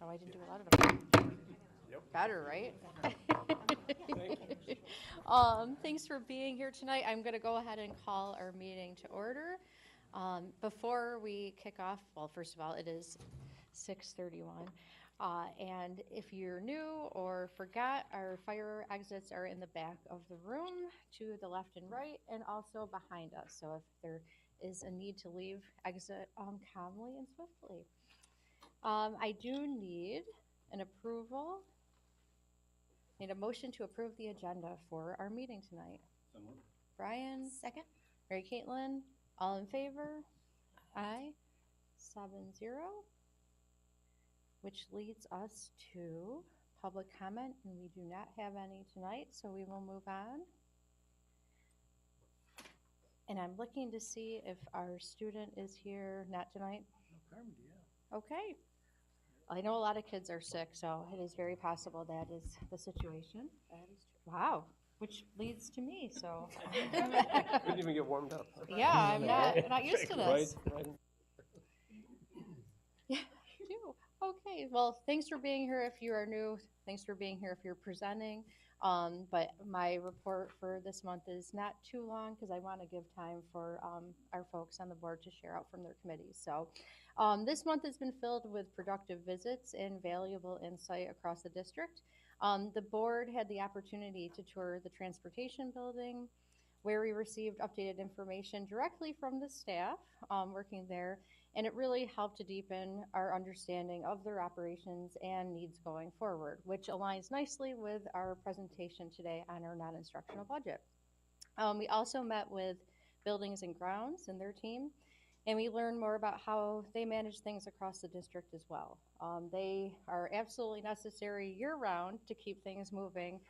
so I didn't do a lot of them. Yep. Better, right? Thanks for being here tonight. I'm going to go ahead and call our meeting to order. Before we kick off, well, first of all, it is 6:31. And if you're new or forgot, our fire exits are in the back of the room to the left and right, and also behind us. So if there is a need to leave, exit calmly and swiftly. I do need an approval. Need a motion to approve the agenda for our meeting tonight. So moved. Brian? Second. Mary Caitlin? All in favor? Aye. 7-0. Which leads us to public comment, and we do not have any tonight, so we will move on. And I'm looking to see if our student is here, not tonight. No, Carmen, yeah. Okay. I know a lot of kids are sick, so it is very possible that is the situation. That is true. Wow, which leads to me, so. Didn't even get warmed up. Yeah, I'm not used to this. Right. Yeah, you do. Okay, well, thanks for being here if you are new. Thanks for being here if you're presenting. But my report for this month is not too long because I want to give time for our folks on the board to share out from their committees. So this month has been filled with productive visits and valuable insight across the district. The board had the opportunity to tour the transportation building, where we received updated information directly from the staff working there, and it really helped to deepen our understanding of their operations and needs going forward, which aligns nicely with our presentation today on our non-instructional budget. We also met with Buildings and Grounds and their team, and we learned more about how they manage things across the district as well. They are absolutely necessary year-round to keep things moving,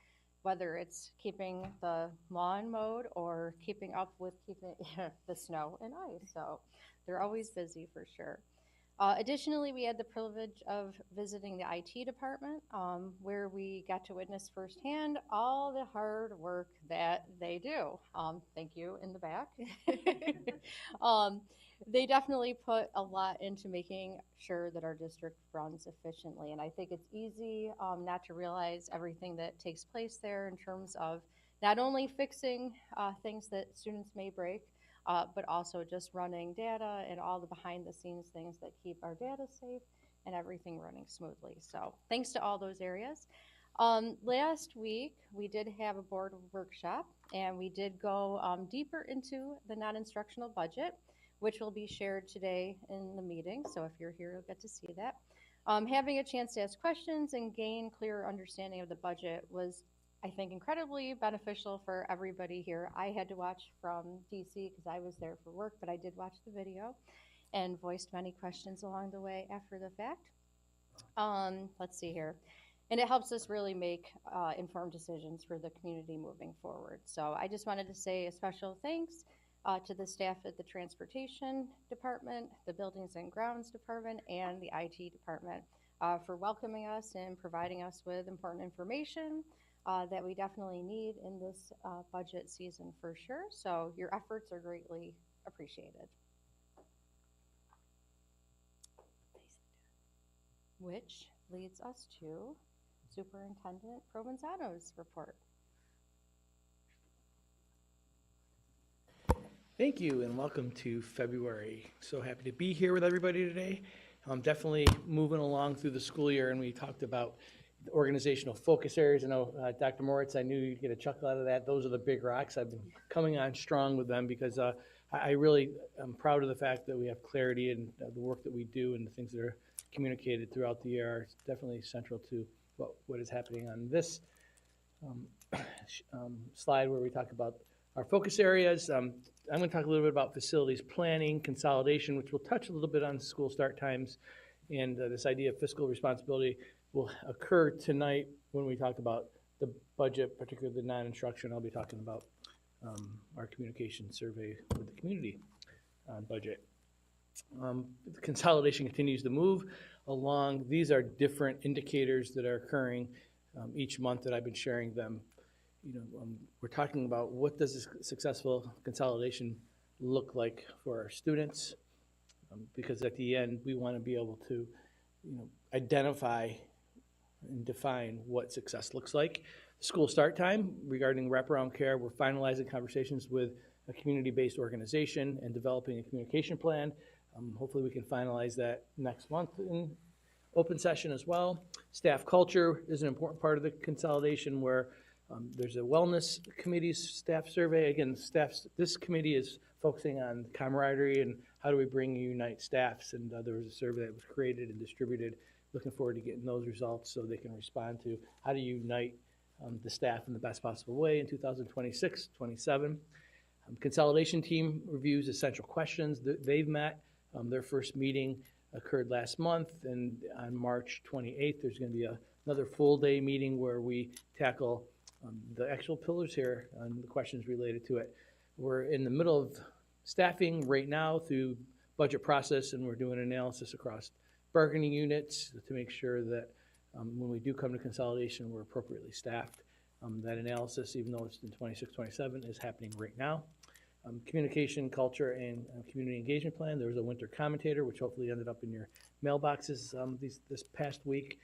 whether it's keeping the lawn mowed or keeping up with keeping the snow and ice. So they're always busy for sure. Additionally, we had the privilege of visiting the IT department, where we got to witness firsthand all the hard work that they do. Thank you in the back. They definitely put a lot into making sure that our district runs efficiently. And I think it's easy not to realize everything that takes place there in terms of not only fixing things that students may break, but also just running data and all the behind the scenes things that keep our data safe and everything running smoothly. So thanks to all those areas. Last week, we did have a board workshop, and we did go deeper into the non-instructional budget, which will be shared today in the meeting. So if you're here, you'll get to see that. Having a chance to ask questions and gain clearer understanding of the budget was, I think, incredibly beneficial for everybody here. I had to watch from DC because I was there for work, but I did watch the video and voiced many questions along the way after the fact. Let's see here. And it helps us really make informed decisions for the community moving forward. So I just wanted to say a special thanks to the staff at the Transportation Department, the Buildings and Grounds Department, and the IT Department for welcoming us and providing us with important information that we definitely need in this budget season for sure. So your efforts are greatly appreciated. Which leads us to Superintendent Provenzano's report. Thank you, and welcome to February. So happy to be here with everybody today. I'm definitely moving along through the school year, and we talked about the organizational focus areas. I know, Dr. Moritz, I knew you'd get a chuckle out of that. Those are the big rocks. I've been coming on strong with them because I really am proud of the fact that we have clarity in the work that we do, and the things that are communicated throughout the year are definitely central to what is happening on this slide where we talk about our focus areas. I'm going to talk a little bit about facilities planning, consolidation, which will touch a little bit on school start times, and this idea of fiscal responsibility will occur tonight when we talk about the budget, particularly the non-instruction. I'll be talking about our communication survey with the community on budget. The consolidation continues to move along. These are different indicators that are occurring each month that I've been sharing them. We're talking about what does a successful consolidation look like for our students, because at the end we want to be able to identify and define what success looks like. School start time regarding wraparound care, we're finalizing conversations with a community-based organization and developing a communication plan. Hopefully we can finalize that next month in open session as well. Staff culture is an important part of the consolidation where there's a wellness committee's staff survey. Again, this committee is focusing on camaraderie and how do we bring and unite staffs, and there was a survey that was created and distributed. Looking forward to getting those results so they can respond to how to unite the staff in the best possible way in 2026, 27. Consolidation team reviews essential questions. They've met. Their first meeting occurred last month, and on March 28th, there's going to be another full-day meeting where we tackle the actual pillars here and the questions related to it. We're in the middle of staffing right now through budget process, and we're doing analysis across bargaining units to make sure that when we do come to consolidation, we're appropriately staffed. That analysis, even though it's in 26, 27, is happening right now. Communication, culture, and community engagement plan. There was a winter commentator, which hopefully ended up in your mailboxes this past week.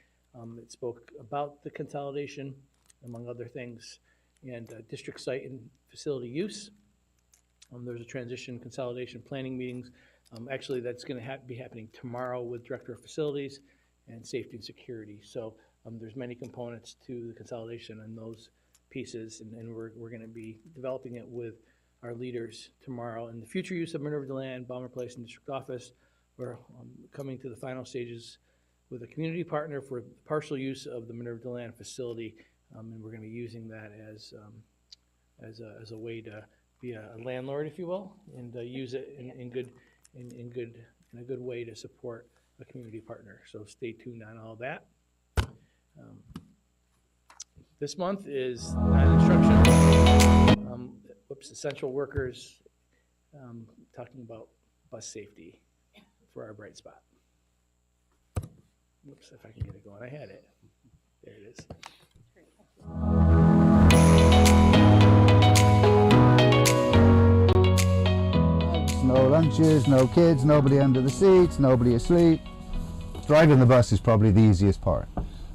It spoke about the consolidation, among other things, and district site and facility use. There's a transition consolidation planning meetings. Actually, that's going to be happening tomorrow with Director of Facilities and Safety and Security. So there's many components to the consolidation and those pieces, and we're going to be developing it with our leaders tomorrow. And the future use of Minerva Deland, Balmer Place, and District Office, we're coming to the final stages with a community partner for partial use of the Minerva Deland facility, and we're going to be using that as a way to be a landlord, if you will, and use it in a good way to support a community partner. So stay tuned on all that. This month is non-instructional. Essential workers, talking about bus safety for our bright spot. Oops, if I can get it going. I had it. There it is. No lunches, no kids, nobody under the seats, nobody asleep. Driving the bus is probably the easiest part.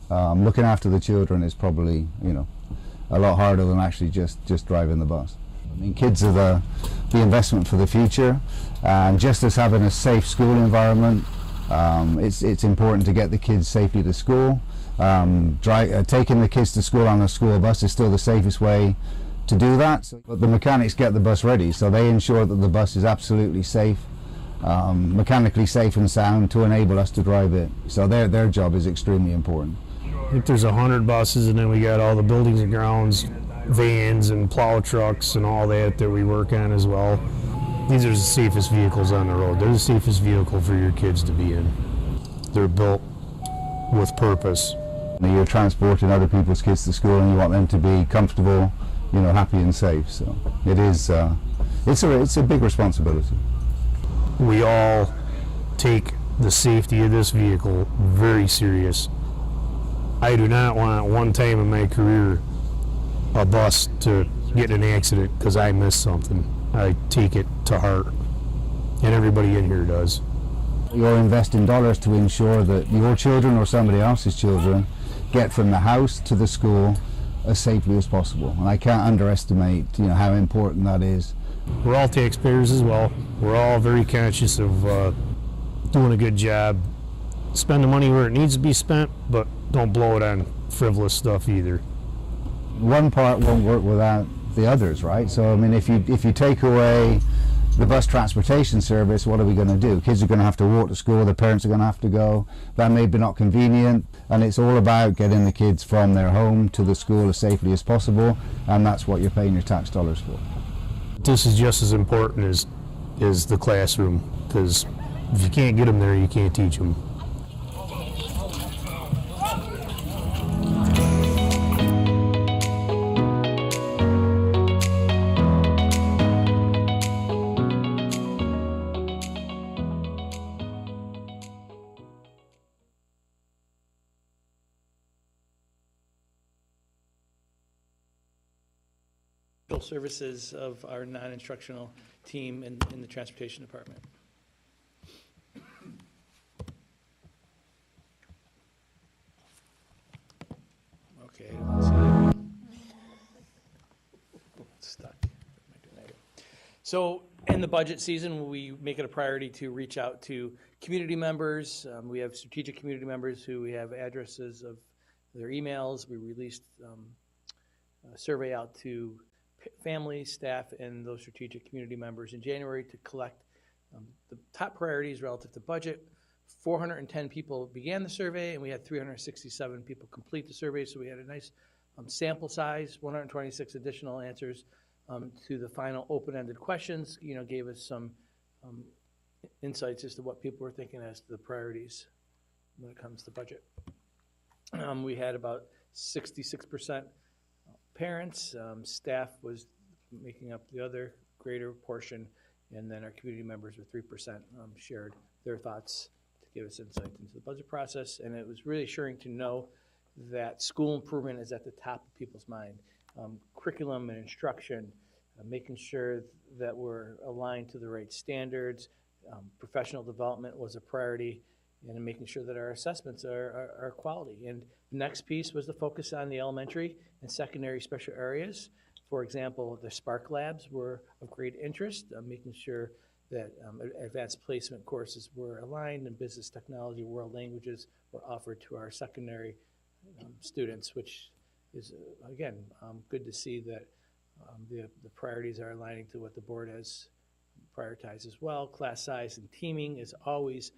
Looking after the children is probably, a lot harder than actually just driving the bus. I mean, kids are the investment for the future, and just as having a safe school environment, it's important to get the kids safely to school. Taking the kids to school on a school bus is still the safest way to do that. But the mechanics get the bus ready, so they ensure that the bus is absolutely safe, mechanically safe and sound to enable us to drive it. So their job is extremely important. I think there's 100 buses, and then we got all the buildings and grounds, vans and plow trucks and all that we work on as well. These are the safest vehicles on the road. They're the safest vehicle for your kids to be in. They're built with purpose. You're transporting other people's kids to school, and you want them to be comfortable, happy and safe. So it is, it's a big responsibility. We all take the safety of this vehicle very serious. I do not want one time in my career a bus to get in an accident because I missed something. I take it to heart, and everybody in here does. You're investing dollars to ensure that your children or somebody else's children get from the house to the school as safely as possible, and I can't underestimate how important that is. We're all taxpayers as well. We're all very conscious of doing a good job. Spend the money where it needs to be spent, but don't blow it on frivolous stuff either. One part won't work without the others, right? So I mean, if you take away the bus transportation service, what are we going to do? Kids are going to have to walk to school, their parents are going to have to go. That may be not convenient, and it's all about getting the kids from their home to the school as safely as possible, and that's what you're paying your tax dollars for. This is just as important as the classroom, because if you can't get them there, you can't teach them. Services of our non-instructional team in the transportation department. So in the budget season, we make it a priority to reach out to community members. We have strategic community members who we have addresses of their emails. We released a survey out to families, staff, and those strategic community members in January to collect the top priorities relative to budget. 410 people began the survey, and we had 367 people complete the survey, so we had a nice sample size. 126 additional answers to the final open-ended questions, gave us some insights as to what people were thinking as to the priorities when it comes to budget. We had about 66% parents. Staff was making up the other greater portion, and then our community members were 3% shared their thoughts to give us insight into the budget process. And it was really assuring to know that school improvement is at the top of people's mind. Curriculum and instruction, making sure that we're aligned to the right standards. Professional development was a priority, and making sure that our assessments are quality. And the next piece was the focus on the elementary and secondary special areas. For example, the Spark Labs were of great interest, making sure that advanced placement courses were aligned and business technology, world languages were offered to our secondary students, which is, again, good to see that the priorities are aligning to what the board has prioritized as well. Class size and teaming is always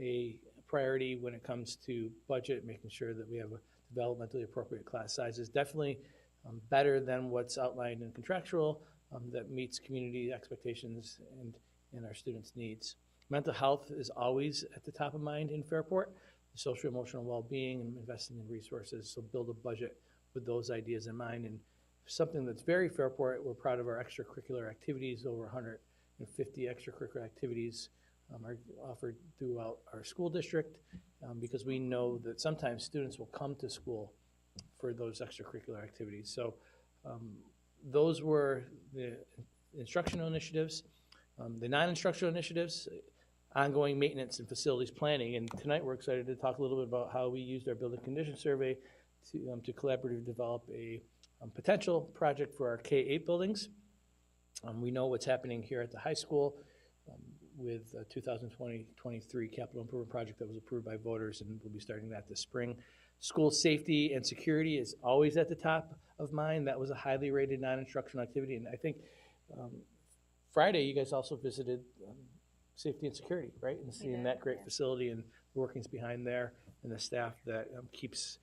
a priority when it comes to budget, making sure that we have a developmentally appropriate class sizes. Definitely better than what's outlined in contractual that meets community expectations and our students' needs. Mental health is always at the top of mind in Fairport. Social emotional well-being and investing in resources, so build a budget with those ideas in mind. And something that's very Fairport, we're proud of our extracurricular activities. Over 150 extracurricular activities are offered throughout our school district because we know that sometimes students will come to school for those extracurricular activities. So those were the instructional initiatives. The non-instructional initiatives, ongoing maintenance and facilities planning. And tonight we're excited to talk a little bit about how we used our building condition survey to collaboratively develop a potential project for our K-8 buildings. We know what's happening here at the high school with a 2020-23 capital improvement project that was approved by voters, and we'll be starting that this spring. School safety and security is always at the top of mind. That was a highly rated non-instructional activity, and I think Friday you guys also visited safety and security, right? And seeing that great facility and the workings behind there and the staff that keeps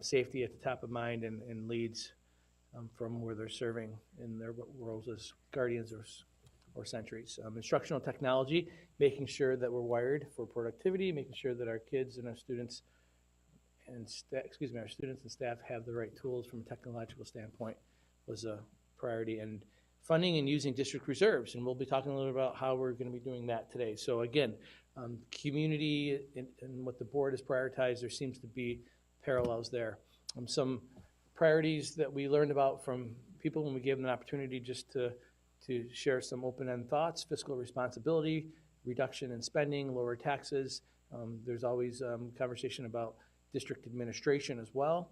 safety at the top of mind and leads from where they're serving in their roles as guardians or sentries. Instructional technology, making sure that we're wired for productivity, making sure that our kids and our students and our students and staff have the right tools from a technological standpoint was a priority. And funding and using district reserves, and we'll be talking a little about how we're going to be doing that today. So again, community and what the board has prioritized, there seems to be parallels there. Some priorities that we learned about from people when we gave them an opportunity just to share some open-end thoughts: fiscal responsibility, reduction in spending, lower taxes. There's always conversation about district administration as well,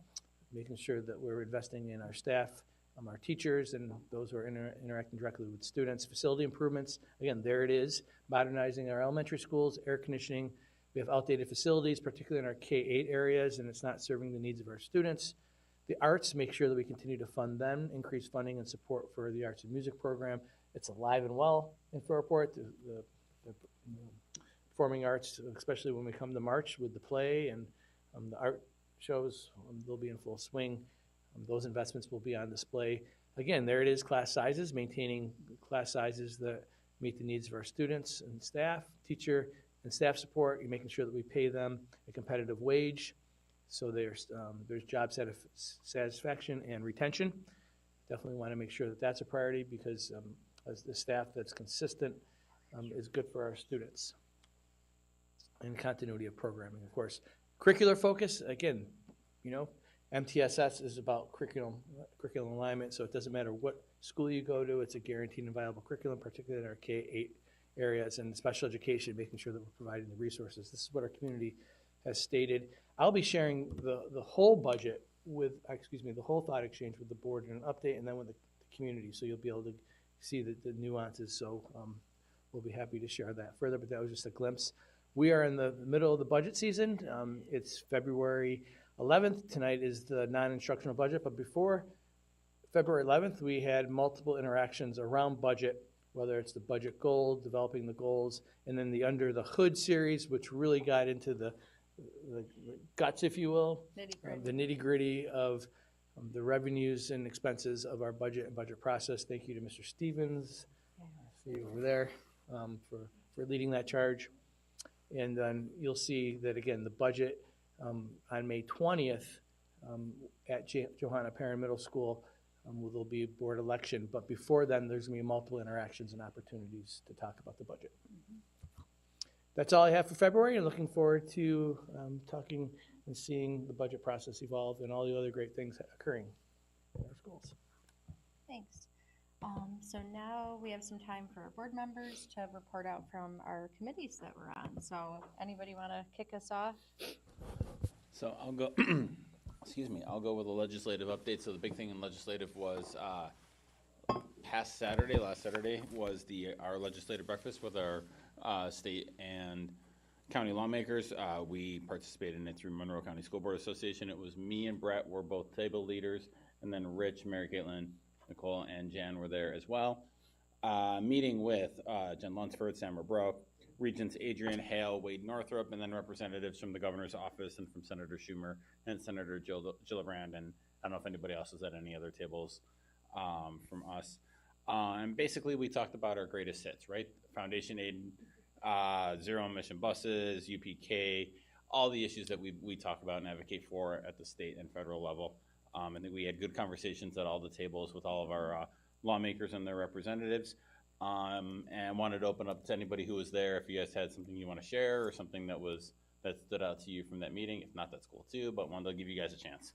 making sure that we're investing in our staff, our teachers, and those who are interacting directly with students. Facility improvements, again, there it is, modernizing our elementary schools, air conditioning. We have outdated facilities, particularly in our K-8 areas, and it's not serving the needs of our students. The arts, make sure that we continue to fund them, increase funding and support for the arts and music program. It's alive and well in Fairport, the performing arts, especially when we come to March with the play and the art shows, they'll be in full swing. Those investments will be on display. Again, there it is, class sizes, maintaining class sizes that meet the needs of our students and staff, teacher and staff support, you're making sure that we pay them a competitive wage. So there's job satisfaction and retention. Definitely want to make sure that that's a priority because as the staff that's consistent is good for our students. And continuity of programming, of course. Curricular focus, again, MTSS is about curriculum alignment, so it doesn't matter what school you go to, it's a guaranteed and viable curriculum, particularly in our K-8 areas, and special education, making sure that we're providing the resources. This is what our community has stated. I'll be sharing the whole budget with, the whole thought exchange with the board in an update and then with the community, so you'll be able to see the nuances. So we'll be happy to share that further, but that was just a glimpse. We are in the middle of the budget season. It's February 11th. Tonight is the non-instructional budget, but before February 11th, we had multiple interactions around budget, whether it's the budget goal, developing the goals, and then the Under the Hood series, which really got into the guts, if you will, the nitty-gritty of the revenues and expenses of our budget and budget process. Thank you to Mr. Stevens, I see you over there, for leading that charge. And then you'll see that, again, the budget on May 20th at Johanna Perrin Middle School, there'll be a board election. But before then, there's going to be multiple interactions and opportunities to talk about the budget. That's all I have for February, and looking forward to talking and seeing the budget process evolve and all the other great things occurring in our schools. Thanks. So now we have some time for our board members to report out from our committees that we're on. So anybody want to kick us off? So I'll go, excuse me, I'll go with a legislative update. So the big thing in legislative was last Saturday was our legislative breakfast with our state and county lawmakers. We participated in it through Monroe County School Board Association. It was me and Brett were both table leaders, and then Rich, Mary Caitlin, Nicole, and Jan were there as well. Meeting with Jen Lunsford, Sam Broke, Regents Adrian Hale, Wade Northrup, and then representatives from the governor's office and from Senator Schumer and Senator Gillibrand. And I don't know if anybody else was at any other tables from us. And basically, we talked about our greatest hits, right? Foundation aid, zero emission buses, UPK, all the issues that we talk about and advocate for at the state and federal level. I think we had good conversations at all the tables with all of our lawmakers and their representatives. And wanted to open up to anybody who was there if you guys had something you want to share or something that stood out to you from that meeting. If not, that's cool too, but wanted to give you guys a chance.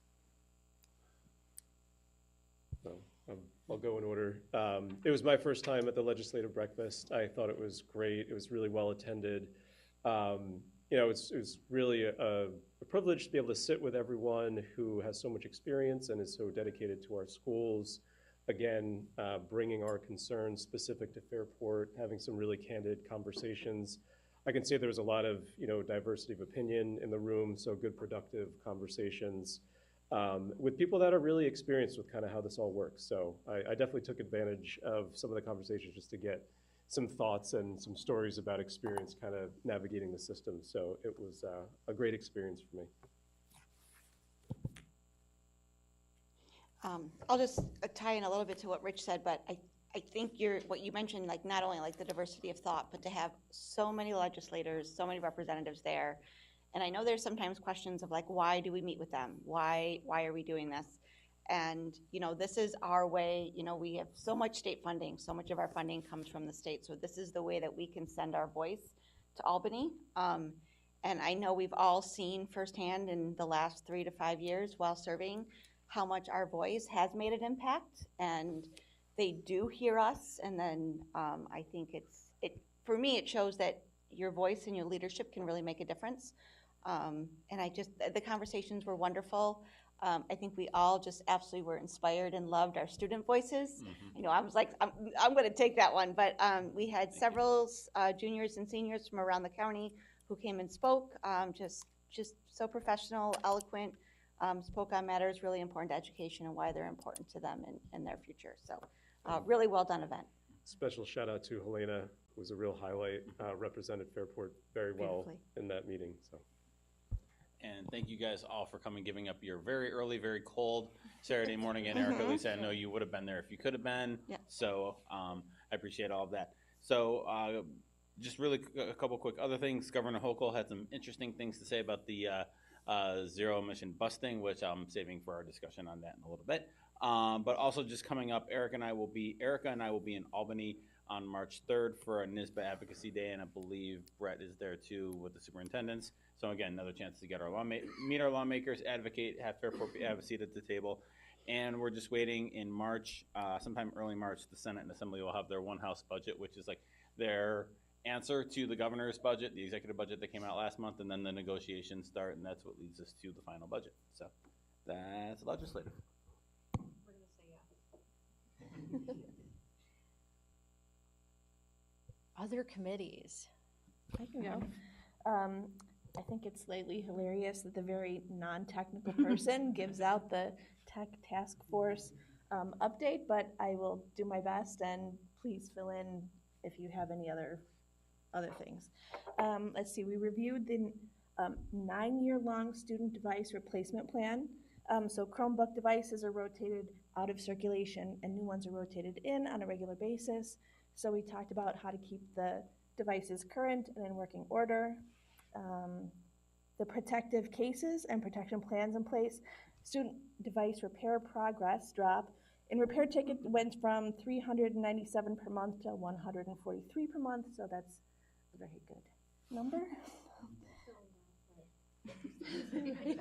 I'll go in order. It was my first time at the legislative breakfast. I thought it was great. It was really well attended. It was really a privilege to be able to sit with everyone who has so much experience and is so dedicated to our schools. Again, bringing our concerns specific to Fairport, having some really candid conversations. I can say there was a lot of diversity of opinion in the room, so good productive conversations with people that are really experienced with kind of how this all works. So I definitely took advantage of some of the conversations just to get some thoughts and some stories about experience kind of navigating the system. So it was a great experience for me. I'll just tie in a little bit to what Rich said, but I think what you mentioned, like not only like the diversity of thought, but to have so many legislators, so many representatives there. And I know there's sometimes questions of like, why do we meet with them? Why are we doing this? And, this is our way. We have so much state funding. So much of our funding comes from the state. So this is the way that we can send our voice to Albany. And I know we've all seen firsthand in the last 3 to 5 years while serving how much our voice has made an impact, and they do hear us. And then I think for me, it shows that your voice and your leadership can really make a difference. And the conversations were wonderful. I think we all just absolutely were inspired and loved our student voices. Mm-hmm. I was like, I'm going to take that one. But we had several juniors and seniors from around the county who came and spoke, just so professional, eloquent, spoke on matters really important to education and why they're important to them and their future. So really well done event. Special shout out to Helena, who was a real highlight, represented Fairport very well in that meeting. So. And thank you guys all for coming, giving up your very early, very cold Saturday morning. And Erica, Lisa, I know you would have been there if you could have been. Yeah. So I appreciate all of that. So just really a couple quick other things. Governor Hochul had some interesting things to say about the zero emission busting, which I'm saving for our discussion on that in a little bit. But also just coming up, Erica and I will be in Albany on March 3rd for a NISBA Advocacy Day, and I believe Brett is there too with the superintendents. So again, another chance to get meet our lawmakers, advocate, have Fairport have a seat at the table. And we're just waiting in March, sometime early March, the Senate and Assembly will have their one house budget, which is like their answer to the governor's budget, the executive budget that came out last month, and then the negotiations start, and that's what leads us to the final budget. So that's legislative. We're going to say yes. other committees. I can go. I think it's slightly hilarious that the very non-technical person gives out the tech task force update, but I will do my best, and please fill in if you have any other things. Let's see, we reviewed the 9-year-long student device replacement plan. So Chromebook devices are rotated out of circulation and new ones are rotated in on a regular basis. So we talked about how to keep the devices current and in working order. The protective cases and protection plans in place. Student device repair progress drop. And repair ticket went from 397 per month to 143 per month, so that's a very good number.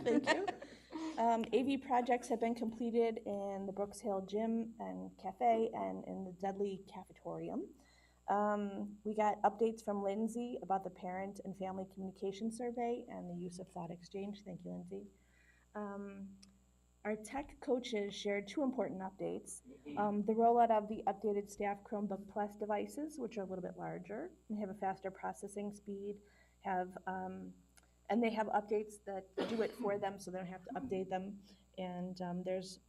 Thank you. AV projects have been completed in the Brooks Hill Gym and Cafe and in the Dudley Cafetorium. We got updates from Lindsay about the parent and family communication survey and the use of thought exchange. Thank you, Lindsay. Our tech coaches shared 2 important updates. The rollout of the updated staff Chromebook Plus devices, which are a little bit larger and have a faster processing speed, and they have updates that do it for them so they don't have to update them. And there's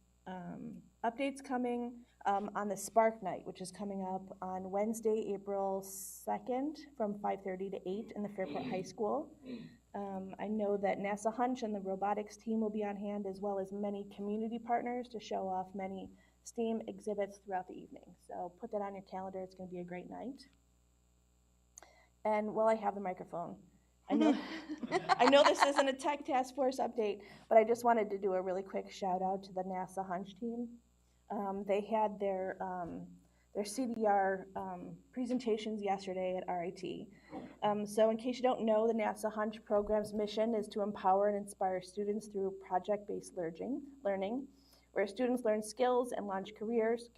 updates coming on the Spark Night, which is coming up on Wednesday, April 2nd from 5:30 to 8 in the Fairport High School. I know that NASA Hunch and the robotics team will be on hand, as well as many community partners to show off many STEAM exhibits throughout the evening. So put that on your calendar. It's going to be a great night. And while I have the microphone, I know this isn't a tech task force update, but I just wanted to do a really quick shout out to the NASA Hunch team. They had their CDR presentations yesterday at RIT. So in case you don't know, the NASA Hunch program's mission is to empower and inspire students through project-based learning, where students learn skills and launch careers,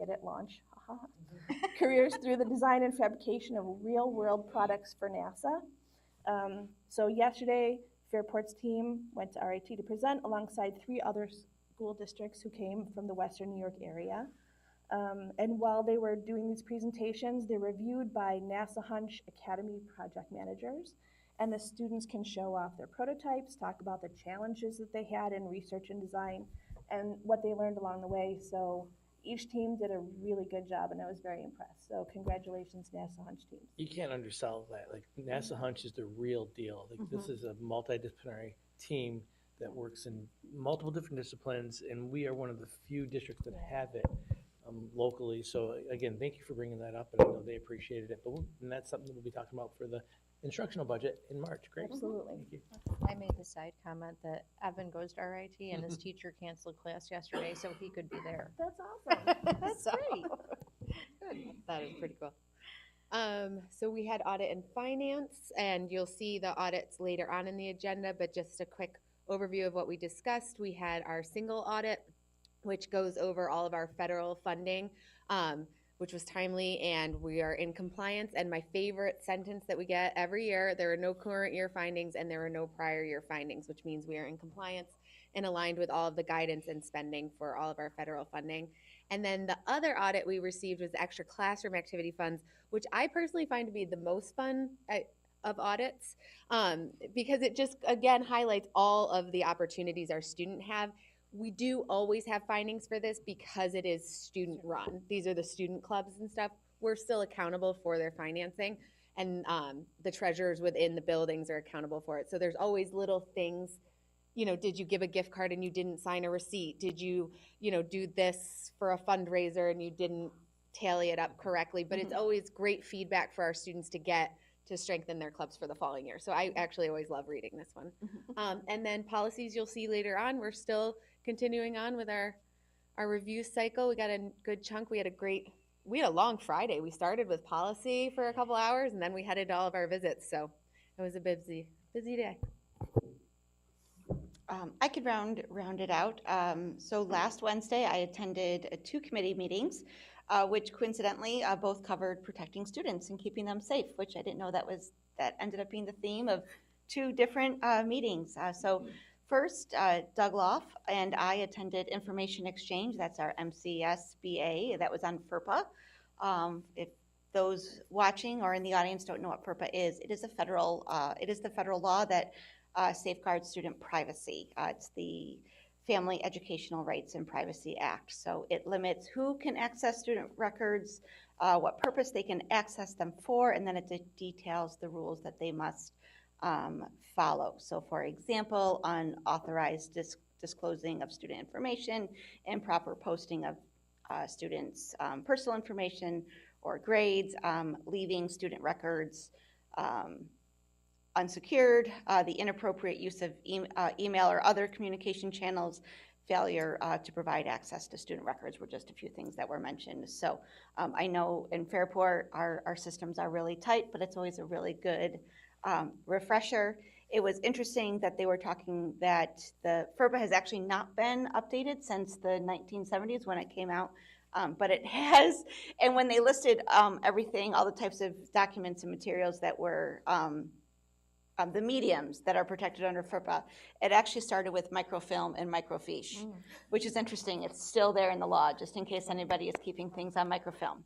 careers through the design and fabrication of real-world products for NASA. So yesterday, Fairport's team went to RIT to present alongside 3 other school districts who came from the Western New York area. And while they were doing these presentations, they're reviewed by NASA Hunch Academy project managers, and the students can show off their prototypes, talk about the challenges that they had in research and design, and what they learned along the way. So each team did a really good job, and I was very impressed. So congratulations, NASA Hunch teams. You can't undersell that. Like, NASA Hunch is the real deal. Like, this is a multidisciplinary team that works in multiple different disciplines, and we are one of the few districts that have it locally. So again, thank you for bringing that up, and I know they appreciated it. And that's something that we'll be talking about for the instructional budget in March. Great. Absolutely. Thank you. I made the side comment that Evan goes to RIT and his teacher canceled class yesterday, so he could be there. That's awesome. That's So, great. good. That is pretty cool. So we had audit and finance, and you'll see the audits later on in the agenda, but just a quick overview of what we discussed. We had our single audit, which goes over all of our federal funding, which was timely, and we are in compliance. And my favorite sentence that we get every year, there are no current year findings and there are no prior year findings, which means we are in compliance and aligned with all of the guidance and spending for all of our federal funding. And then the other audit we received was extra classroom activity funds, which I personally find to be the most fun of audits, because it just, again, highlights all of the opportunities our students have. We do always have findings for this because it is student run. These are the student clubs and stuff. We're still accountable for their financing, and the treasurers within the buildings are accountable for it. So there's always little things, did you give a gift card and you didn't sign a receipt? Did you, do this for a fundraiser and you didn't tally it up correctly? But it's always great feedback for our students to get to strengthen their clubs for the following year. So I actually always love reading this one. And then policies you'll see later on. We're still continuing on with our review cycle. We got a good chunk. We had a long Friday. We started with policy for a couple hours, and then we headed to all of our visits. So it was a busy day. I could round it out. So last Wednesday, I attended 2 committee meetings, which coincidentally both covered protecting students and keeping them safe, which I didn't know that ended up being the theme of 2 different meetings. So first, Doug Loff and I attended Information Exchange. That's our FCSD BOE. That was on FERPA. If those watching or in the audience don't know what FERPA is, it is the federal law that safeguards student privacy. It's the Family Educational Rights and Privacy Act. So it limits who can access student records, what purpose they can access them for, and then it details the rules that they must follow. So for example, unauthorized disclosing of student information, improper posting of students' personal information or grades, leaving student records unsecured, the inappropriate use of email or other communication channels, failure to provide access to student records were just a few things that were mentioned. So I know in Fairport our systems are really tight, but it's always a really good refresher. It was interesting that they were talking that the FERPA has actually not been updated since the 1970s when it came out, but it has. And when they listed everything, all the types of documents and materials that were the mediums that are protected under FERPA, it actually started with microfilm and microfiche, which is interesting. It's still there in the law, just in case anybody is keeping things on microfilm.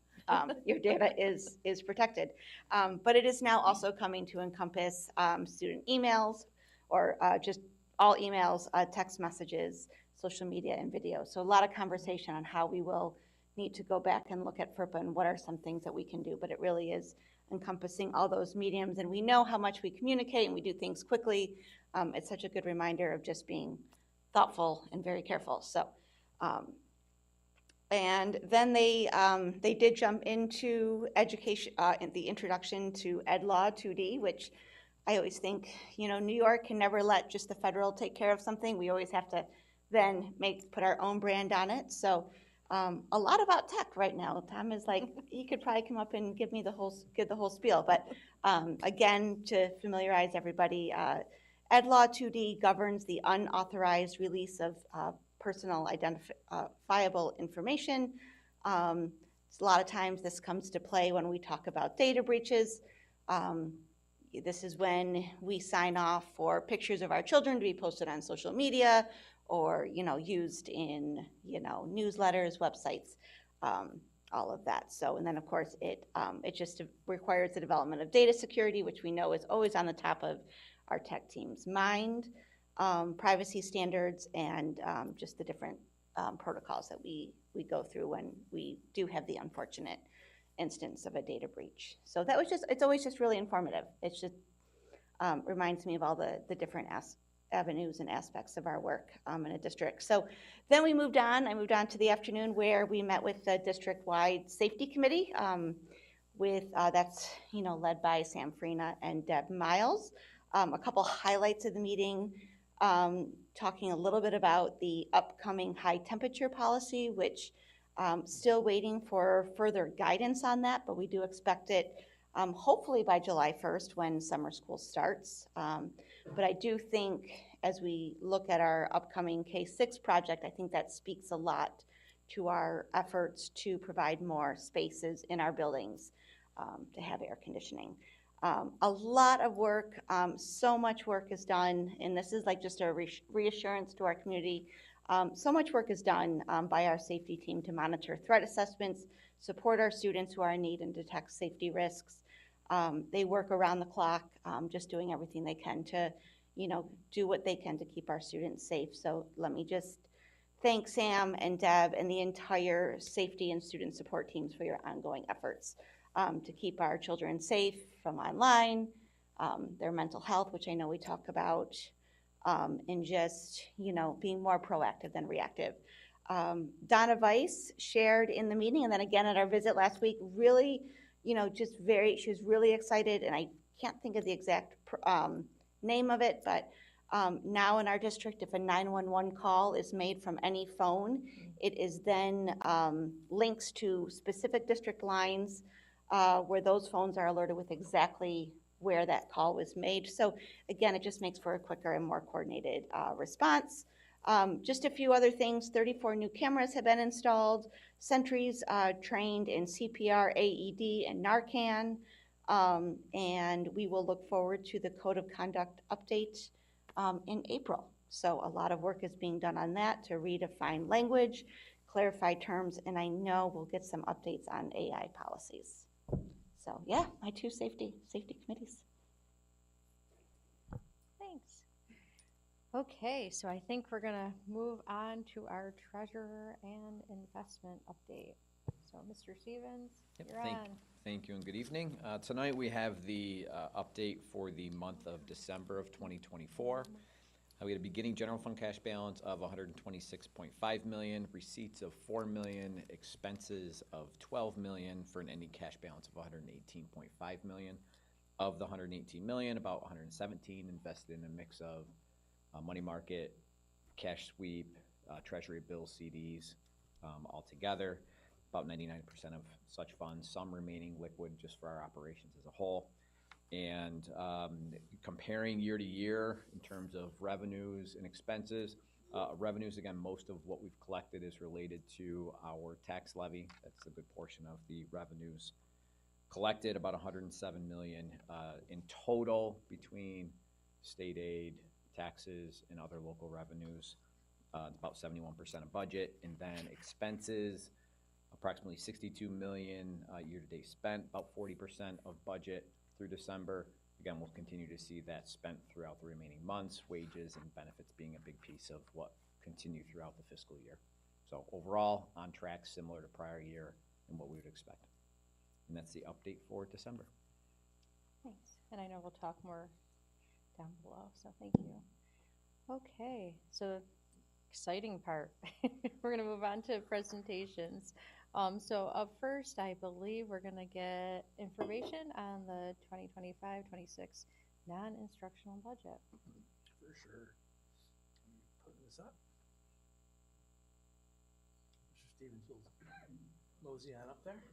Your data is protected. But it is now also coming to encompass student emails or just all emails, text messages, social media, and video. So a lot of conversation on how we will need to go back and look at FERPA and what are some things that we can do, but it really is encompassing all those mediums, and we know how much we communicate and we do things quickly. It's such a good reminder of just being thoughtful and very careful. So, and then they did jump into education, the introduction to Ed Law 2D, which I always think, you know, New York can never let just the federal take care of something. We always have to then put our own brand on it. So a lot about tech right now. Tom is like, he could probably come up and give the whole spiel. But again, to familiarize everybody, Ed Law 2D governs the unauthorized release of personal identifiable information. A lot of times this comes to play when we talk about data breaches. This is when we sign off for pictures of our children to be posted on social media, or used in newsletters, websites, all of that. So, and then of course it just requires the development of data security, which we know is always on the top of our tech team's mind, privacy standards, and just the different protocols that we go through when we do have the unfortunate instance of a data breach. So that was it's always just really informative. It just reminds me of all the different avenues and aspects of our work in a district. So then I moved on to the afternoon where we met with the district-wide safety committee that's led by Sam Freena and Deb Miles. A couple highlights of the meeting, talking a little bit about the upcoming high temperature policy, which still waiting for further guidance on that, but we do expect it hopefully by July 1st when summer school starts. But I do think as we look at our upcoming K-6 project, I think that speaks a lot to our efforts to provide more spaces in our buildings to have air conditioning. A lot of work, so much work is done, and this is like just a reassurance to our community. So much work is done by our safety team to monitor threat assessments, support our students who are in need, and detect safety risks. They work around the clock, just doing everything they can to, do what they can to keep our students safe. So let me just thank Sam and Deb and the entire safety and student support teams for your ongoing efforts to keep our children safe from online, their mental health, which I know we talk about, and just, being more proactive than reactive. Donna Weiss shared in the meeting, and then again at our visit last week, really, she was really excited, and I can't think of the exact name of it, but now in our district, if a 911 call is made from any phone, it is then links to specific district lines where those phones are alerted with exactly where that call was made. So again, it just makes for a quicker and more coordinated response. Just a few other things, 34 new cameras have been installed, sentries trained in CPR, AED, and Narcan, and we will look forward to the Code of Conduct update in April. So a lot of work is being done on that to redefine language, clarify terms, and I know we'll get some updates on AI policies. So, yeah, my two safety committees. Thanks. Okay, so I think we're gonna move on to our treasurer and investment update. So, Mr. Stevens, Yep, you're on. Thank you and good evening. Tonight we have the update for the month of December of 2024. We had a beginning general fund cash balance of 126.5 million, receipts of 4 million, expenses of 12 million for an ending cash balance of 118.5 million. Of the 118 million, about 117 invested in a mix of money market, cash sweep, treasury bills, CDs, altogether. About 99% of such funds, some remaining liquid just for our operations as a whole. And comparing year to year in terms of revenues and expenses, revenues, again, most of what we've collected is related to our tax levy. That's a good portion of the revenues collected, about 107 million in total between state aid, taxes, and other local revenues, about 71% of budget. And then expenses, approximately 62 million year-to-date spent, about 40% of budget through December. Again, we'll continue to see that spent throughout the remaining months, wages and benefits being a big piece of what continue throughout the fiscal year. So overall, on track, similar to prior year and what we would expect. And that's the update for December. Thanks. And I know we'll talk more down below, so thank you. Okay, so exciting part. We're gonna move on to presentations. So up first, I believe we're gonna get information on the 2025-26 non-instructional budget. For sure. Put this up. Mr. Stevens will mosey on up there.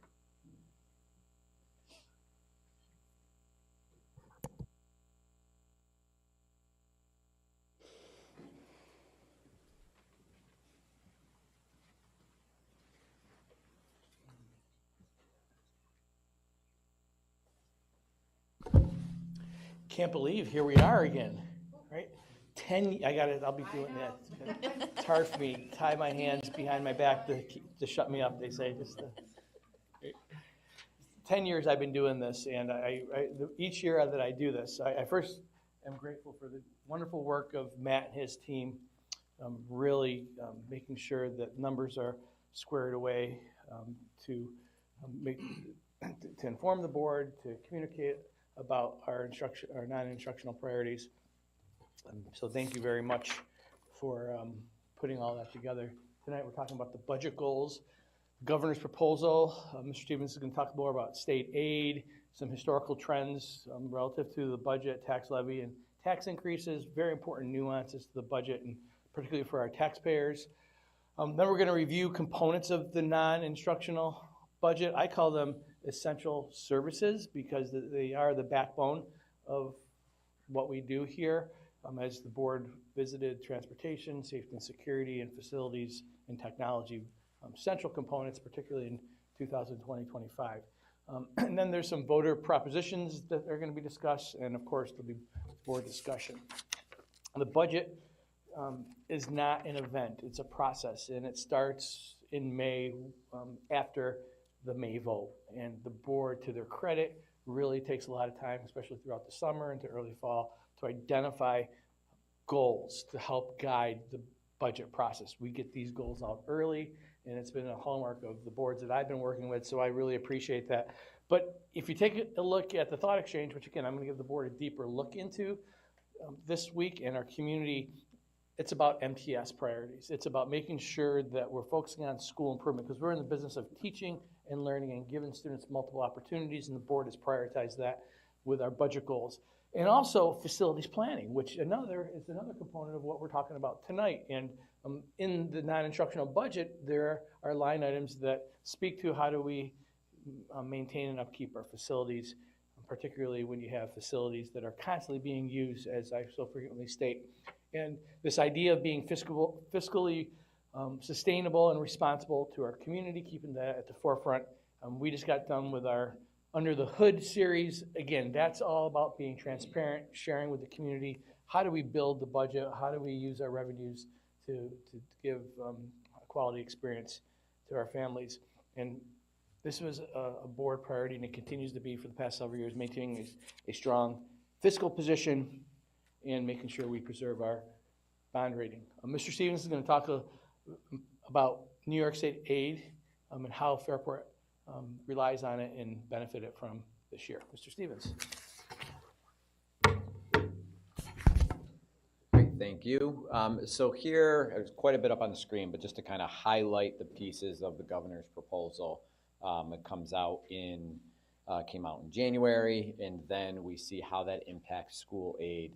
Can't believe here we are again, right? I'll be doing that. It's hard for me, tie my hands behind my back to shut me up, they say. 10 years I've been doing this, and each year that I do this, I first am grateful for the wonderful work of Matt and his team, really making sure that numbers are squared away to inform the board, to communicate about our non-instructional priorities. So thank you very much for putting all that together. Tonight we're talking about the budget goals, governor's proposal. Mr. Stevens is going to talk more about state aid, some historical trends relative to the budget, tax levy, and tax increases, very important nuances to the budget, and particularly for our taxpayers. Then we're going to review components of the non-instructional budget. I call them essential services because they are the backbone of what we do here. As the board visited transportation, safety and security, and facilities and technology, central components, particularly in 2020-25. And then there's some voter propositions that are going to be discussed, and of course there'll be board discussion. The budget is not an event, it's a process, and it starts in May after the May vote. And the board, to their credit, really takes a lot of time, especially throughout the summer into early fall, to identify goals to help guide the budget process. We get these goals out early, and it's been a hallmark of the boards that I've been working with, so I really appreciate that. But if you take a look at the thought exchange, which again, I'm gonna give the board a deeper look into this week in our community, it's about MTS priorities. It's about making sure that we're focusing on school improvement because we're in the business of teaching and learning and giving students multiple opportunities, and the board has prioritized that with our budget goals. And also facilities planning, which is another component of what we're talking about tonight. And in the non-instructional budget, there are line items that speak to how do we maintain and upkeep our facilities, particularly when you have facilities that are constantly being used, as I so frequently state. And this idea of being fiscally sustainable and responsible to our community, keeping that at the forefront. We just got done with our Under the Hood series. Again, that's all about being transparent, sharing with the community. How do we build the budget? How do we use our revenues to give a quality experience to our families? And This was a board priority, and it continues to be for the past several years, maintaining a strong fiscal position and making sure we preserve our bond rating. Mr. Stevens is going to talk about New York State aid and how Fairport relies on it and benefited from this year. Mr. Stevens. Great, thank you. So here, there's quite a bit up on the screen, but just to kind of highlight the pieces of the governor's proposal. It came out in January, and then we see how that impacts school aid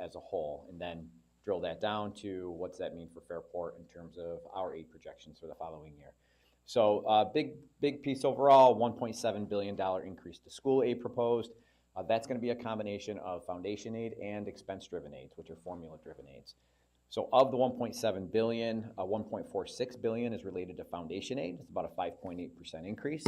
as a whole, and then drill that down to what's that mean for Fairport in terms of our aid projections for the following year. So big piece overall, $1.7 billion increase to school aid proposed. That's going to be a combination of foundation aid and expense-driven aids, which are formula-driven aids. So of the $1.7 billion, $1.46 billion is related to foundation aid. It's about a 5.8% increase.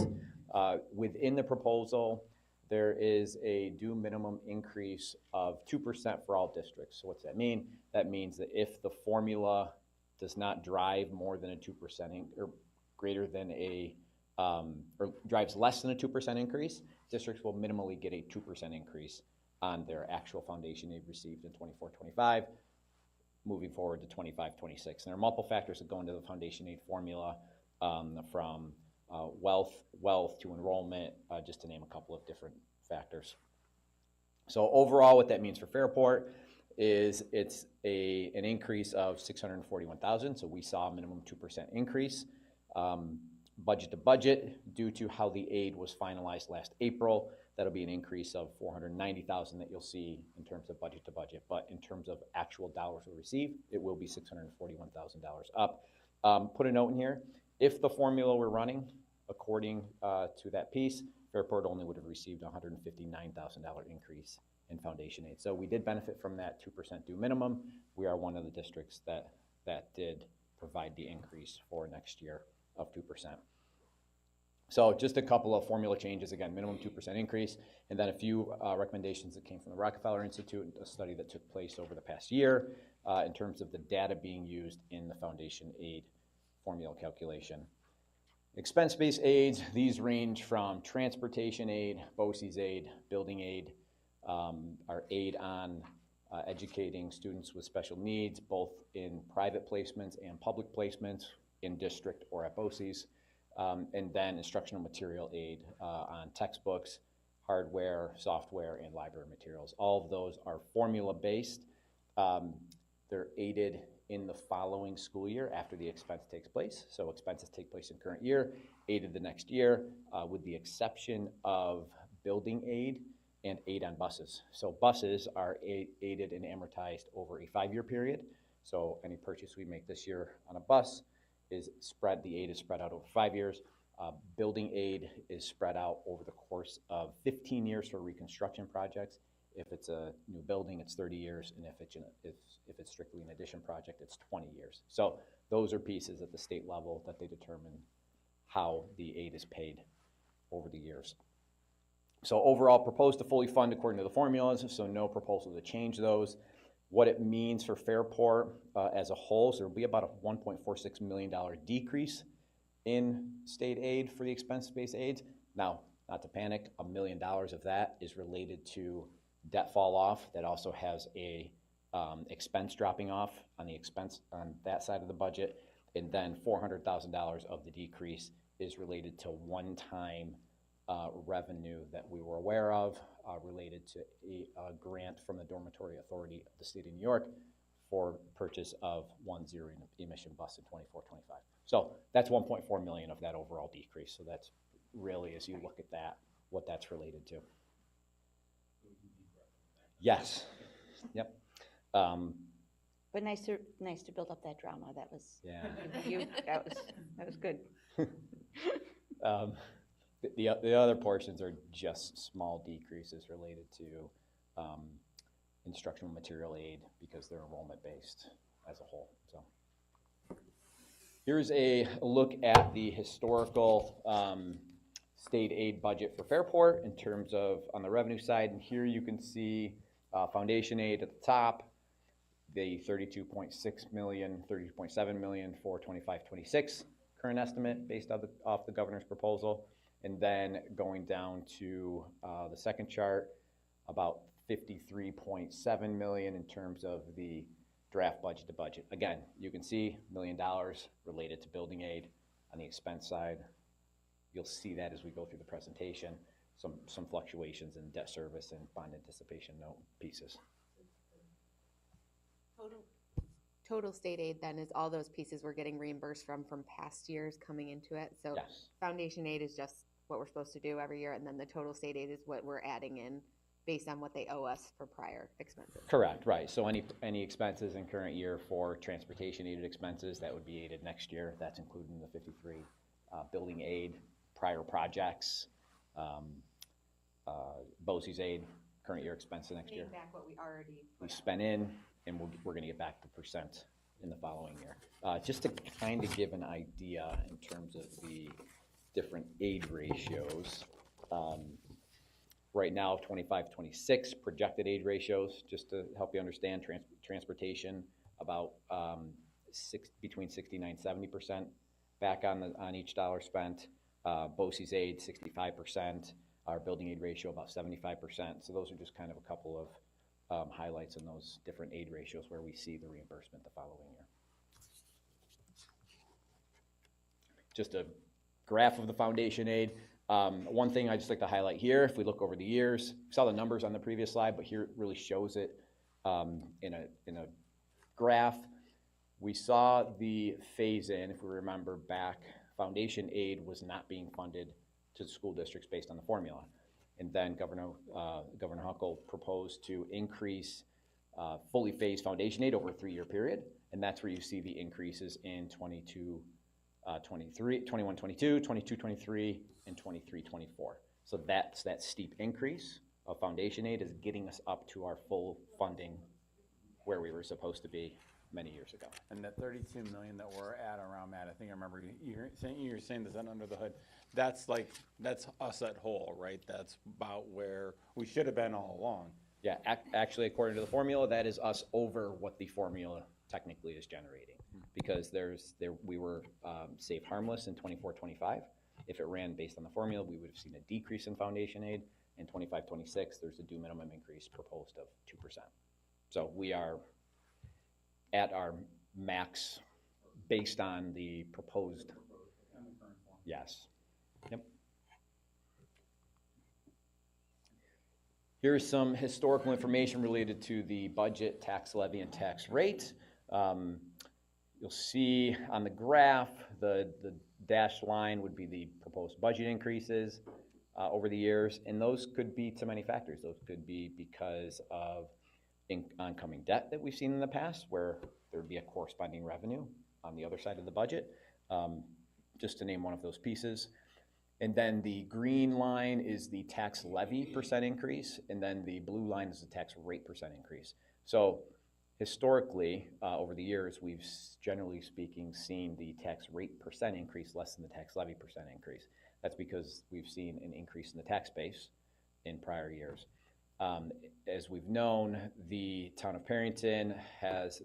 Within the proposal, there is a due minimum increase of 2% for all districts. So what's that mean? That means that if the formula does not drive more than a 2% or greater than or drives less than a 2% increase, districts will minimally get a 2% increase on their actual foundation aid received in 24-25, moving forward to 25-26. And there are multiple factors that go into the foundation aid formula, from wealth to enrollment, just to name a couple of different factors. So overall, what that means for Fairport is it's an increase of $641,000. So we saw a minimum 2% increase. Budget to budget, due to how the aid was finalized last April, that'll be an increase of $490,000 that you'll see in terms of budget to budget. But in terms of actual dollars we receive, it will be $641,000 up. Put a note in here, if the formula were running according to that piece, Fairport only would have received a $159,000 increase in foundation aid. So we did benefit from that 2% due minimum. We are one of the districts that did provide the increase for next year of 2%. So just a couple of formula changes, again, minimum 2% increase, and then a few recommendations that came from the Rockefeller Institute, a study that took place over the past year in terms of the data being used in the foundation aid formula calculation. Expense-based aids, these range from transportation aid, BOCES aid, building aid, our aid on educating students with special needs, both in private placements and public placements, in district or at BOCES, and then instructional material aid on textbooks, hardware, software, and library materials. All of those are formula-based. They're aided in the following school year after the expense takes place. So expenses take place in current year, aided the next year, with the exception of building aid and aid on buses. So buses are aided and amortized over a 5-year period. So any purchase we make this year on a bus the aid is spread out over 5 years. Building aid is spread out over the course of 15 years for reconstruction projects. If it's a new building, it's 30 years, and if it's strictly an addition project, it's 20 years. So those are pieces at the state level that they determine how the aid is paid over the years. So overall, proposed to fully fund according to the formulas, so no proposal to change those. What it means for Fairport as a whole, so there will be about a $1.46 million decrease in state aid for the expense-based aids. Now, not to panic, $1 million of that is related to debt fall off. That also has a expense dropping off on the expense on that side of the budget, and then $400,000 of the decrease is related to one-time revenue that we were aware of related to a grant from the Dormitory Authority of the State of New York for purchase of one zero-emission bus in 24-25. So that's 1.4 million of that overall decrease. So that's really, as you look at that, what that's related to. Yes. Yep. But nice to build up that drama. That was that was good. The other portions are just small decreases related to instructional material aid because they're enrollment based as a whole. So here's a look at the historical state aid budget for Fairport in terms of on the revenue side, and here you can see foundation aid at the top, the $32.6 million, $32.7 million for 25-26 current estimate based off the governor's proposal. And then going down to the second chart, about 53.7 million in terms of the draft budget to budget. Again, you can see $1 million related to building aid on the expense side. You'll see that as we go through the presentation, some fluctuations in debt service and bond anticipation note pieces. Total state aid then is all those pieces we're getting reimbursed from past years coming into it. So Yes. foundation aid is just what we're supposed to do every year, and then the total state aid is what we're adding in based on what they owe us for prior expenses. Correct, right. So any expenses in current year for transportation aided expenses, that would be aided next year. That's included in the 53. Building aid, prior projects, BOCES aid, current year expenses next year. Paying back what we already We spent in, and we're gonna get back the percent in the following year. Just to kind of give an idea in terms of the different aid ratios. Right now, 25-26 projected aid ratios, just to help you understand, transportation about between 69-70% back on each dollar spent. BOCES aid 65%, our building aid ratio about 75%. So those are just kind of a couple of highlights in those different aid ratios where we see the reimbursement the following year. Just a graph of the foundation aid. One thing I just like to highlight here, if we look over the years, we saw the numbers on the previous slide, but here it really shows it in a graph. We saw the phase in, if we remember back, foundation aid was not being funded to the school districts based on the formula. And then Governor Huckle proposed to increase fully phased foundation aid over a 3-year period. And that's where you see the increases in 21-22, 22-23, and 23-24. So that's that steep increase of foundation aid is getting us up to our full funding where we were supposed to be many years ago. And that 32 million that we're at around that, I think I remember you were saying this under the hood. That's us at whole, right? That's about where we should have been all along. Yeah, actually, according to the formula, that is us over what the formula technically is generating. Because we were safe harmless in 24-25. If it ran based on the formula, we would have seen a decrease in foundation aid. In 25-26, there's a due minimum increase proposed of 2%. So we are at our max based on the proposed. Yes. Yep. Here's some historical information related to the budget, tax levy, and tax rate. You'll see on the graph, the dashed line would be the proposed budget increases over the years, and those could be to many factors. Those could be because of oncoming debt that we've seen in the past, where there would be a corresponding revenue on the other side of the budget, just to name one of those pieces. And then the green line is the tax levy percent increase, and then the blue line is the tax rate percent increase. So historically, over the years, we've generally speaking seen the tax rate percent increase less than the tax levy percent increase. That's because we've seen an increase in the tax base in prior years. As we've known, the town of Perryton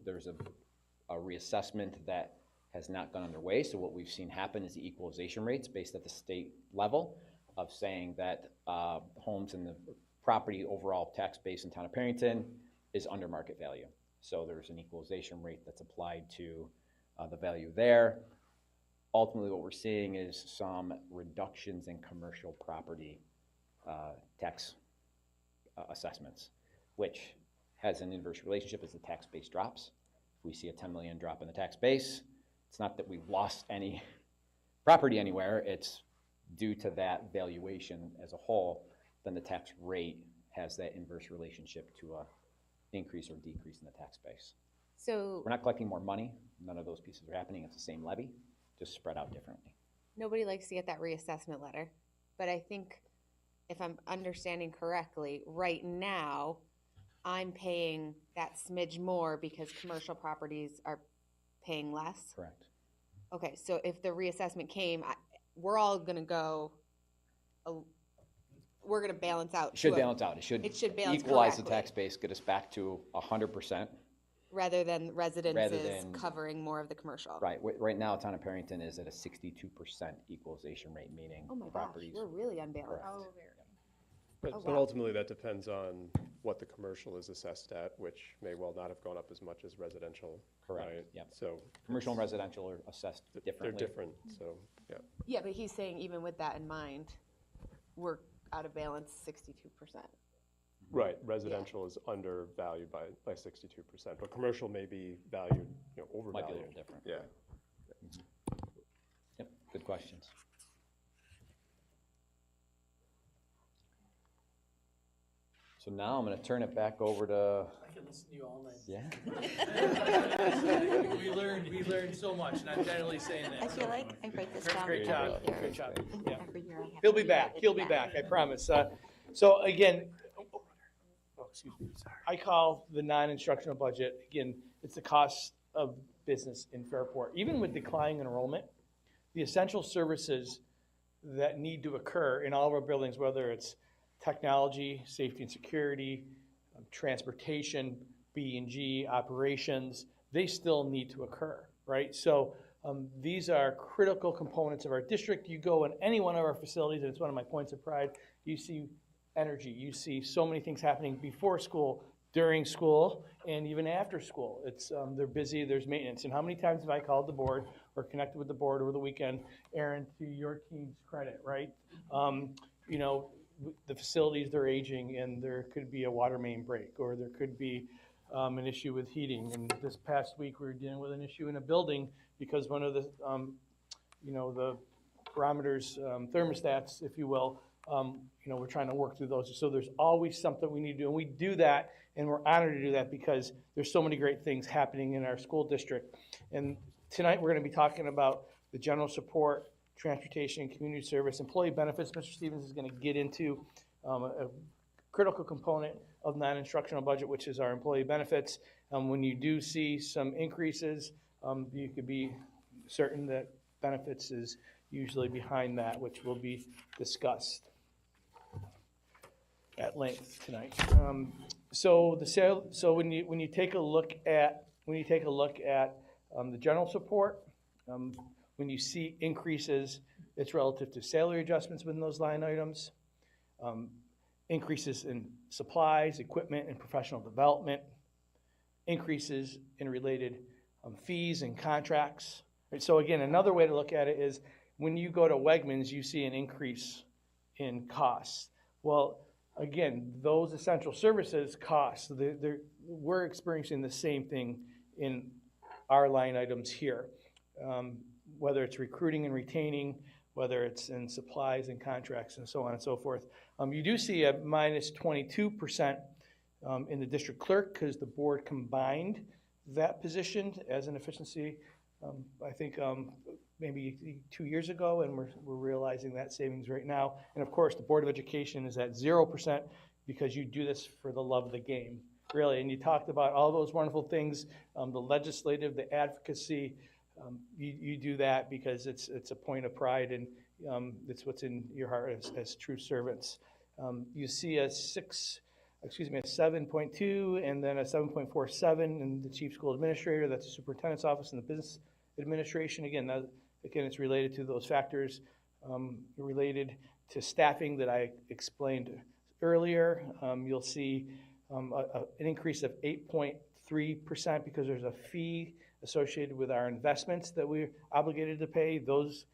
there's a reassessment that has not gone underway. So what we've seen happen is the equalization rates based at the state level of saying that homes and the property overall tax base in town of Perryton is under market value. So there's an equalization rate that's applied to the value there. Ultimately, what we're seeing is some reductions in commercial property tax assessments, which has an inverse relationship as the tax base drops. If we see a 10 million drop in the tax base, it's not that we've lost any property anywhere, it's due to that valuation as a whole, then the tax rate has that inverse relationship to a increase or decrease in the tax base. So We're not collecting more money, none of those pieces are happening, it's the same levy, just spread out differently. nobody likes to get that reassessment letter, but I think if I'm understanding correctly, right now, I'm paying that smidge more because commercial properties are paying less. Correct. Okay, so if the reassessment came, we're all gonna go, we're gonna balance out. It should to a- balance out, it should It should balance equalize the correctly. tax base, get us back to 100%. rather than residences than- covering more of the commercial. Right, right now, Town of Perrington is at a 62% equalization rate, meaning Oh my gosh, properties. we're really unbalanced. Correct. But, Oh, but wow. ultimately, that depends on what the commercial is assessed at, which may well not have gone up as much as residential. Correct, Right? yep. So Commercial and residential are assessed they're differently. different, so, yeah. Yeah, but he's saying even with that in mind, we're out of balance 62%. Right, residential is undervalued by 62%, but commercial may be valued, Might overvalued. be a little different. Yeah. Yep, good questions. So now I'm gonna turn it back over to, I can listen to you all night. yeah, We learned so much, and I'm generally saying that. I feel like I write this Great, down great every job, year. great job, yeah. Every year I have He'll to be read back, it he'll be again. back, I promise. So again, excuse me, I call the non-instructional budget, again, it's the cost of business in Fairport. Even with declining enrollment, the essential services that need to occur in all of our buildings, whether it's technology, safety and security, transportation, B&G, operations, they still need to occur, right? So these are critical components of our district. You go in any one of our facilities, and it's one of my points of pride, you see energy, you see so many things happening before school, during school, and even after school. It's they're busy, there's maintenance. And how many times have I called the board or connected with the board over the weekend, Aaron, to your team's credit, right? You know, the facilities, they're aging, and there could be a water main break, or there could be an issue with heating. And this past week, we were dealing with an issue in a building because one of the, you know, the parameters, thermostats, if you will, you know, we're trying to work through those. So there's always something we need to do, and we do that, and we're honored to do that because there's so many great things happening in our school district. And tonight, we're gonna be talking about the general support, transportation, community service, employee benefits. Mr. Stevens is gonna get into a critical component of non-instructional budget, which is our employee benefits. When you do see some increases, you could be certain that benefits is usually behind that, which will be discussed at length tonight. So when you take a look at the general support, when you see increases, it's relative to salary adjustments within those line items, increases in supplies, equipment, and professional development, increases in related fees and contracts. And so again, another way to look at it is when you go to Wegmans, you see an increase in costs. Well, again, those essential services costs, we're experiencing the same thing in our line items here. Whether it's recruiting and retaining, whether it's in supplies and contracts and so on and so forth. You do see a minus 22% in the district clerk because the board combined that position as an efficiency, I think maybe 2 years ago, and we're realizing that savings right now. And of course, the Board of Education is at 0% because you do this for the love of the game, really. And you talked about all those wonderful things, the legislative, the advocacy. You do that because it's a point of pride, and it's what's in your heart as true servants. You see a 7.2 and then a 7.47 in the chief school administrator. That's the superintendent's office and the business administration. Again, it's related to those factors related to staffing that I explained earlier. You'll see an increase of 8.3% because there's a fee associated with our investments that we're obligated to pay. Those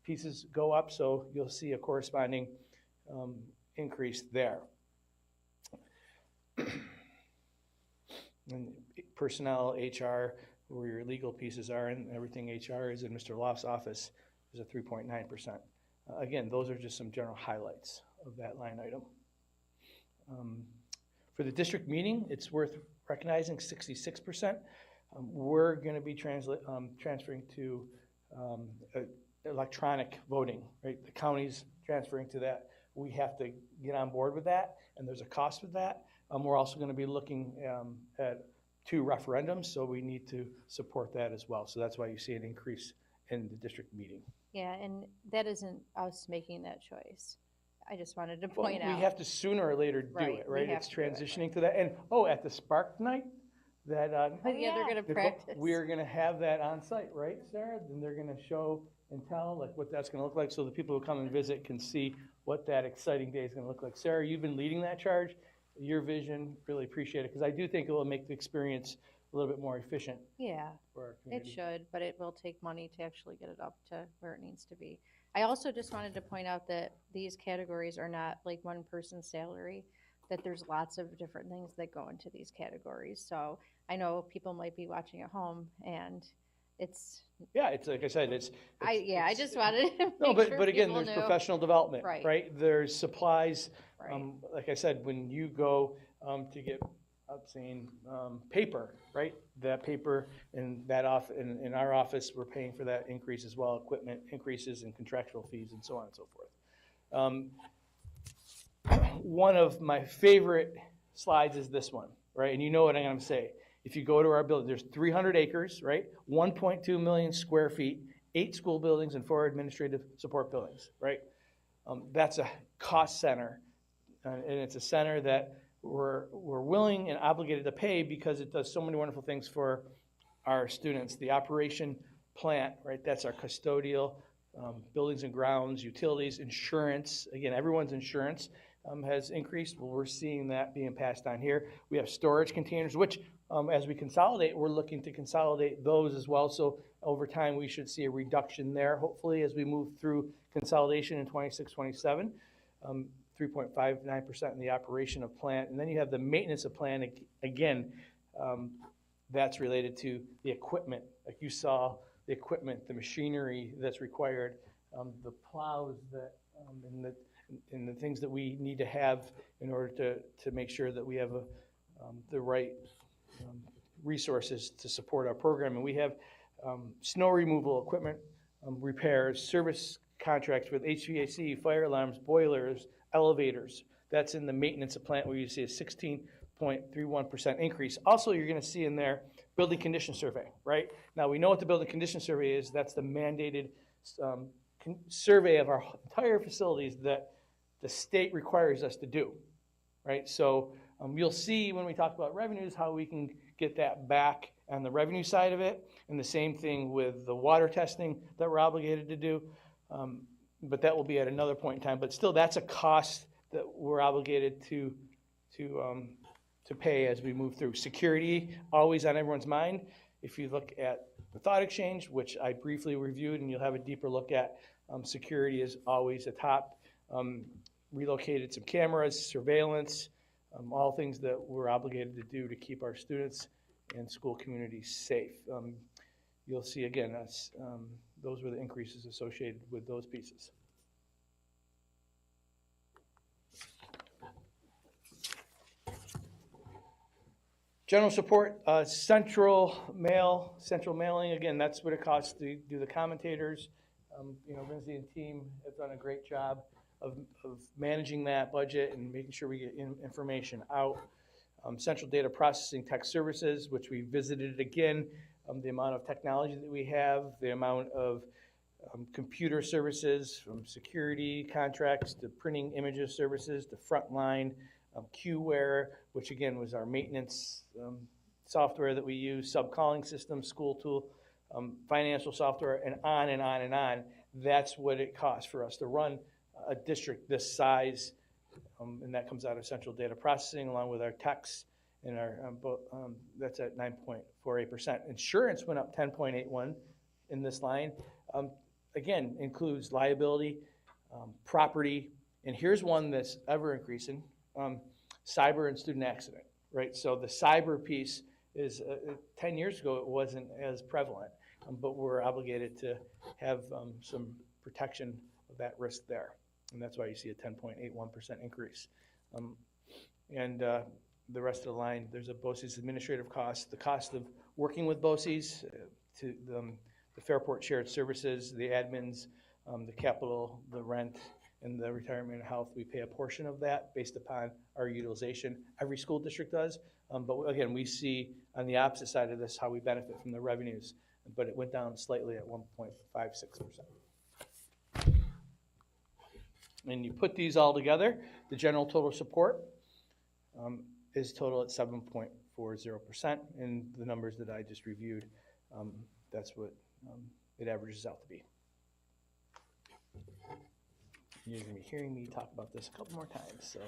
pieces go up, so you'll see a corresponding increase there. And personnel, HR, where your legal pieces are, and everything HR is in Mr. Loft's office, is a 3.9%. Again, those are just some general highlights of that line item. For the district meeting, it's worth recognizing 66%. We're going to be transferring to electronic voting, right? The county's transferring to that. We have to get on board with that, and there's a cost with that. We're also going to be looking at 2 referendums, so we need to support that as well. So that's why you see an increase in the district meeting. Yeah, and that isn't us making that choice. I just wanted to point out. We have to sooner or later do Right, it, we right? have It's to do it, transitioning to that. And, at the Spark night, that, Yeah, they're gonna Nicole, practice. we're gonna have that on site, right, Sarah? And they're gonna show and tell like what that's gonna look like, so the people who come and visit can see what that exciting day is gonna look like. Sarah, you've been leading that charge, your vision, really appreciate it, because I do think it will make the experience a little bit more efficient Yeah, for our it community. should, but it will take money to actually get it up to where it needs to be. I also just wanted to point out that these categories are not like one person's salary, that there's lots of different things that go into these categories. So I know people might be watching at home and it's, Yeah, it's like I said, it's. I just wanted to No, make sure but again, people there's knew. professional development, Right. right? There's supplies. Right. Like I said, when you go to get, I'm saying, paper, right? That paper in in our office, we're paying for that increase as well, equipment increases and contractual fees and so on and so forth. One of my favorite slides is this one, right? And you know what I'm gonna say. If you go to our building, there's 300 acres, right? 1.2 million square feet, 8 school buildings and 4 administrative support buildings, right? That's a cost center, and it's a center that we're willing and obligated to pay because it does so many wonderful things for our students. The operation plant, right? That's our custodial, buildings and grounds, utilities, insurance. Again, everyone's insurance has increased. Well, we're seeing that being passed on here. We have storage containers, which as we consolidate, we're looking to consolidate those as well. So over time, we should see a reduction there, hopefully, as we move through consolidation in 26, 27. 3.59% in the operation of plant. And then you have the maintenance of plant. Again, that's related to the equipment. Like you saw, the equipment, the machinery that's required, the plows that, and the things that we need to have in order to make sure that we have the right resources to support our program. And we have snow removal equipment, repairs, service contracts with HVAC, fire alarms, boilers, elevators. That's in the maintenance of plant where you see a 16.31% increase. Also, you're gonna see in there building condition survey, right? Now, we know what the building condition survey is. That's the mandated survey of our entire facilities that the state requires us to do, right? So you'll see when we talk about revenues how we can get that back on the revenue side of it, and the same thing with the water testing that we're obligated to do. But that will be at another point in time. But still, that's a cost that we're obligated to pay as we move through. Security, always on everyone's mind. If you look at the thought exchange, which I briefly reviewed, and you'll have a deeper look at, security is always a top. Relocated some cameras, surveillance, all things that we're obligated to do to keep our students and school communities safe. You'll see again, those were the increases associated with those pieces. General support, central mailing, again, that's what it costs to do the commentators. Lindsay and team have done a great job of managing that budget and making sure we get information out. Central data processing tech services, which we visited again, the amount of technology that we have, the amount of computer services, from security contracts to printing images services to frontline, QWare, which again was our maintenance software that we use, sub-calling system, school tool, financial software, and on and on and on. That's what it costs for us to run a district this size, and that comes out of central data processing along with our techs and our, that's at 9.48%. Insurance went up 10.81 in this line. Again, includes liability, property, and here's one that's ever increasing, cyber and student accident, right? So the cyber piece is, 10 years ago, it wasn't as prevalent, but we're obligated to have some protection of that risk there. And that's why you see a 10.81% increase. The rest of the line, there's a BOCES administrative cost, the cost of working with BOCES, to the Fairport Shared Services, the admins, the capital, the rent, and the retirement and health. We pay a portion of that based upon our utilization. Every school district does. But again, we see on the opposite side of this how we benefit from the revenues, but it went down slightly at 1.56%. And you put these all together, the general total support is total at 7.4%. for 0%, and the numbers that I just reviewed, that's what it averages out to be. You're going to be hearing me talk about this a couple more times, so,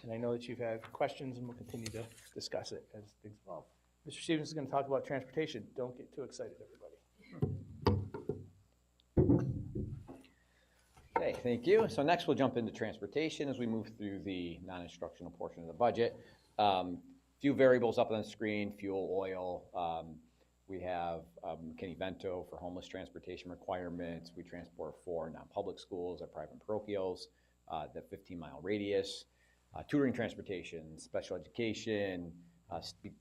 and I know that you've had questions, and we'll continue to discuss it as things evolve. Mr. Stevens is going to talk about transportation. Don't get too excited, everybody. Okay, thank you. So next we'll jump into transportation as we move through the non-instructional portion of the budget. Few variables up on the screen: fuel, oil. We have McKinney-Vento for homeless transportation requirements. We transport for non-public schools or private parochials, the 15-mile radius. Tutoring transportation, special education,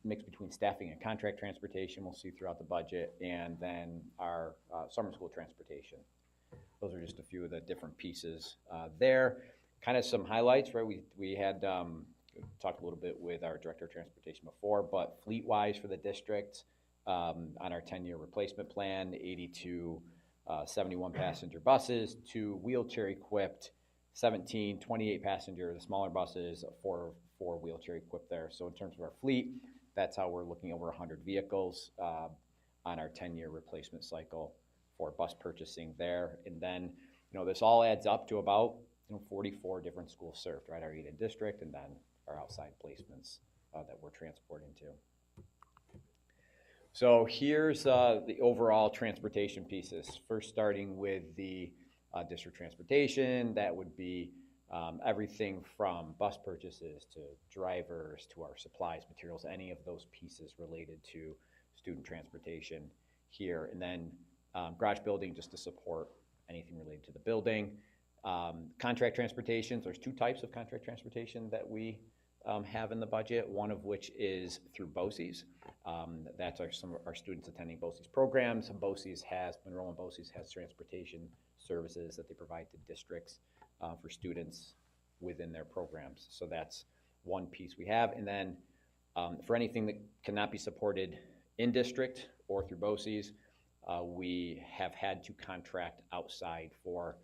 mix between staffing and contract transportation we'll see throughout the budget, and then our summer school transportation. Those are just a few of the different pieces there. Kind of some highlights, right? We had talked a little bit with our Director of Transportation before, but fleet-wise for the district, on our 10-year replacement plan, 82 71 passenger buses, 2 wheelchair-equipped, 17 28-passenger, the smaller buses, 4 wheelchair-equipped there. So in terms of our fleet, that's how we're looking over 100 vehicles on our 10-year replacement cycle for bus purchasing there. And then, this all adds up to about 44 different schools served, right? Our Eden district, and then our outside placements that we're transporting to. So here's the overall transportation pieces. First, starting with the district transportation, that would be everything from bus purchases to drivers to our supplies, materials, any of those pieces related to student transportation here. And then garage building, just to support anything related to the building. Contract transportation, there's 2 types of contract transportation that we have in the budget, one of which is through BOCES. That's some of our students attending BOCES programs. Monroe and BOCES has transportation services that they provide to districts for students within their programs. So that's one piece we have. And then for anything that cannot be supported in district or through BOCES, we have had to contract outside for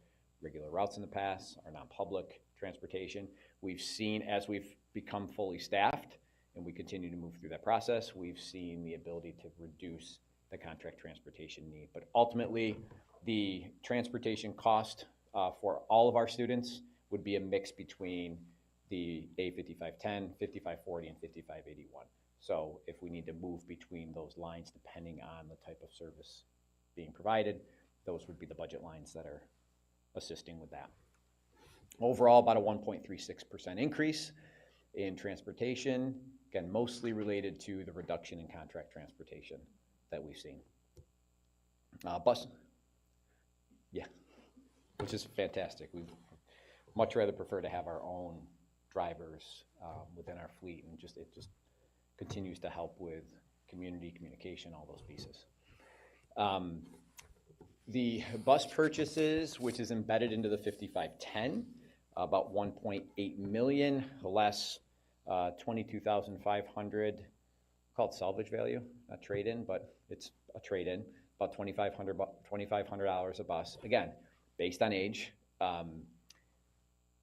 regular routes in the past, our non-public transportation. We've seen, as we've become fully staffed and we continue to move through that process, we've seen the ability to reduce the contract transportation need. But ultimately, the transportation cost for all of our students would be a mix between the A5510, 5540, and 5581. So if we need to move between those lines depending on the type of service being provided, those would be the budget lines that are assisting with that. Overall, about a 1.36% increase in transportation, again, mostly related to the reduction in contract transportation that we've seen. Bus, yeah, which is fantastic. We'd much rather prefer to have our own drivers within our fleet, and it just continues to help with communication, all those pieces. The bus purchases, which is embedded into the 5510, about 1.8 million, less 22,500, called salvage value, not trade-in, but it's a trade-in, about $2,500 a bus. Again, based on age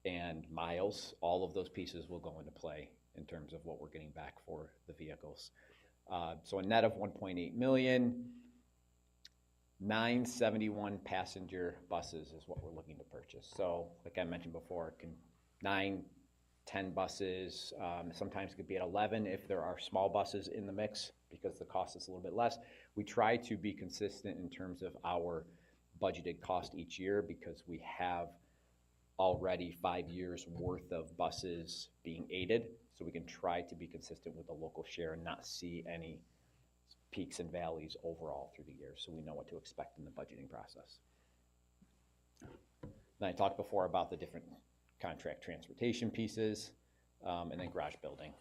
and miles, all of those pieces will go into play in terms of what we're getting back for the vehicles. So a net of 1.8 million, 971 passenger buses is what we're looking to purchase. So like I mentioned before, 9, 10 buses, sometimes it could be at 11 if there are small buses in the mix because the cost is a little bit less. We try to be consistent in terms of our budgeted cost each year because we have already 5 years worth of buses being aided, so we can try to be consistent with the local share and not see any peaks and valleys overall through the year, so we know what to expect in the budgeting process. Then I talked before about the different contract transportation pieces, and then garage building,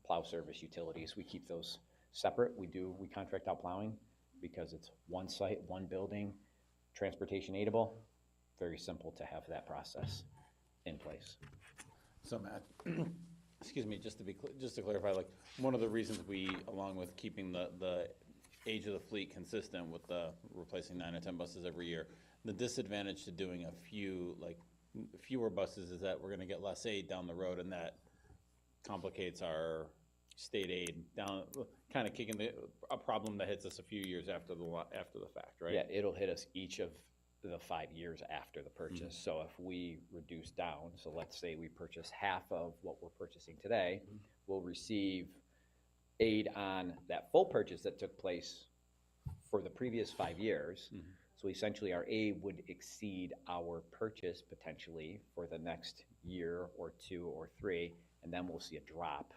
plow service, utilities. We keep those separate. We contract out plowing because it's one site, one building, transportation aidable. Very simple to have that process in place. So Matt, excuse me, just to clarify, like one of the reasons we, along with keeping the age of the fleet consistent with the replacing 9 or 10 buses every year, the disadvantage to doing fewer buses is that we're going to get less aid down the road, and that complicates our state aid down, kind of kicking a problem that hits us a few years after the fact, right? Yeah, it'll hit us each of the 5 years after the purchase. So if we reduce down, so let's say we purchase half of what we're purchasing today, we'll receive aid on that full purchase that took place for the previous 5 years. So essentially our aid would exceed our purchase potentially for the next year or 2 or 3, and then we'll see a drop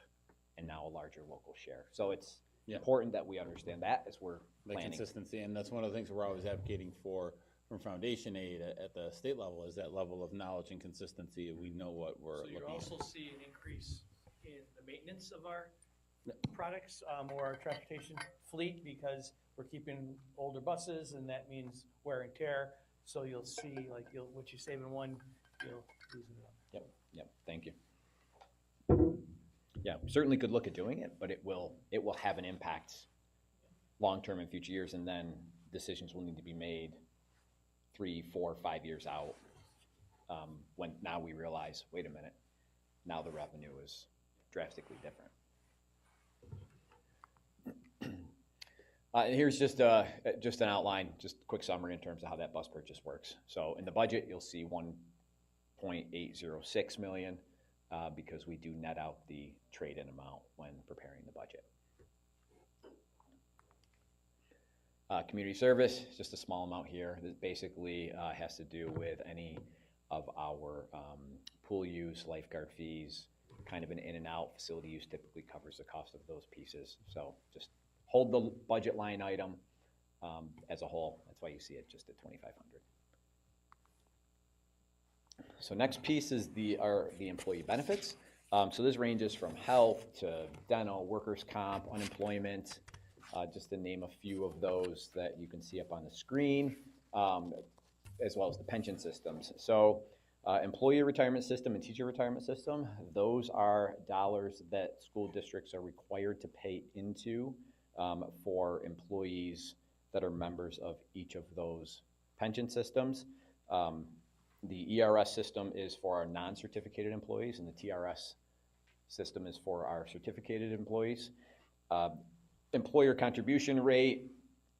and now a larger local share. So it's important that we understand that as we're planning. The consistency, and that's one of the things we're always advocating for from foundation aid at the state level, is that level of knowledge and consistency. We know what we're looking at. So you also see an increase in the maintenance of our products or our transportation fleet, because we're keeping older buses, and that means wear and tear. So you'll see, like, what you save in one, you'll lose it up. Yep, thank you. Yeah, we certainly could look at doing it, but it will have an impact long-term in future years, and then decisions will need to be made 3, 4, 5 years out, when now we realize, wait a minute, now the revenue is drastically different. And here's just an outline, just a quick summary in terms of how that bus purchase works. So in the budget, you'll see $1.806 million, because we do net out the trade-in amount when preparing the budget. Community service, just a small amount here. This basically has to do with any of our pool use, lifeguard fees, kind of an in and out. Facility use typically covers the cost of those pieces. So just hold the budget line item as a whole. That's why you see it just at $2,500. So next piece is the employee benefits. So this ranges from health to dental, workers' comp, unemployment, just to name a few of those that you can see up on the screen, as well as the pension systems. So employee retirement system and teacher retirement system, those are dollars that school districts are required to pay into for employees that are members of each of those pension systems. The ERS system is for our non-certificated employees, and the TRS system is for our certificated employees. Employer contribution rate,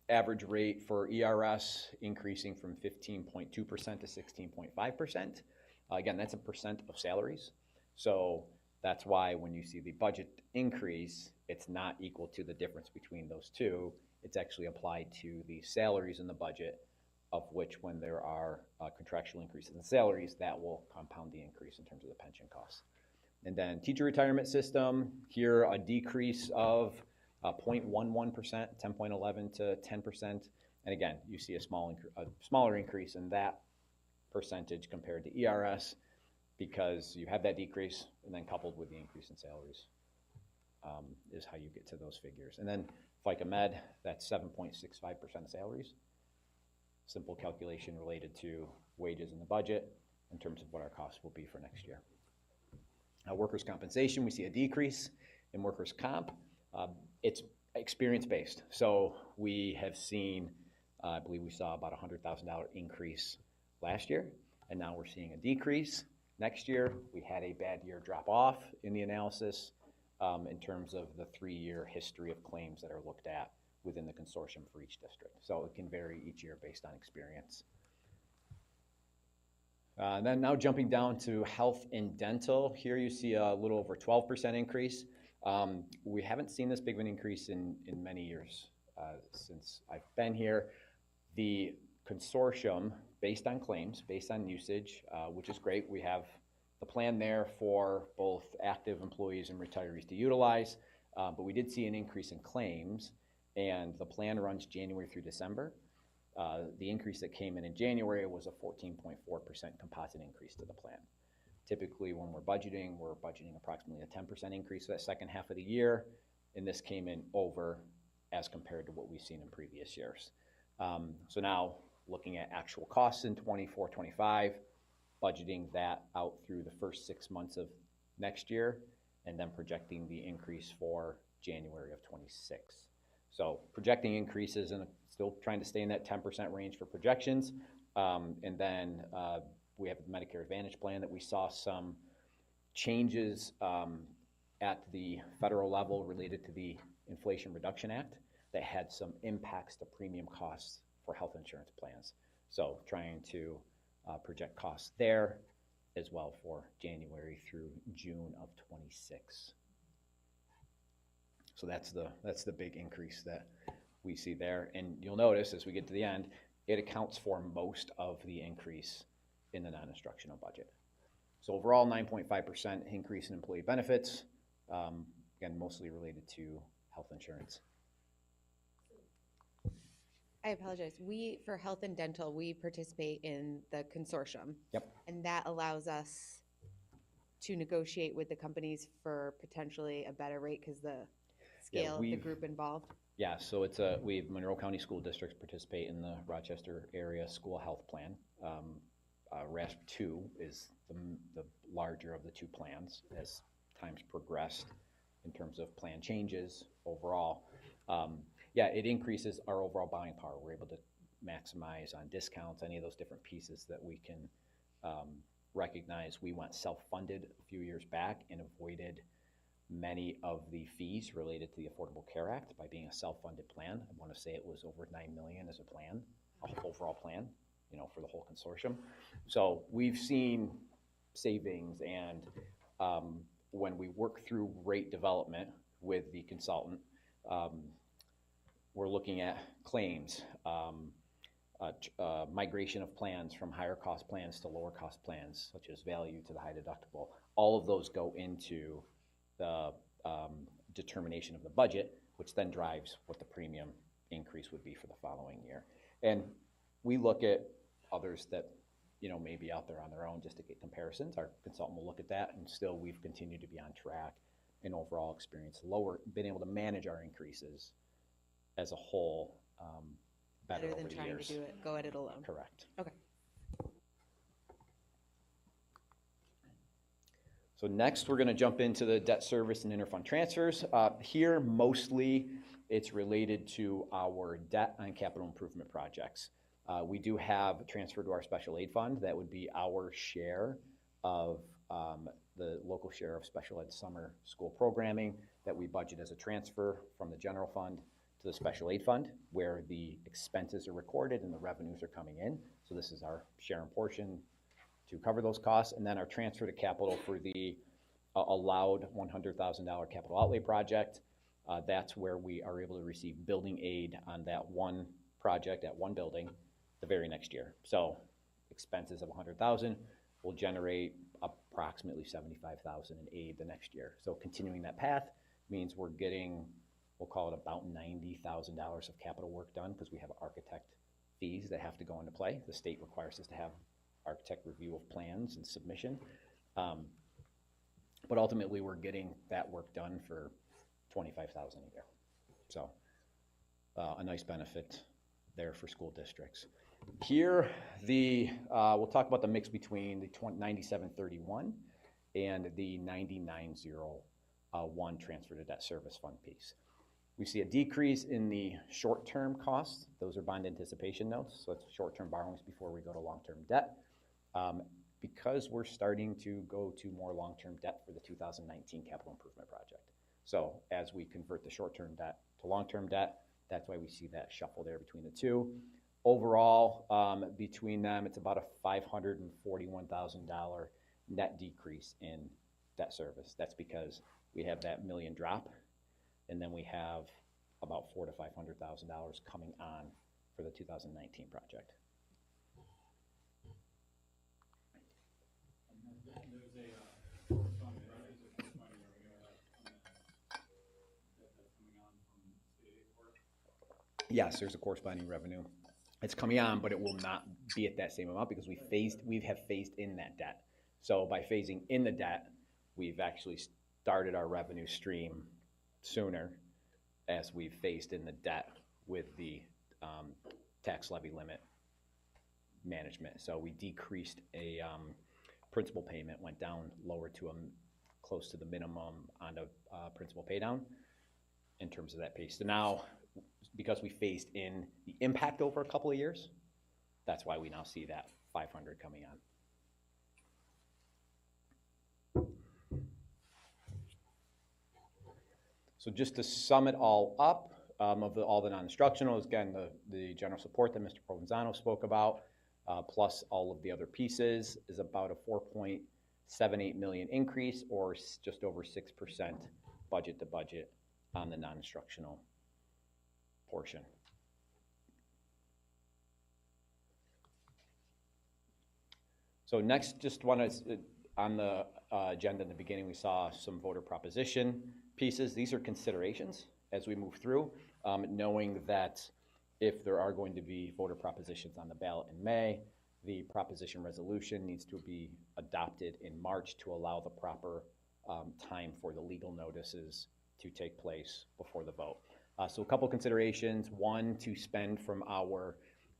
average rate for ERS increasing from 15.2% to 16.5%. Again, that's a percent of salaries. So that's why when you see the budget increase, it's not equal to the difference between those two. It's actually applied to the salaries in the budget, of which when there are contractual increases in salaries, that will compound the increase in terms of the pension costs. And then teacher retirement system, here a decrease of 0.11%, 10.11 to 10%. And again, you see a smaller increase in that percentage compared to ERS, because you have that decrease, and then coupled with the increase in salaries is how you get to those figures. And then FICA Med, that's 7.65% of salaries. Simple calculation related to wages in the budget in terms of what our costs will be for next year. Workers' compensation, we see a decrease in workers' comp. It's experience-based. So we have seen, I believe we saw about a $100,000 increase last year, and now we're seeing a decrease. Next year, we had a bad year drop off in the analysis in terms of the 3-year history of claims that are looked at within the consortium for each district. So it can vary each year based on experience. And then now jumping down to health and dental, here you see a little over 12% increase. We haven't seen this big of an increase in many years since I've been here. The consortium, based on claims, based on usage, which is great. We have the plan there for both active employees and retirees to utilize, but we did see an increase in claims, and the plan runs January through December. The increase that came in January was a 14.4% composite increase to the plan. Typically, when we're budgeting approximately a 10% increase for that second half of the year, and this came in over as compared to what we've seen in previous years. So now, looking at actual costs in 24-25, budgeting that out through the first 6 months of next year, and then projecting the increase for January of 26. So projecting increases and still trying to stay in that 10% range for projections. And then we have the Medicare Advantage plan that we saw some changes at the federal level related to the Inflation Reduction Act that had some impacts to premium costs for health insurance plans. So trying to project costs there as well for January through June of '26. So that's the big increase that we see there. And you'll notice as we get to the end, it accounts for most of the increase in the non-instructional budget. So overall, 9.5% increase in employee benefits, again, mostly related to health insurance. I apologize. For health and dental, we participate in the consortium. Yep. And that allows us to negotiate with the companies for potentially a better rate because the scale of the group involved. Yeah, so we have Monroe County School Districts participate in the Rochester Area School Health Plan. RASP 2 is the larger of the two plans as times progressed in terms of plan changes overall. Yeah, it increases our overall buying power. We're able to maximize on discounts, any of those different pieces that we can recognize. We went self-funded a few years back and avoided many of the fees related to the Affordable Care Act by being a self-funded plan. I want to say it was over $9 million as a plan, a overall plan, for the whole consortium. So we've seen savings, and when we work through rate development with the consultant, we're looking at claims, migration of plans from higher cost plans to lower cost plans, such as value to the high deductible. All of those go into the determination of the budget, which then drives what the premium increase would be for the following year. And we look at others that may be out there on their own just to get comparisons. Our consultant will look at that, and still we've continued to be on track and overall experience been able to manage our increases as a whole better over than the trying years. to do it, go at it alone. Correct. Okay. So next, we're going to jump into the debt service and interfund transfers. Here, mostly, it's related to our debt on capital improvement projects. We do have a transfer to our special aid fund. That would be our share of the local share of special ed summer school programming that we budget as a transfer from the general fund to the special aid fund, where the expenses are recorded and the revenues are coming in. So this is our share and portion to cover those costs, and then our transfer to capital for the allowed $100,000 capital outlay project. That's where we are able to receive building aid on that one project at one building the very next year. So expenses of $100,000 will generate approximately $75,000 in aid the next year. So continuing that path means we're getting, we'll call it about $90,000 of capital work done, because we have architect fees that have to go into play. The state requires us to have architect review of plans and submission. But ultimately, we're getting that work done for $25,000 a year. So a nice benefit there for school districts. Here, we'll talk about the mix between the 9731 and the 9901 transfer to debt service fund piece. We see a decrease in the short-term costs. Those are bond anticipation notes, so it's short-term borrowings before we go to long-term debt. Because we're starting to go to more long-term debt for the 2019 capital improvement project. So as we convert the short-term debt to long-term debt, that's why we see that shuffle there between the two. Overall, between them, it's about a $541,000 net decrease in debt service. That's because we have that $1 million drop, and then we have about $400,000 to $500,000 coming on for the 2019 project. Yes, there's a corresponding revenue. It's coming on, but it will not be at that same amount because we have phased in that debt. So by phasing in the debt, we've actually started our revenue stream sooner as we've phased in the debt with the tax levy limit management. So we decreased a principal payment, went down lower to close to the minimum on a principal pay down in terms of that piece. So now, because we phased in the impact over a couple of years, that's why we now see that 500 coming on. So just to sum it all up, all the non-instructionals, again, the general support that Mr. Provenzano spoke about, plus all of the other pieces, is about a 4.78 million increase, or just over 6% budget to budget on the non-instructional portion. So next, just want to, on the agenda in the beginning, we saw some voter proposition pieces. These are considerations as we move through, knowing that if there are going to be voter propositions on the ballot in May, the proposition resolution needs to be adopted in March to allow the proper time for the legal notices to take place before the vote. So a couple considerations. One, to spend from our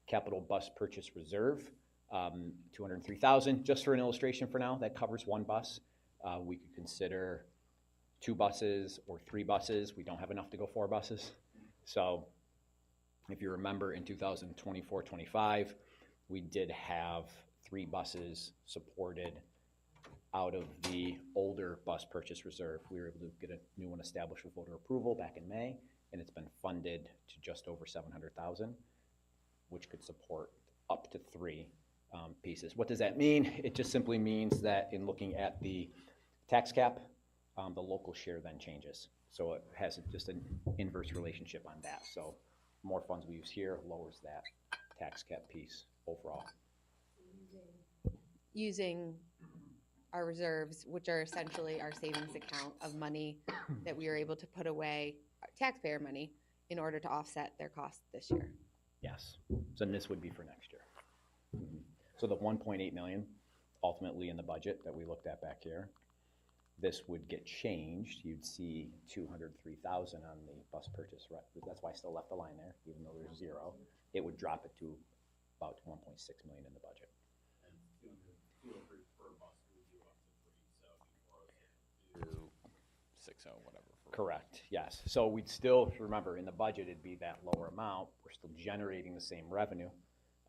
capital bus purchase reserve, $203,000, just for an illustration for now, that covers one bus. We could consider 2 buses or 3 buses. We don't have enough to go 4 buses. So if you remember in 2024-25, we did have 3 buses supported out of the older bus purchase reserve. We were able to get a new one established with voter approval back in May, and it's been funded to just over $700,000, which could support up to 3 pieces. What does that mean? It just simply means that in looking at the tax cap, the local share then changes. So it has just an inverse relationship on that. So more funds we use here lowers that tax cap piece overall. Using our reserves, which are essentially our savings account of money that we are able to put away, taxpayer money, in order to offset their costs this year. Yes. So this would be for next year. Mm-hmm. So the 1.8 million ultimately in the budget that we looked at back here, this would get changed. You'd see 203,000 on the bus purchase. Right? That's why I still left the line there, even though there's 0. It would drop it to about 1.6 million in the budget. And 203 per bus would do up to 3, so before do 60, whatever. Correct, yes. So we'd still, remember, in the budget, it'd be that lower amount. We're still generating the same revenue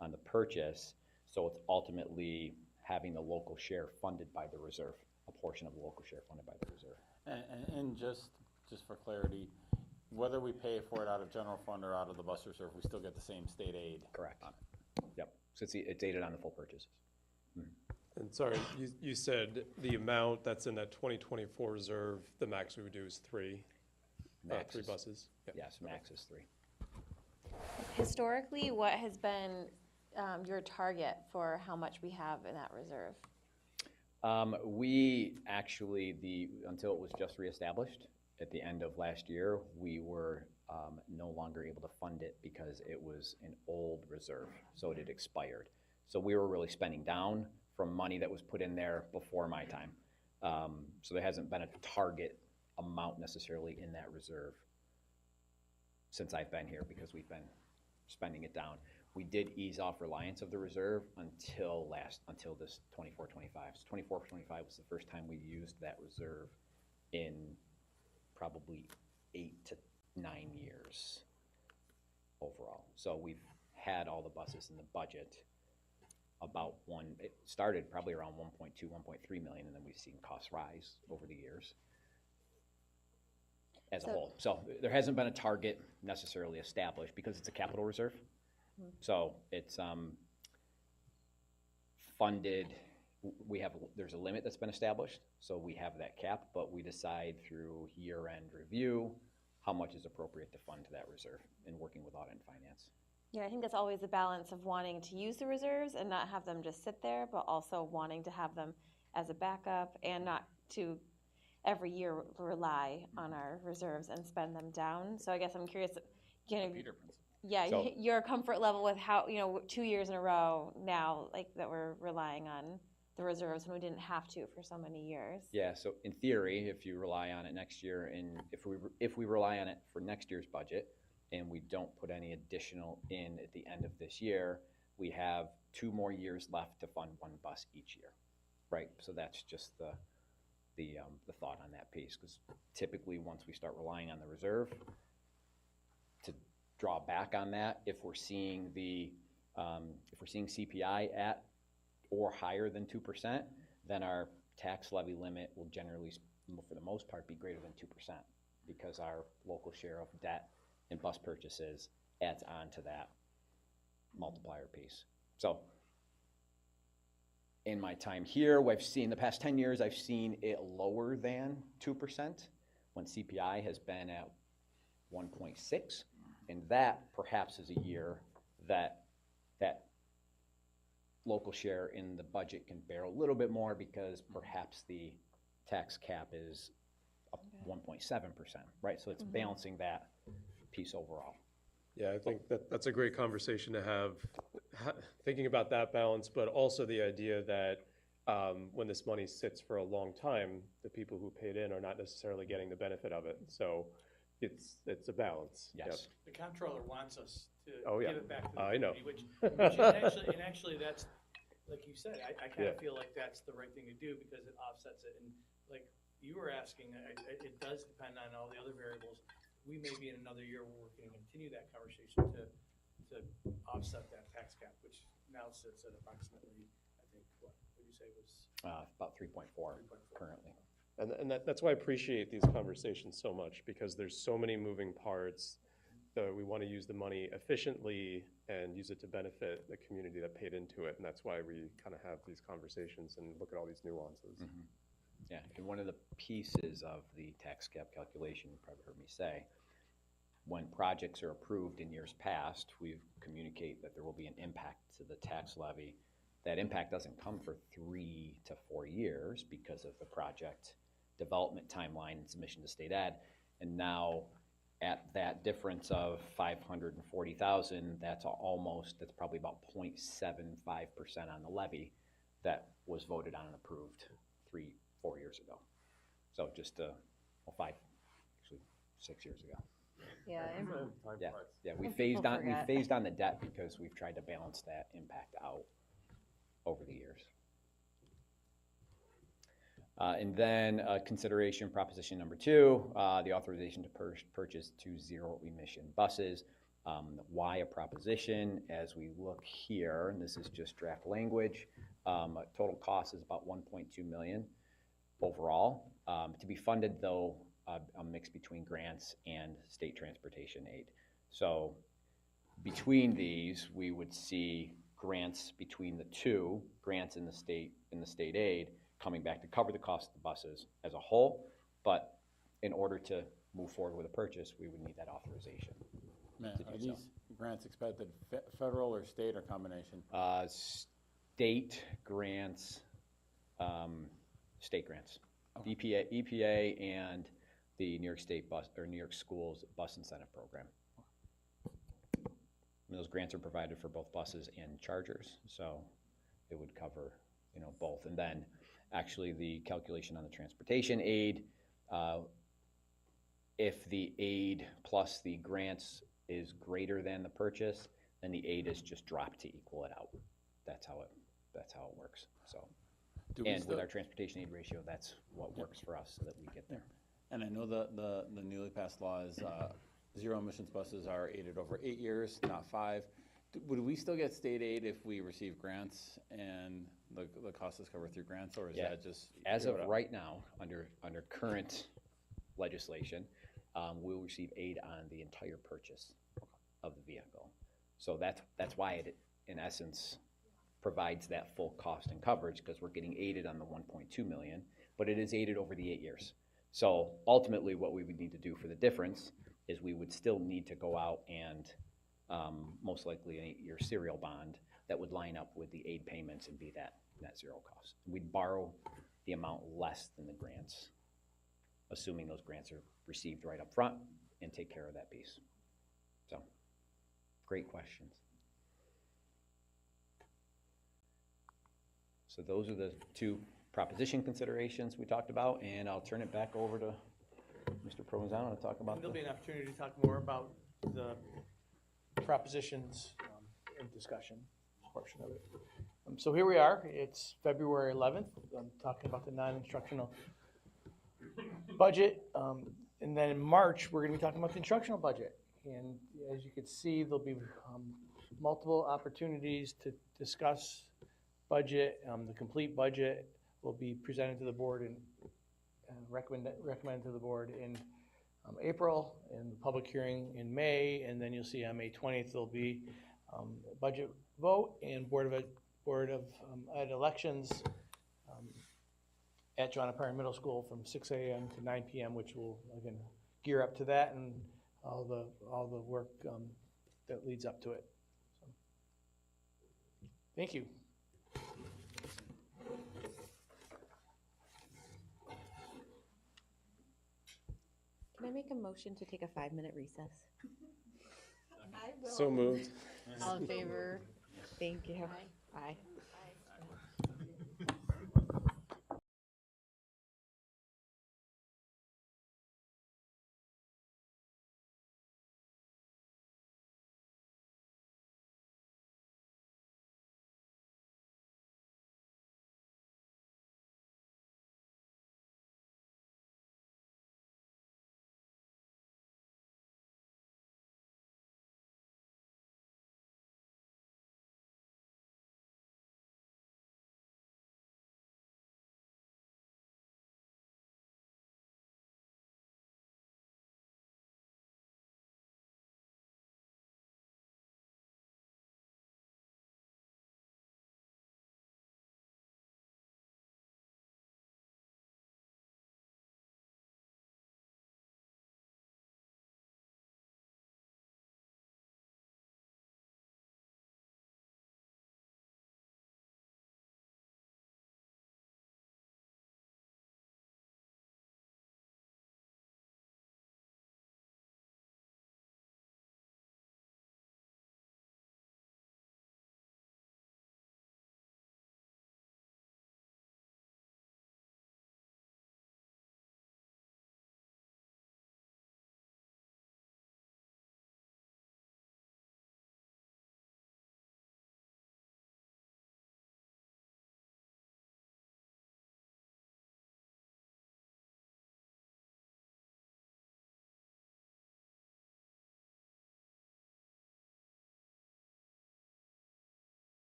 on the purchase, so it's ultimately having the local share funded by the reserve, a portion of the local share funded by the reserve. And just for clarity, whether we pay for it out of general fund or out of the bus reserve, we still get the same state aid. Correct. Yep, so it's aided on the full purchases. And sorry, you said the amount that's in that 2024 reserve, the max we would do is 3 buses? Yep. Yes, max is 3. Historically, what has been your target for how much we have in that reserve? We actually, until it was just reestablished at the end of last year, we were no longer able to fund it because it was an old reserve, so it had expired. So we were really spending down from money that was put in there before my time. So there hasn't been a target amount necessarily in that reserve since I've been here, because we've been spending it down. We did ease off reliance of the reserve until this 24-25. So 24-25 was the first time we used that reserve in probably 8 to 9 years overall. So we've had all the buses in the budget it started probably around 1.2, 1.3 million, and then we've seen costs rise over the years as a whole. So there hasn't been a target necessarily established because it's a capital reserve. Mm-hmm. So it's funded. There's a limit that's been established, so we have that cap, but we decide through year-end review how much is appropriate to fund to that reserve in working with audit and finance. Yeah, I think that's always a balance of wanting to use the reserves and not have them just sit there, but also wanting to have them as a backup and not to every year rely on our reserves and spend them down. So I guess I'm curious, your comfort level with how, 2 years in a row now, like that we're relying on the reserves when we didn't have to for so many years. Yeah, so in theory, if you rely on it next year, and if we rely on it for next year's budget, and we don't put any additional in at the end of this year, we have 2 more years left to fund 1 bus each year, right? So that's just the thought on that piece, because typically once we start relying on the reserve to draw back on that, if we're seeing CPI at or higher than 2%, then our tax levy limit will generally, for the most part, be greater than 2%. because our local share of debt and bus purchases adds on to that multiplier piece. So in my time here, we've seen the past 10 years, I've seen it lower than 2% when CPI has been at 1.6. And that perhaps is a year that local share in the budget can bear a little bit more because perhaps the tax cap is up 1.7%, right? So it's balancing that piece overall. Yeah, I think that's a great conversation to have, thinking about that balance, but also the idea that when this money sits for a long time, the people who paid in are not necessarily getting the benefit of it. So it's a balance. Yes. The comptroller wants us to Oh, yeah. give it back to the I know. community, and actually that's, like you said, I kind of Yeah. feel like that's the right thing to do because it offsets it. And like you were asking, it does depend on all the other variables. We may be in another year where we're going to continue that conversation to offset that tax cap, which now sits at approximately, I think, what would you say was? About 3.4 currently. And that's why I appreciate these conversations so much, because there's so many moving parts. We want to use the money efficiently and use it to benefit the community that paid into it. And that's why we kind of have these conversations and look at all these nuances. Mm-hmm. Yeah, and one of the pieces of the tax cap calculation, you probably heard me say, when projects are approved in years past, we communicate that there will be an impact to the tax levy. That impact doesn't come for 3 to 4 years because of the project development timeline and submission to state ed. And now at that difference of 540,000, that's probably about 0.75% on the levy that was voted on and approved 3-4 years ago. So just 6 years ago. Yeah, and Yeah, we people forget. phased on the debt because we've tried to balance that impact out over the years. And then consideration proposition number 2, the authorization to purchase 2 zero-emission buses. Why a proposition? As we look here, and this is just draft language, total cost is about $1.2 million overall. To be funded, though, a mix between grants and state transportation aid. So between these, we would see grants between the two, grants in the state aid, coming back to cover the cost of the buses as a whole. But in order to move forward with a purchase, we would need that authorization. Man, are these grants expected federal or state or combination? State grants, state grants. Okay. EPA and the New York State bus, or New York Schools Bus Incentive Program. And those grants are provided for both buses and chargers, so it would cover, both. And then actually the calculation on the transportation aid, if the aid plus the grants is greater than the purchase, then the aid is just dropped to equal it out. That's how it works. So, with our transportation aid ratio, that's what works for us so that we get there. And I know the newly passed law is zero emissions buses are aided over 8 years, not 5. Would we still get state aid if we receive grants and the cost is covered through grants, or is that just? As of right now, under current legislation, we'll receive aid on the entire purchase of the vehicle. So that's why it, in essence, provides that full cost and coverage, because we're getting aided on the 1.2 million, but it is aided over the 8 years. So ultimately, what we would need to do for the difference is we would still need to go out and most likely an 8-year serial bond that would line up with the aid payments and be that net zero cost. We'd borrow the amount less than the grants, assuming those grants are received right up front, and take care of that piece. So, great questions. So those are the 2 proposition considerations we talked about, and I'll turn it back over to Mr. Provenzano to talk about. There'll be an opportunity to talk more about the propositions and discussion portion of it. So here we are. It's February 11th. I'm talking about the non-instructional budget, and then in March we're going to be talking about the instructional budget. And as you can see, there'll be multiple opportunities to discuss budget. The complete budget will be presented to the board and recommended to the board, and April, and the public hearing in May, and then you'll see on May 20th, there'll be a budget vote and Board of Ed elections at Joanna Parr Middle School from 6 a.m. to 9 p.m., which will, again, gear up to that and all the work that leads up to it. So, thank you. Can I make a motion to take a 5-minute recess? So moved. All in favor? Thank you. Bye.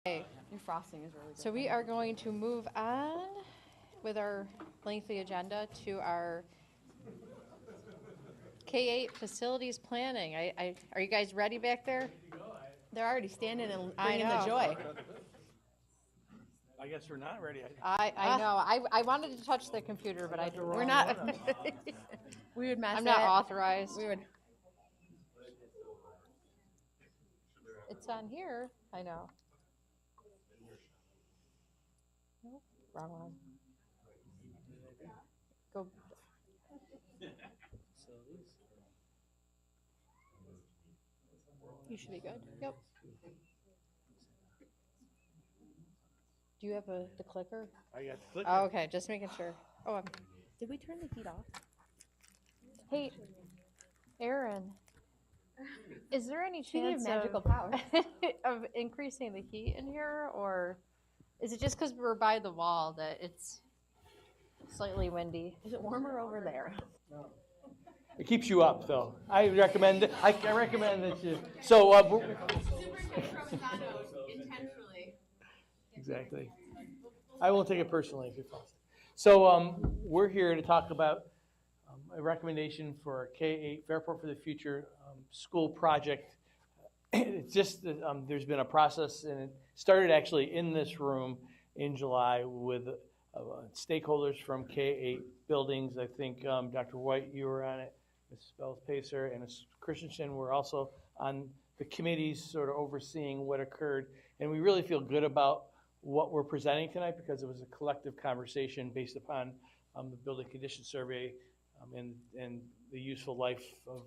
Your frosting is really good. So we are going to move on with our lengthy agenda to our K-8 facilities planning. Are you guys ready back there? They're already standing and I bringing the know. joy. I guess we're not ready. I know. I wanted to touch the computer, but We're not. We would mess I'm it. not authorized. We would. It's on here. I know. Nope, wrong one. Go. You should be good. Yep. Do you have the clicker? I got the clicker. Oh, okay, just making sure. Oh, Did we turn the heat off? hey, Aaron, is there any Speaking of chance magical of, power. of increasing the heat in here, or is it just because we're by the wall that it's slightly windy? Is it warmer over there? It keeps you up, though. I recommend that you. So, exactly. I won't take it personally if you fall. So, we're here to talk about a recommendation for a K-8 Fairport for the Future school project. It's just that there's been a process, and it started actually in this room in July with stakeholders from K-8 buildings. I think Dr. White, you were on it. Ms. Bells-Pacer and Ms. Christensen were also on the committees sort of overseeing what occurred. And we really feel good about what we're presenting tonight because it was a collective conversation based upon the building condition survey and the useful life of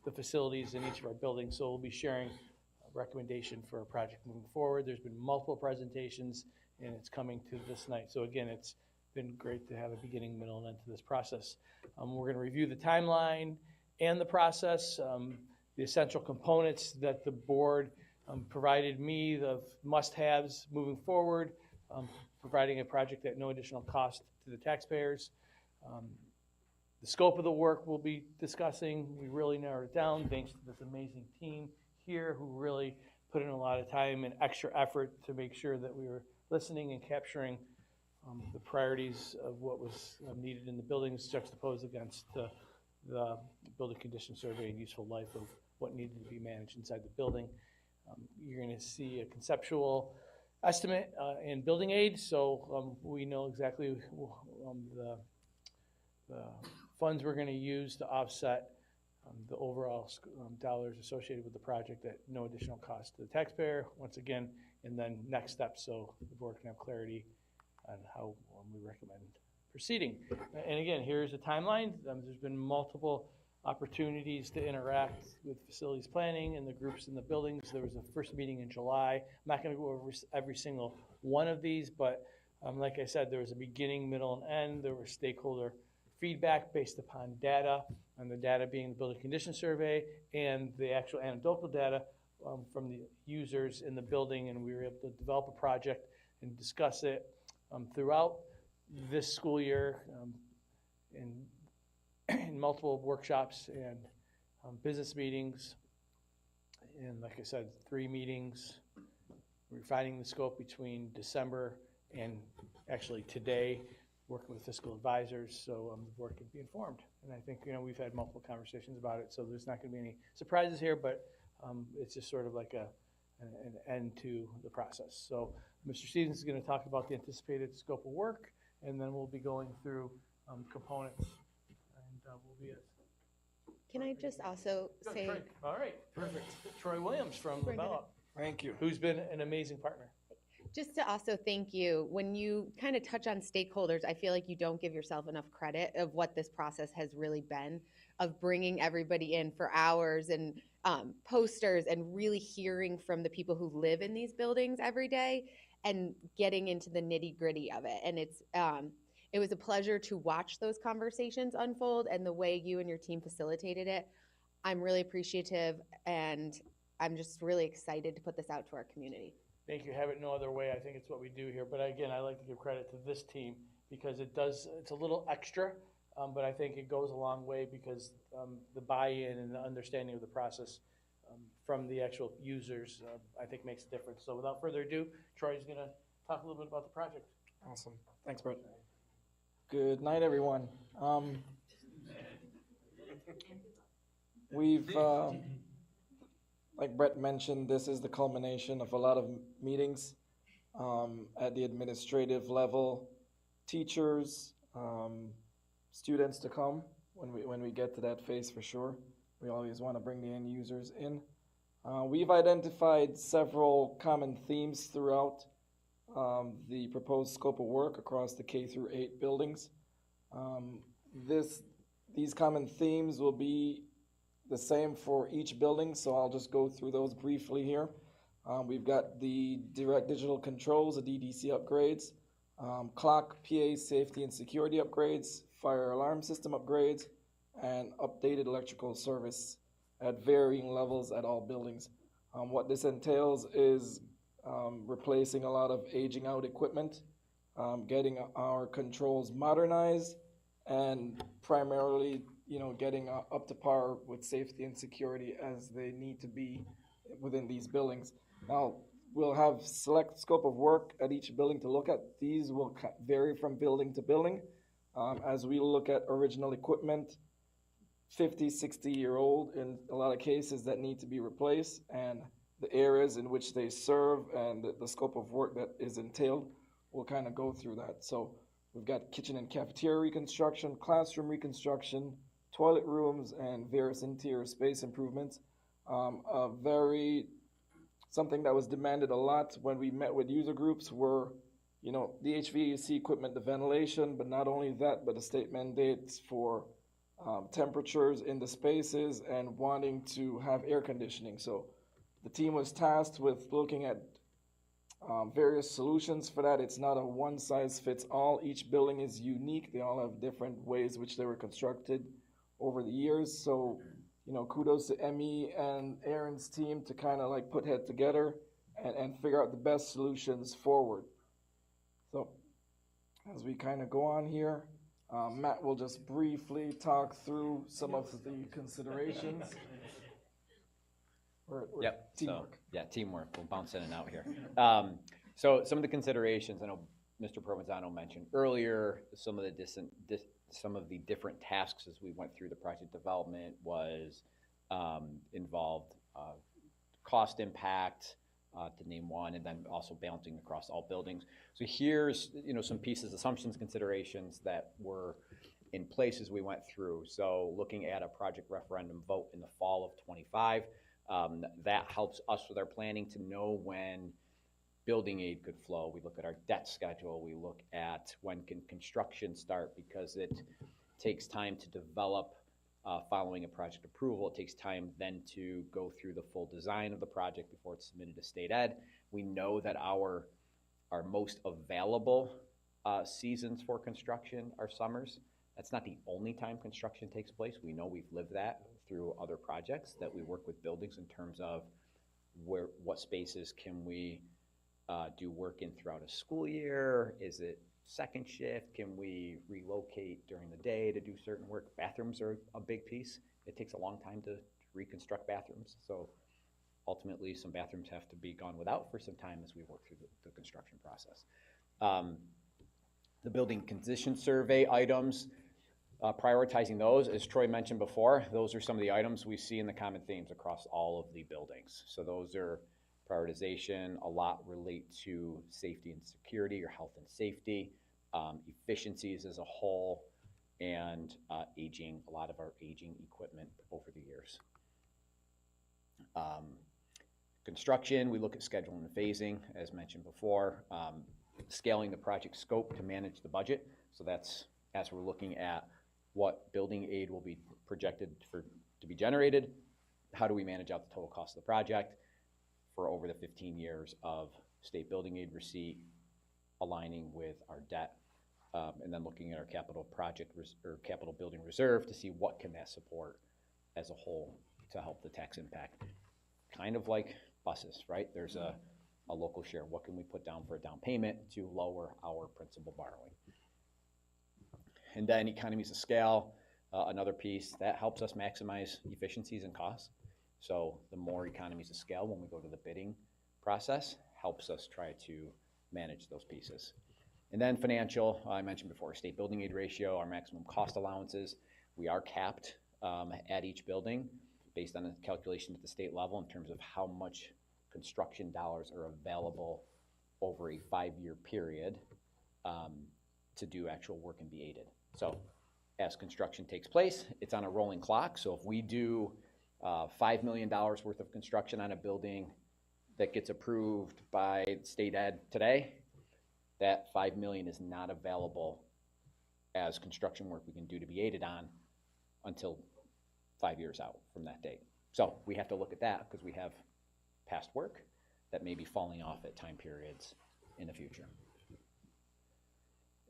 the facilities in each of our buildings. So we'll be sharing a recommendation for a project moving forward. There's been multiple presentations and it's coming to this night. So again, it's been great to have a beginning, middle, and end to this process. We're going to review the timeline and the process, the essential components that the board provided me, the must-haves moving forward, providing a project at no additional cost to the taxpayers. The scope of the work we'll be discussing, we really narrowed it down thanks to this amazing team here who really put in a lot of time and extra effort to make sure that we were listening and capturing the priorities of what was needed in the buildings juxtaposed against the building condition survey and useful life of what needed to be managed inside the building. You're going to see a conceptual estimate and building aid, so we know exactly the funds we're going to use to offset the overall dollars associated with the project at no additional cost to the taxpayer, once again, and then next steps so the board can have clarity on how we recommend proceeding. And again, here's a timeline. There's been multiple opportunities to interact with facilities planning and the groups in the buildings. There was a first meeting in July. I'm not going to go over every single one of these, but like I said, there was a beginning, middle, and end. There were stakeholder feedback based upon data, and the data being the building condition survey and the actual anecdotal data from the users in the building, and we were able to develop a project and discuss it throughout this school year in multiple workshops and business meetings. And like I said, 3 meetings, refining the scope between December and actually today, working with fiscal advisors so the board can be informed. And I think, we've had multiple conversations about it, so there's not going to be any surprises here, but it's just sort of like an end to the process. So Mr. Stevens is going to talk about the anticipated scope of work, and then we'll be going through components, and we'll be at. Can I just also say, Troy. All right, perfect. Troy Williams from Develop. Thank you. Who's been an amazing partner. just to also thank you, when you kind of touch on stakeholders, I feel like you don't give yourself enough credit of what this process has really been, of bringing everybody in for hours and posters and really hearing from the people who live in these buildings every day and getting into the nitty gritty of it. And it was a pleasure to watch those conversations unfold and the way you and your team facilitated it. I'm really appreciative, and I'm just really excited to put this out to our community. Thank you. Have it no other way. I think it's what we do here. But again, I like to give credit to this team because it's a little extra, but I think it goes a long way because the buy-in and the understanding of the process from from the actual users, I think makes a difference. So without further ado, Troy's gonna talk a little bit about the project. Awesome. Thanks, Brett. Good night, everyone. We've, like Brett mentioned, this is the culmination of a lot of meetings at the administrative level, teachers, students to come when we get to that phase for sure. We always want to bring the end users in. We've identified several common themes throughout the proposed scope of work across the K through 8 buildings. These common themes will be the same for each building, so I'll just go through those briefly here. We've got the direct digital controls, the DDC upgrades, clock, PA safety and security upgrades, fire alarm system upgrades, and updated electrical service at varying levels at all buildings. What this entails is replacing a lot of aging out equipment, getting our controls modernized, and primarily, getting up to par with safety and security as they need to be within these buildings. Now, we'll have select scope of work at each building to look at. These will vary from building to building. As we look at original equipment, 50, 60-year-old in a lot of cases that need to be replaced, and the areas in which they serve and the scope of work that is entailed, we'll kind of go through that. So we've got kitchen and cafeteria reconstruction, classroom reconstruction, toilet rooms, and various interior space improvements. Something that was demanded a lot when we met with user groups were, the HVAC equipment, the ventilation, but not only that, but the state mandates for temperatures in the spaces and wanting to have air conditioning. So the team was tasked with looking at various solutions for that. It's not a one-size-fits-all. Each building is unique. They all have different ways which they were constructed over the years. So, kudos to Emmy and Aaron's team to kind of like put head together and figure out the best solutions forward. So as we kind of go on here, Matt will just briefly talk through some of the considerations. Yep. Teamwork. Teamwork. We'll bounce in and out here. So some of the considerations, I know Mr. Provenzano mentioned earlier, some of the different tasks as we went through the project development was involved cost impact, to name one, and then also balancing across all buildings. So here's some pieces, assumptions, considerations that were in place as we went through. So looking at a project referendum vote in the fall of 25, that helps us with our planning to know when building aid could flow. We look at our debt schedule. We look at when can construction start, because it takes time to develop following a project approval. It takes time then to go through the full design of the project before it's submitted to state ed. We know that our most available seasons for construction are summers. That's not the only time construction takes place. We know we've lived that through other projects that we work with buildings in terms of what spaces can we do work in throughout a school year? Is it second shift? Can we relocate during the day to do certain work? Bathrooms are a big piece. It takes a long time to reconstruct bathrooms. So ultimately, some bathrooms have to be gone without for some time as we work through the construction process. The building condition survey items, prioritizing those, as Troy mentioned before, those are some of the items we see in the common themes across all of the buildings. So those are prioritization, a lot relate to safety and security or health and safety, efficiencies as a whole, and aging, a lot of our aging equipment over the years. Construction, we look at scheduling and phasing, as mentioned before, scaling the project scope to manage the budget. So that's as we're looking at what building aid will be projected to be generated, how do we manage out the total cost of the project for over the 15 years of state building aid receipt, aligning with our debt, and then looking at our capital project or capital building reserve to see what can that support as a whole to help the tax impact. Kind of like buses, right? There's a local share. What can we put down for a down payment to lower our principal borrowing? And then economies of scale, another piece that helps us maximize efficiencies and costs. So the more economies of scale when we go to the bidding process helps us try to manage those pieces. And then financial, I mentioned before, state building aid ratio, our maximum cost allowances. We are capped at each building based on a calculation at the state level in terms of how much construction dollars are available over a 5-year period to do actual work and be aided. So as construction takes place, it's on a rolling clock. So if we do $5 million worth of construction on a building that gets approved by state ed today, that $5 million is not available as construction work we can do to be aided on until 5 years out from that date. So we have to look at that because we have past work that may be falling off at time periods in the future.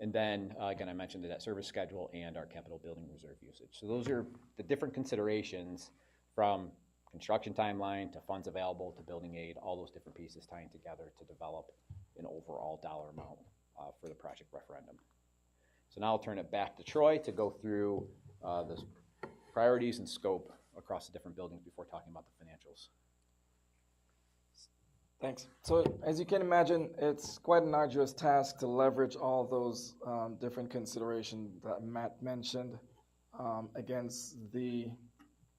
And then, again, I mentioned the debt service schedule and our capital building reserve usage. So those are the different considerations from construction timeline to funds available to building aid, all those different pieces tying together to develop an overall dollar amount for the project referendum. So now I'll turn it back to Troy to go through the priorities and scope across the different buildings before talking about the financials. Thanks. So as you can imagine, it's quite an arduous task to leverage all those different considerations that Matt mentioned against the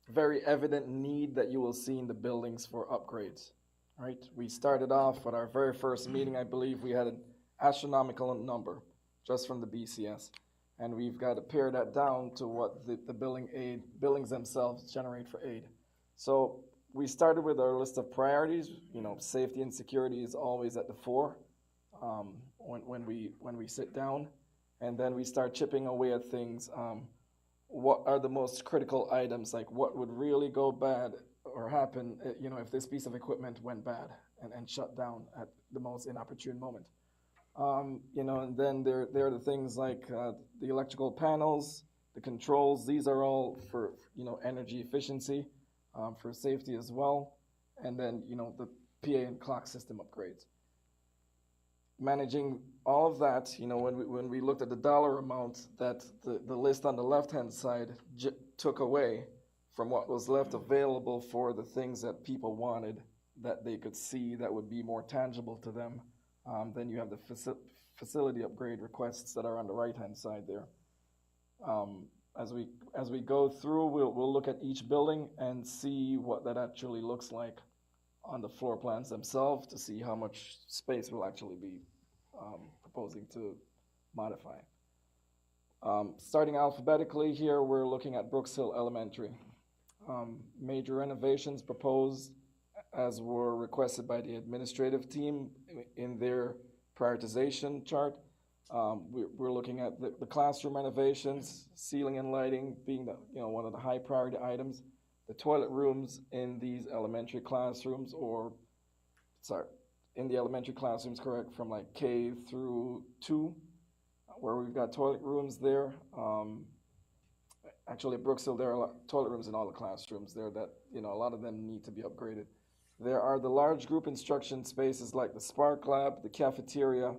very evident need that you will see in the buildings for upgrades. Right? We started off with our very first meeting, I believe we had an astronomical number just from the BCS. And we've got to pare that down to what the buildings themselves generate for aid. So we started with our list of priorities. You know, safety and security is always at the fore when we sit down, and then we start chipping away at things. What are the most critical items? Like what would really go bad or happen, you know, if this piece of equipment went bad and shut down at the most inopportune moment? You know, and then there are the things like the electrical panels, the controls. These are all for, you know, energy efficiency. For safety as well, and then, you know, the PA and clock system upgrades. Managing all of that, you know, when we looked at the dollar amount that the list on the left-hand side took away from what was left available for the things that people wanted, that they could see, that would be more tangible to them, then you have the facility upgrade requests that are on the right-hand side there. As we go through, we'll look at each building and see what that actually looks like on the floor plans themselves to see how much space we'll actually be proposing to modify. Starting alphabetically here, we're looking at Brooks Hill Elementary. Major renovations proposed as were requested by the administrative team in their prioritization chart. We're looking at the classroom renovations, ceiling and lighting being one of the high priority items. The toilet rooms in these elementary classrooms, in the elementary classrooms, correct, from like K through 2, where we've got toilet rooms there. Actually, at Brooks Hill, there are toilet rooms in all the classrooms there that, you know, a lot of them need to be upgraded. There are the large group instruction spaces like the Spark Lab, the cafeteria,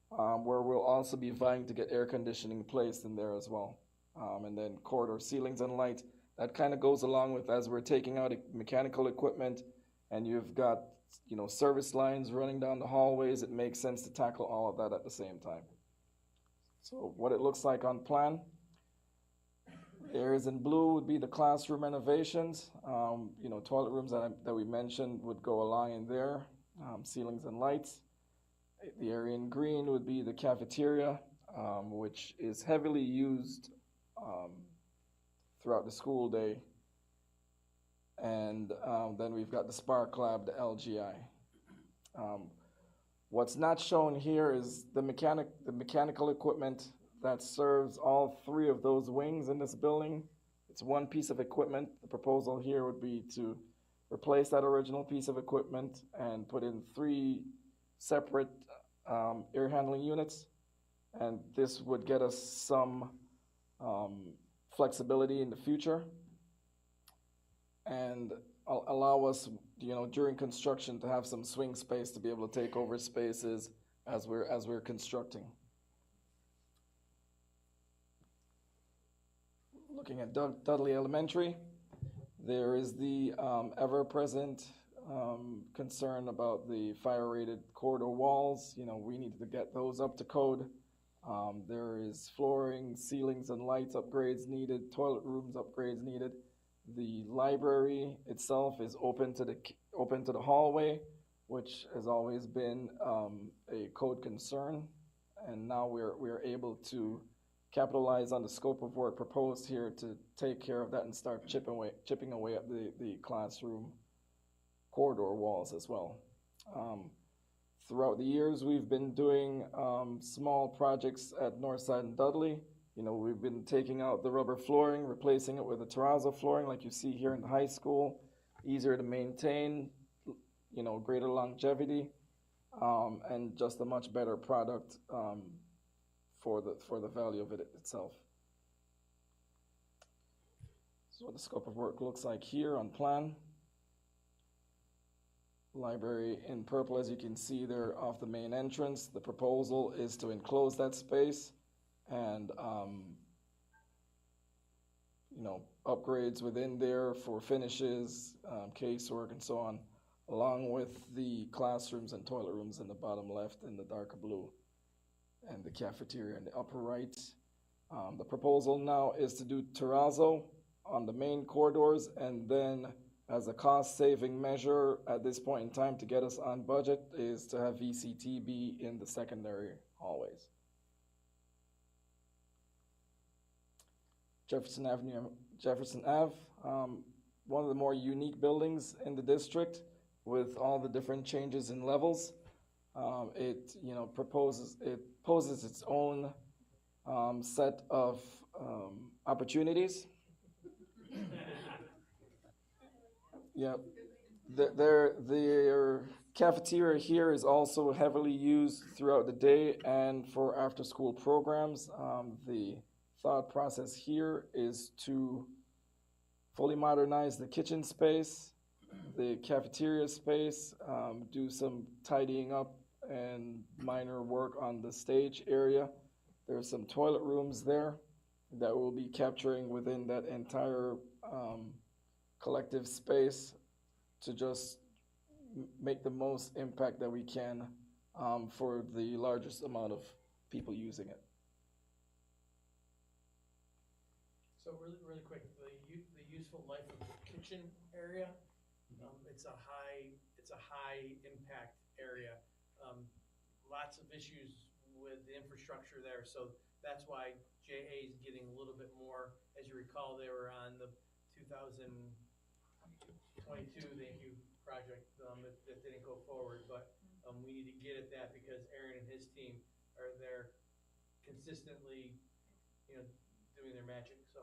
where we'll also be vying to get air conditioning placed in there as well. And then corridor ceilings and lights. That kind of goes along with as we're taking out mechanical equipment and you've got, you know, service lines running down the hallways, it makes sense to tackle all of that at the same time. So what it looks like on plan. Areas in blue would be the classroom renovations. You know, toilet rooms that we mentioned would go along in there, ceilings and lights. The area in green would be the cafeteria, which is heavily used throughout the school day. And then we've got the Spark Lab, the LGI. What's not shown here is the mechanical equipment that serves all 3 of those wings in this building. It's one piece of equipment. The proposal here would be to replace that original piece of equipment and put in 3 separate air handling units. And this would get us some flexibility in the future and allow us, you know, during construction to have some swing space to be able to take over spaces as we're constructing. Looking at Dudley Elementary, There is the ever-present concern about the fire-rated corridor walls. You know, we need to get those up to code. There is flooring, ceilings, and lights upgrades needed, toilet rooms upgrades needed. The library itself is open to the hallway, which has always been a code concern, and now we're able to capitalize on the scope of work proposed here to take care of that and start chipping away at the classroom corridor walls as well. Throughout the years, we've been doing small projects at Northside and Dudley. You know, we've been taking out the rubber flooring, replacing it with a terrazzo flooring like you see here in the high school. Easier to maintain, you know, greater longevity, and just a much better product for the value of it itself. So what the scope of work looks like here on plan. Library in purple, as you can see there off the main entrance. The proposal is to enclose that space and you know, upgrades within there for finishes, casework and so on, along with the classrooms and toilet rooms in the bottom left in the darker blue, and the cafeteria in the upper right. The proposal now is to do terrazzo on the main corridors, and then as a cost-saving measure at this point in time to get us on budget is to have VCT be in the secondary hallways. Jefferson Ave, one of the more unique buildings in the district with all the different changes in levels. It poses its own set of opportunities. Yeah, their cafeteria here is also heavily used throughout the day and for after-school programs. The thought process here is to fully modernize the kitchen space, the cafeteria space, do some tidying up and minor work on the stage area. There's some toilet rooms there that we'll be capturing within that entire collective space to just make the most impact that we can for the largest amount of people using it. So really quick, the useful life of the kitchen area, it's a high impact area. Lots of issues with the infrastructure there, so that's why JA is getting a little bit more. As you recall, they were on the 2022 thank you project that didn't go forward, but we need to get at that because Aaron and his team are there consistently, you know, doing their magic. So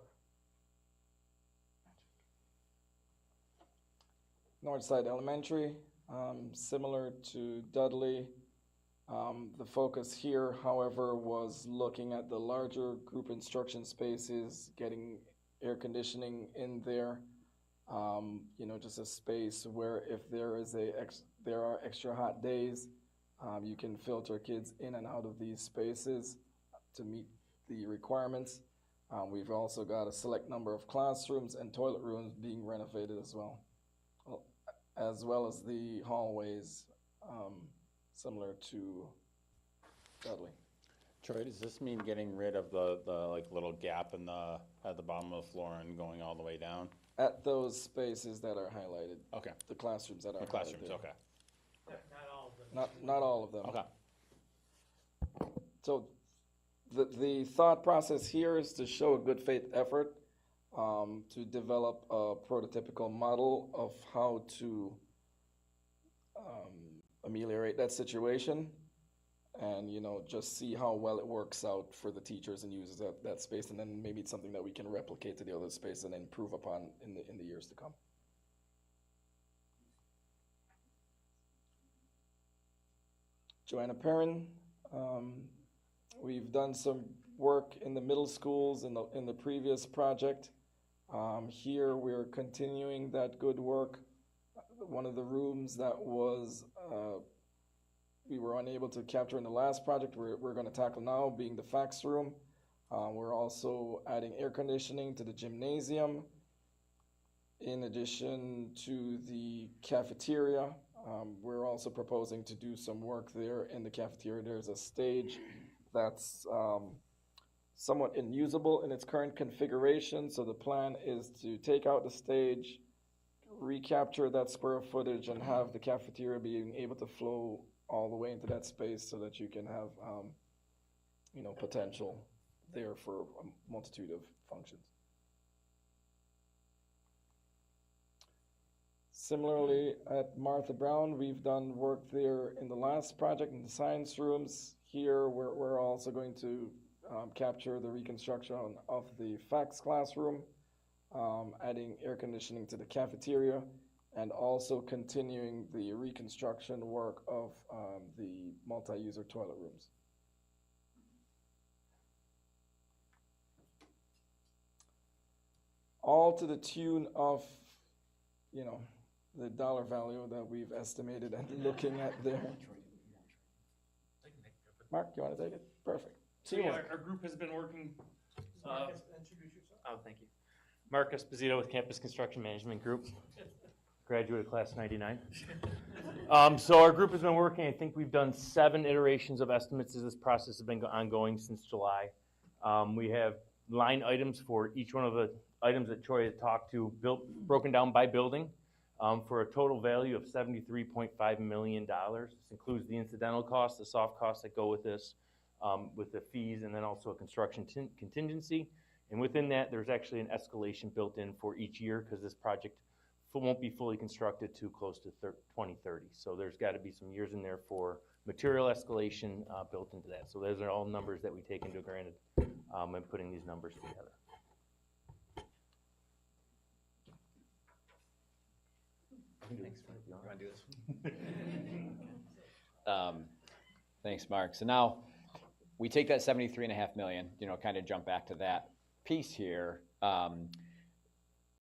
Northside Elementary, similar to Dudley. The focus here, however, was looking at the larger group instruction spaces, getting air conditioning in there. You know, just a space where if there are extra hot days, you can filter kids in and out of these spaces to meet the requirements. We've also got a select number of classrooms and toilet rooms being renovated as well as the hallways, similar to Dudley. Troy, does this mean getting rid of the like little gap in at the bottom of the floor and going all the way down? At those spaces that are highlighted. Okay. The classrooms that are The classrooms, highlighted. Okay. not all of them. Not all of them. Okay. So the thought process here is to show a good faith effort to develop a prototypical model of how to ameliorate that situation, and you know, just see how well it works out for the teachers and users of that space, and then maybe it's something that we can replicate to the other space and improve upon in the years to come. Joanna Perrin, we've done some work in the middle schools in the previous project. Here we're continuing that good work. One of the rooms that was we were unable to capture in the last project, we're going to tackle now, being the fax room. We're also adding air conditioning to the gymnasium. In addition to the cafeteria, we're also proposing to do some work there in the cafeteria. There's a stage that's somewhat unusable in its current configuration, so the plan is to take out the stage, recapture that square footage, and have the cafeteria being able to flow all the way into that space so that you can have, potential there for a multitude of functions. Similarly, at Martha Brown, we've done work there in the last project in the science rooms. Here, we're also going to capture the reconstruction of the fax classroom, adding air conditioning to the cafeteria, and also continuing the reconstruction work of the multi-user toilet rooms. All to the tune of, the dollar value that we've estimated and looking at there. Mark, you want to take it? Perfect. Our group has been working. Thank you. Mark Esposito with Campus Construction Management Group, graduate of class 99. So our group has been working, I think we've done 7 iterations of estimates as this process has been ongoing since July. We have line items for each one of the items that Troy had talked to, broken down by building, for a total value of $73.5 million. This includes the incidental costs, the soft costs that go with this, with the fees, and then also a construction contingency. And within that, there's actually an escalation built in for each year because this project won't be fully constructed too close to 2030. So there's got to be some years in there for material escalation built into that. So those are all numbers that we take into granted when putting these numbers together. Thanks. You want to do this? Thanks, Mark. So now we take that $73.5 million, kind of jump back to that piece here,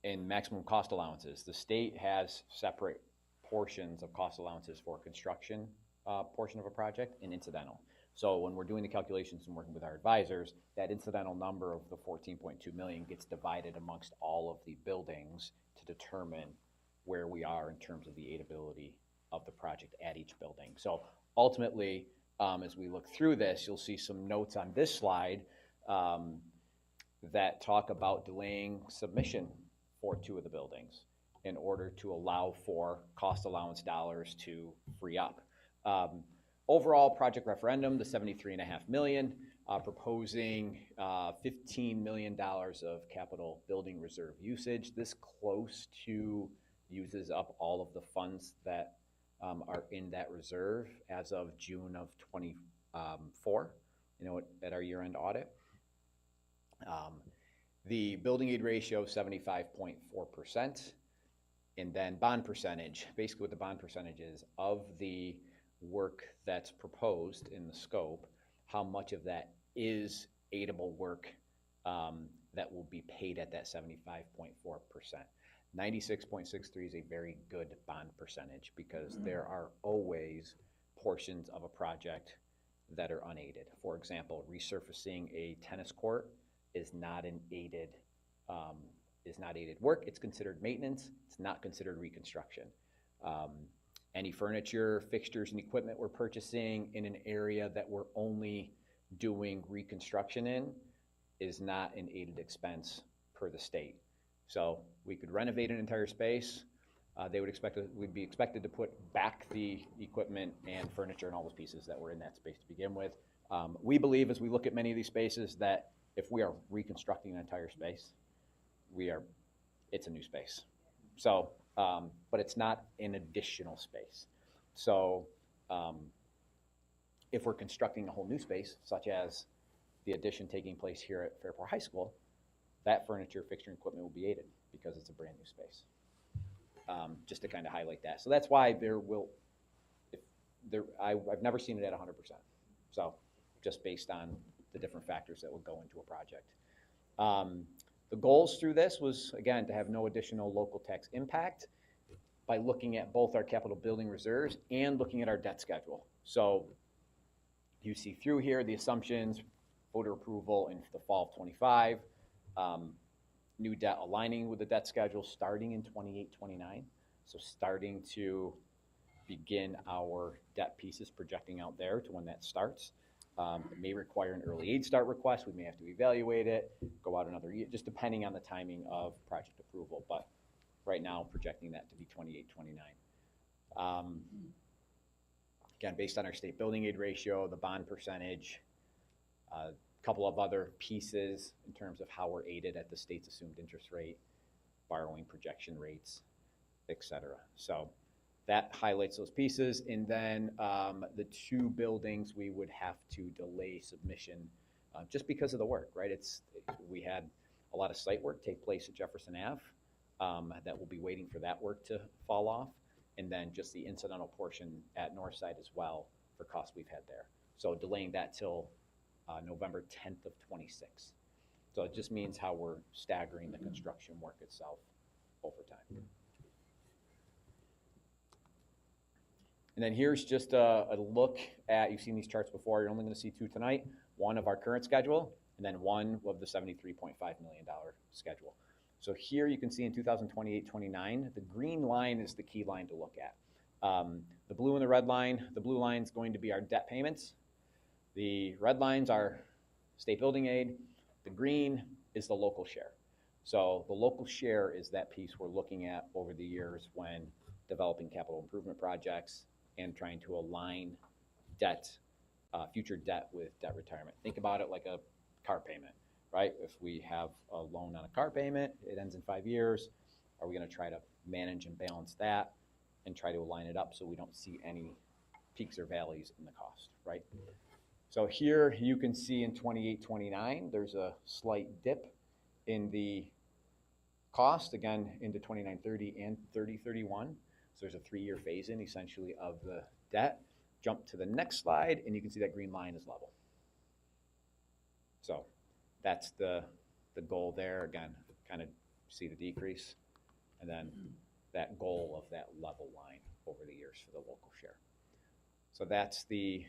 in maximum cost allowances. The state has separate portions of cost allowances for construction portion of a project and incidental. So when we're doing the calculations and working with our advisors, that incidental number of the $14.2 million gets divided amongst all of the buildings to determine where we are in terms of the aidability of the project at each building. So ultimately, as we look through this, you'll see some notes on this slide that talk about delaying submission for 2 of the buildings in order to allow for cost allowance dollars to free up. Overall project referendum, the $73.5 million, proposing $15 million of capital building reserve usage. This close to uses up all of the funds that are in that reserve as of June of 24, at our year-end audit. The building aid ratio, 75.4%. And then bond percentage, basically what the bond percentage is of the work that's proposed in the scope, how much of that is aidable work that will be paid at that 75.4%. 96.63 is a very good bond percentage because there are always portions of a project that are unaided. For example, resurfacing a tennis court is not an aided work. It's considered maintenance. It's not considered reconstruction. Any furniture, fixtures, and equipment we're purchasing in an area that we're only doing reconstruction in is not an aided expense per the state. So we could renovate an entire space. We'd be expected to put back the equipment and furniture and all those pieces that were in that space to begin with. We believe, as we look at many of these spaces, that if we are reconstructing an entire space, it's a new space. So, but it's not an additional space. So, if we're constructing a whole new space, such as the addition taking place here at Fairport High School, that furniture, fixture, and equipment will be aided because it's a brand new space. Just to kind of highlight that. So that's why I've never seen it at 100%. So just based on the different factors that would go into a project. The goals through this was, again, to have no additional local tax impact by looking at both our capital building reserves and looking at our debt schedule. So you see through here the assumptions, voter approval in the fall of 25, new debt aligning with the debt schedule starting in 28-29. So starting to begin our debt pieces projecting out there to when that starts. It may require an early aid start request. We may have to evaluate it, go out another year, just depending on the timing of project approval. But right now, projecting that to be 28-29. Again, based on our state building aid ratio, the bond percentage, a couple of other pieces in terms of how we're aided at the state's assumed interest rate, borrowing projection rates, et cetera. So that highlights those pieces. And then the two buildings, we would have to delay submission just because of the work, right? We had a lot of site work take place at Jefferson Ave that we'll be waiting for that work to fall off. And then just the incidental portion at Northside as well for costs we've had there. So delaying that till November 10th of 26. So it just means how we're staggering the construction work itself over time. And then here's just a look at, you've seen these charts before, you're only going to see two tonight, one of our current schedule, and then one of the $73.5 million schedule. So here you can see in 2028-29, the green line is the key line to look at. The blue and the red line, the blue line is going to be our debt payments. The red lines are state building aid. The green is the local share. So the local share is that piece we're looking at over the years when developing capital improvement projects and trying to align debt, future debt with debt retirement. Think about it like a car payment, right? If we have a loan on a car payment, it ends in 5 years. Are we going to try to manage and balance that and try to align it up so we don't see any peaks or valleys in the cost, right? So here you can see in 28-29, there's a slight dip in the cost, again, into 29-30 and 30-31. So there's a 3-year phase-in, essentially, of the debt. Jump to the next slide, and you can see that green line is level. So that's the goal there. Again, kind of see the decrease, and then that goal of that level line over the years for the local share. So that's the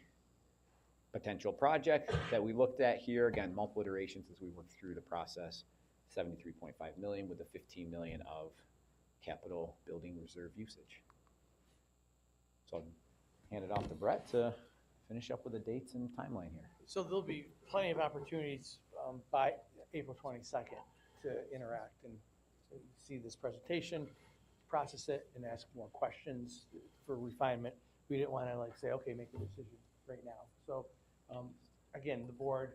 potential project that we looked at here. Again, multiple iterations as we worked through the process. $73.5 million with the $15 million of capital building reserve usage. So I'll hand it off to Brett to finish up with the dates and timeline here. So there'll be plenty of opportunities by April 22nd to interact and see this presentation, process it, and ask more questions for refinement. We didn't want to say, okay, make a decision right now. So again, the board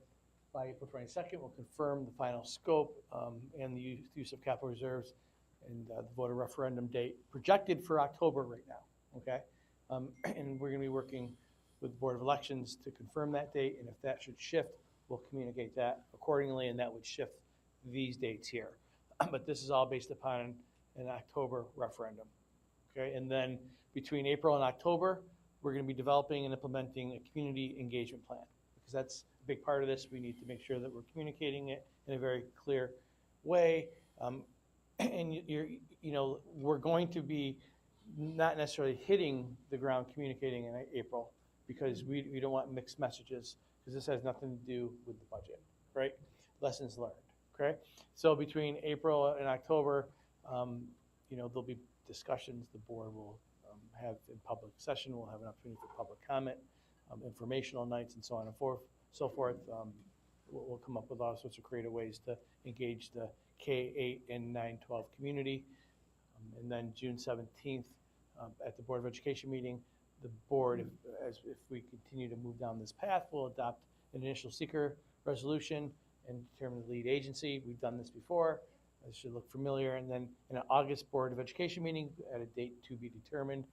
by April 22nd will confirm the final scope and the use of capital reserves and the voter referendum date projected for October right now, okay? And we're going to be working with the Board of Elections to confirm that date, and if that should shift, we'll communicate that accordingly, and that would shift these dates here. But this is all based upon an October referendum, okay? And then between April and October, we're going to be developing and implementing a community engagement plan, because that's a big part of this. We need to make sure that we're communicating it in a very clear way. And we're going to be not necessarily hitting the ground communicating in April, because we don't want mixed messages, because this has nothing to do with the budget, right? Lessons learned, okay? So between April and October, there'll be discussions the board will have in public session. We'll have an opportunity for public comment, informational nights, and so on and so forth. We'll come up with all sorts of creative ways to engage the K-8 and 9-12 community. And then June 17th, at the Board of Education meeting, the board, if we continue to move down this path, will adopt an initial seeker resolution and determine the lead agency. We've done this before. This should look familiar. And then in an August Board of Education meeting at a date to be determined,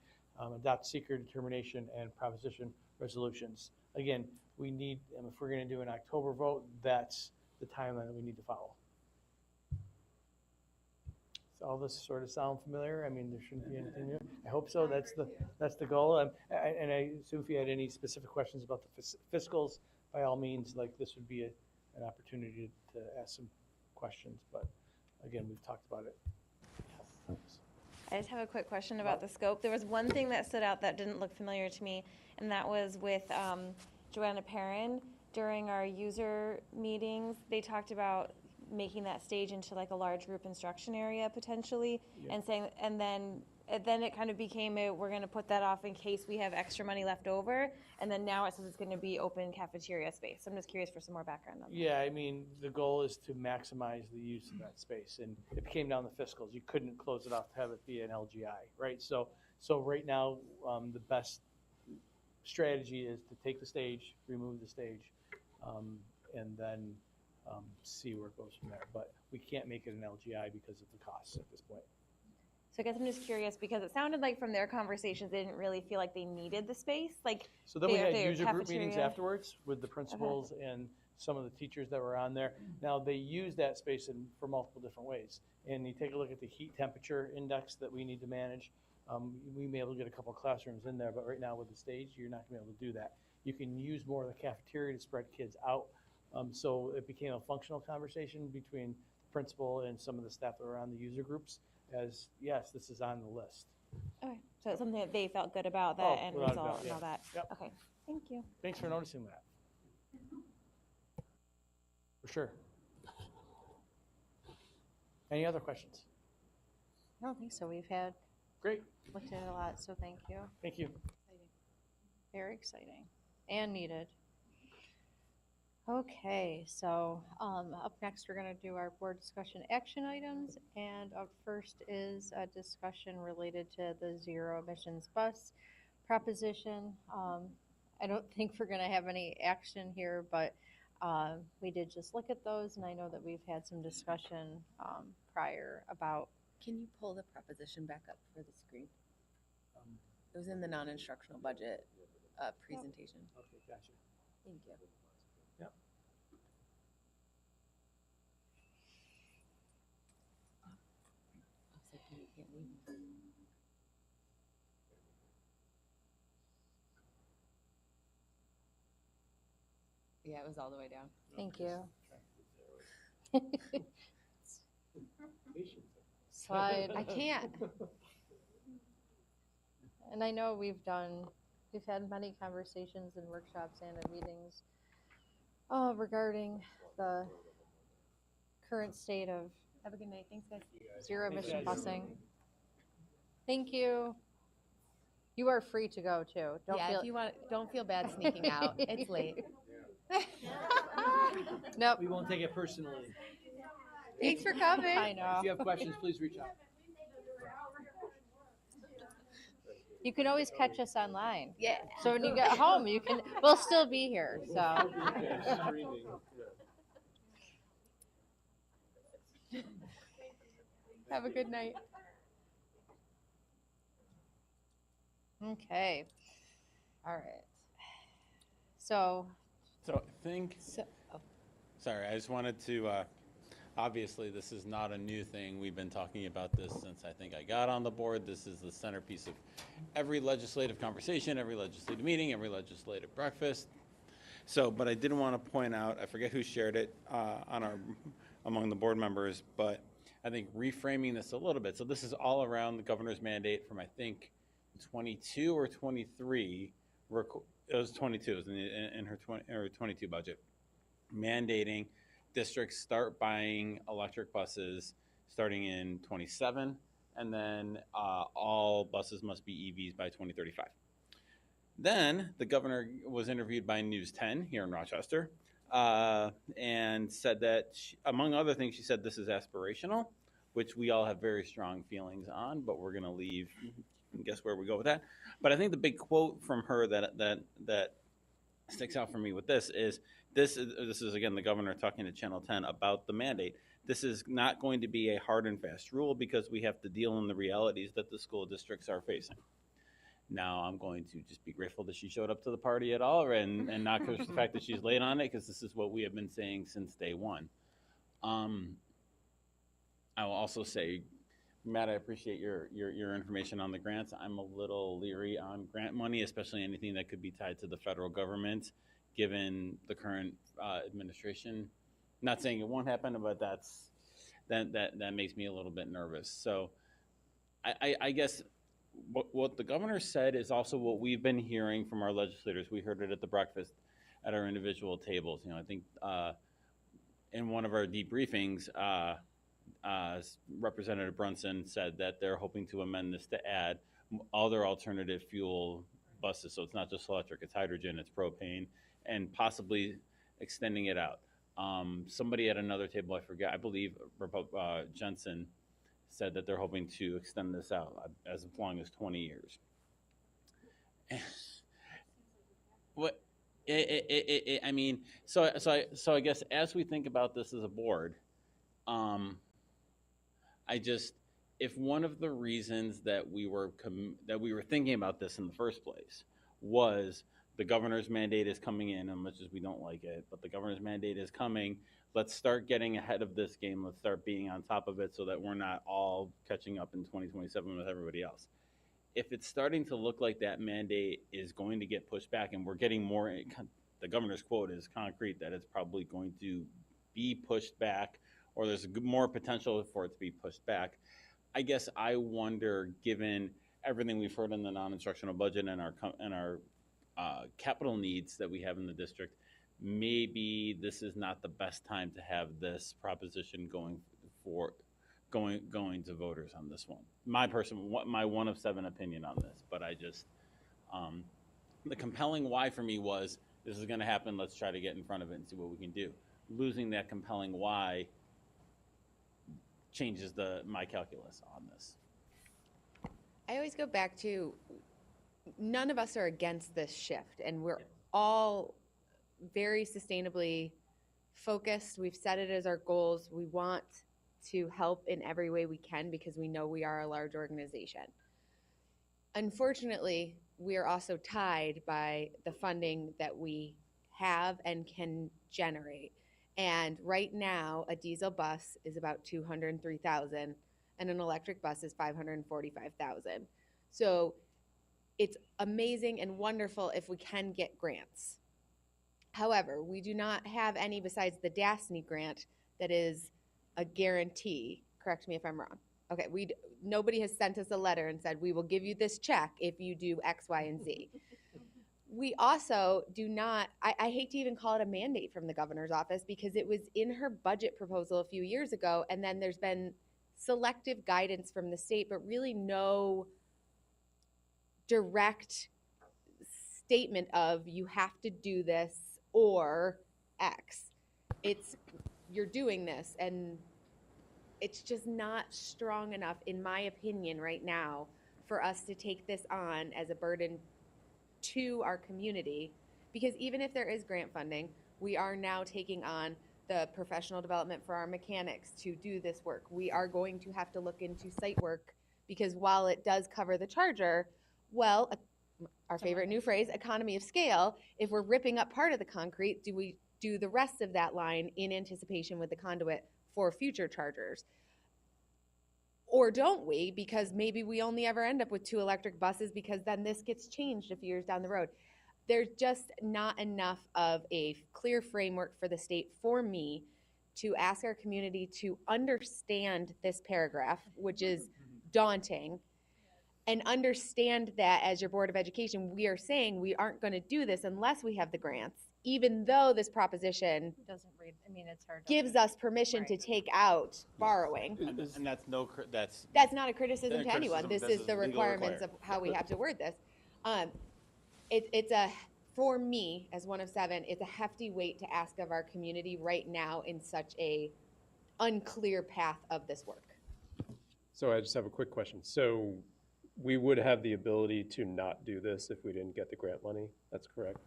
adopt seeker determination and proposition resolutions. Again, we need, if we're going to do an October vote, that's the timeline that we need to follow. Does all this sort of sound familiar? I mean, there shouldn't be anything new. I hope so. That's the goal. And I assume if you had any specific questions about the fiscals, by all means, this would be an opportunity to ask some questions. But again, we've talked about it. I just have a quick question about the scope. There was one thing that stood out that didn't look familiar to me, and that was with Joanna Perrin. During our user meetings, they talked about making that stage into like a large group instruction area potentially, and saying, and then it kind of became we're gonna put that off in case we have extra money left over, and then now it says it's gonna be open cafeteria space. So I'm just curious for some more background on that. Yeah, I mean, the goal is to maximize the use of that space, and it came down to fiscals. You couldn't close it off to have it be an LGI, right? So right now, the best strategy is to take the stage, remove the stage, and then see where it goes from there. But we can't make it an LGI because of the costs at this point. So I guess I'm just curious because it sounded like from their conversations, they didn't really feel like they needed the space. Like, So then we had their user group meetings cafeteria. afterwards with the principals and some of the teachers that were on there. Now, they use that space for multiple different ways. And you take a look at the heat temperature index that we need to manage. We may be able to get a couple of classrooms in there, but right now with the stage, you're not gonna be able to do that. You can use more of the cafeteria to spread kids out. So it became a functional conversation between the principal and some of the staff that were on the user groups as, yes, this is on the list. Okay, so it's something that they felt good about, that Oh, end without a result doubt, and yeah. all that. Yep. Okay, thank you. Thanks for noticing that. For sure. Any other questions? I don't think so. We've had, Great, looked at it a lot, so thank you. thank you. Very exciting and needed. Okay, so up next, we're going to do our board discussion action items. And up first is a discussion related to the zero emissions bus proposition. I don't think we're going to have any action here, but we did just look at those, and I know that we've had some discussion prior about. Can you pull the proposition back up for the screen? It was in the non-instructional budget presentation. Okay, gotcha. Thank you. Yep. I was like, you can't leave. Yeah, it was all the way down. Thank you. Slide. I can't. And I know we've had many conversations and workshops and in meetings regarding the current state of Have a good night. Thanks, guys. zero Thanks, emission guys. busing. Thank you. You are free to go too. If you want, don't feel bad sneaking out. It's late. Nope. We won't take it personally. Thanks for coming. I know. If you have questions, please reach out. You can always catch us online. Yeah. So when you get home, we'll still be here. So. Have a good night. Okay. All right. So. So I think, sorry, I just wanted to, obviously, this is not a new thing. We've been talking about this since I think I got on the board. This is the centerpiece of every legislative conversation, every legislative meeting, every legislative breakfast. So, but I did want to point out, I forget who shared it among the board members, but I think reframing this a little bit. So this is all around the governor's mandate from, I think, 22 or 23. It was 22, it was in her 22 budget, mandating districts start buying electric buses starting in 27, and then all buses must be EVs by 2035. Then the governor was interviewed by News 10 here in Rochester, and said that, among other things, she said this is aspirational, which we all have very strong feelings on, but we're going to leave. And guess where we go with that? But I think the big quote from her that sticks out for me with this is again the governor talking to Channel 10 about the mandate. This is not going to be a hard and fast rule because we have to deal in the realities that the school districts are facing. Now I'm going to just be grateful that she showed up to the party at all, and not because the fact that she's late on it, because this is what we have been saying since day one. I will also say, Matt, I appreciate your information on the grants. I'm a little leery on grant money, especially anything that could be tied to the federal government, given the current administration. Not saying it won't happen, but that makes me a little bit nervous. So I guess what the governor said is also what we've been hearing from our legislators. We heard it at the breakfast at our individual tables. You know, I think in one of our debriefings, Representative Brunson said that they're hoping to amend this to add other alternative fuel buses. So it's not just electric, it's hydrogen, it's propane, and possibly extending it out. Somebody at another table, I forget, I believe Jensen said that they're hoping to extend this out as long as 20 years. What? I mean, so I guess as we think about this as a board, if one of the reasons that we were thinking about this in the first place was the governor's mandate is coming in, as much as we don't like it, but the governor's mandate is coming. Let's start getting ahead of this game. Let's start being on top of it so that we're not all catching up in 2027 with everybody else. If it's starting to look like that mandate is going to get pushed back, and we're getting more, the governor's quote is concrete that it's probably going to be pushed back, or there's more potential for it to be pushed back. I guess I wonder, given everything we've heard in the non-instructional budget and our capital needs that we have in the district, maybe this is not the best time to have this proposition going to voters on this one. My 1 of 7 opinion on this, but I just, the compelling why for me was, this is going to happen, let's try to get in front of it and see what we can do. Losing that compelling why changes my calculus on this. I always go back to, none of us are against this shift, and we're all very sustainably focused. We've set it as our goals. We want to help in every way we can because we know we are a large organization. Unfortunately, we are also tied by the funding that we have and can generate. And right now, a diesel bus is about $203,000, and an electric bus is $545,000. So it's amazing and wonderful if we can get grants. However, we do not have any besides the DASNY grant that is a guarantee. Correct me if I'm wrong. Okay, nobody has sent us a letter and said, we will give you this check if you do X, Y, and Z. We also do not, I hate to even call it a mandate from the governor's office because it was in her budget proposal a few years ago, and then there's been selective guidance from the state, but really no direct statement of you have to do this or X. It's you're doing this, and it's just not strong enough, in my opinion, right now for us to take this on as a burden to our community, because even if there is grant funding, we are now taking on the professional development for our mechanics to do this work. We are going to have to look into site work because while it does cover the charger, well, our favorite new phrase, economy of scale, if we're ripping up part of the concrete, do we do the rest of that line in anticipation with the conduit for future chargers? Or don't we? Because maybe we only ever end up with 2 electric buses because then this gets changed a few years down the road. There's just not enough of a clear framework for the state for me to ask our community to understand this paragraph, which is daunting, and understand that as your Board of Education, we are saying we aren't going to do this unless we have the grants, even though this proposition Doesn't read, I mean, it's hard. gives us permission to take out borrowing. And that's That's not a criticism to anyone. criticism. This This is the is legal requirements of required. how we have to word this. It's for me, as 1 of 7, it's a hefty weight to ask of our community right now in such a unclear path of this work. So I just have a quick question. So we would have the ability to not do this if we didn't get the grant money? That's correct?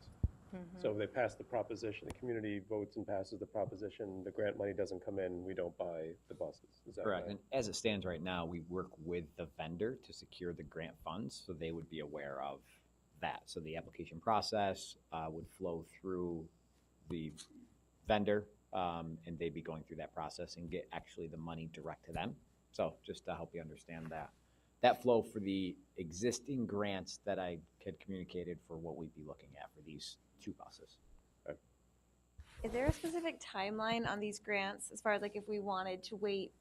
So if they pass the proposition, the community votes and passes the proposition, the grant money doesn't come in, we don't buy the buses. Is that Correct. right? And as it stands right now, we work with the vendor to secure the grant funds, so they would be aware of that. So the application process would flow through the vendor, and they'd be going through that process and get actually the money direct to them. So just to help you understand that flow for the existing grants that I had communicated for what we'd be looking at for these 2 buses. Is there a specific timeline on these grants as far as like if we wanted to wait